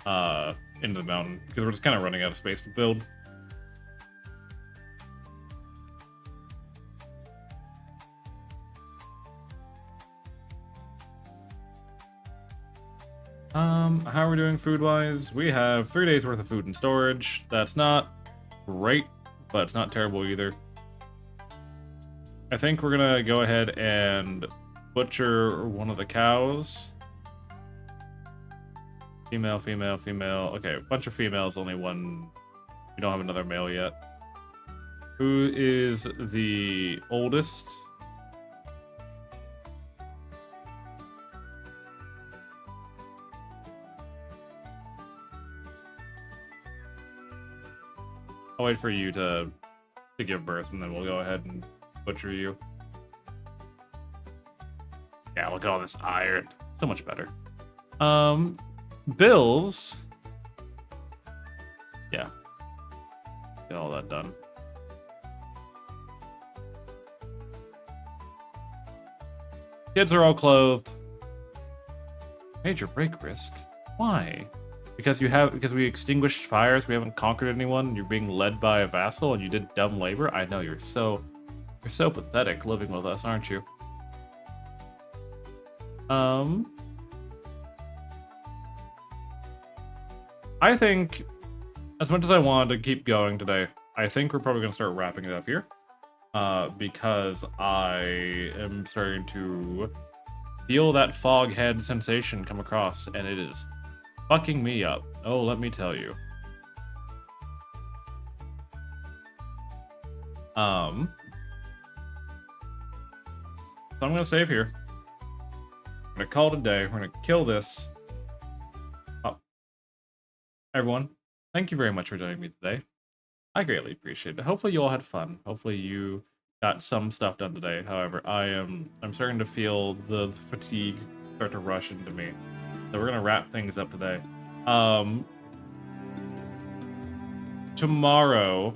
Speaker 1: mountain because we're just kind of running out of space to build. How are we doing food-wise? We have 3 days worth of food in storage. That's not great, but it's not terrible either. I think we're gonna go ahead and butcher one of the cows. Female, female, female. Okay, a bunch of females, only one. We don't have another male yet. Who is the oldest? I'll wait for you to give birth, and then we'll go ahead and butcher you. Yeah, look at all this iron. So much better. Bills. Yeah. Get all that done. Kids are all clothed. Major break risk. Why? Because we extinguished fires, we haven't conquered anyone, you're being led by a vassal and you did dumb labor? I know you're so pathetic living with us, aren't you? I think as much as I wanted to keep going today, I think we're probably going to start wrapping it up here. Because I am starting to feel that fog head sensation come across, and it is fucking me up. Oh, let me tell you. So I'm gonna save here. I'm gonna call it a day. We're gonna kill this. Oh. Everyone, thank you very much for joining me today. I greatly appreciate it. Hopefully you all had fun. Hopefully you got some stuff done today. However, I'm starting to feel the fatigue start to rush into me. So we're gonna wrap things up today. Tomorrow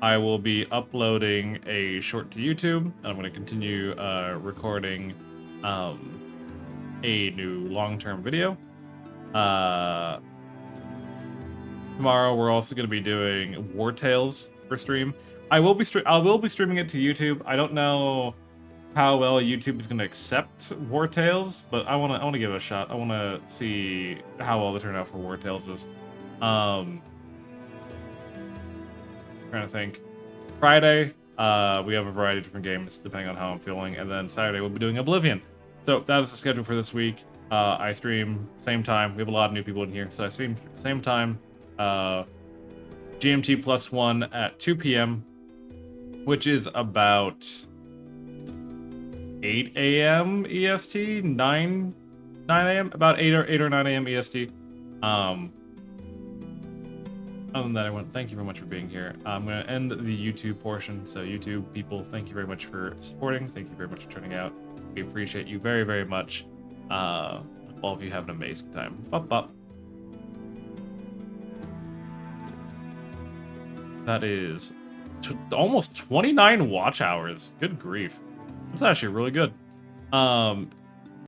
Speaker 1: I will be uploading a short to YouTube, and I'm gonna continue recording a new long-term video. Tomorrow we're also going to be doing War Tales for stream. I will be streaming it to YouTube. I don't know how well YouTube is going to accept War Tales, but I want to give it a shot. I want to see how well the turnout for War Tales is. Trying to think. Friday, we have a variety of different games depending on how I'm feeling, and then Saturday we'll be doing Oblivion. So that is the schedule for this week. I stream same time. We have a lot of new people in here, so I stream same time. GMT +1 at 2 p.m., which is about 8 a.m. EST, 9 a.m., about 8 or 9 a.m. EST. Other than that, everyone, thank you very much for being here. I'm going to end the YouTube portion. So YouTube people, thank you very much for supporting. Thank you very much for turning out. We appreciate you very, very much. All of you have an amazing time. Bop, bop. That is almost 29 watch hours. Good grief. That's actually really good.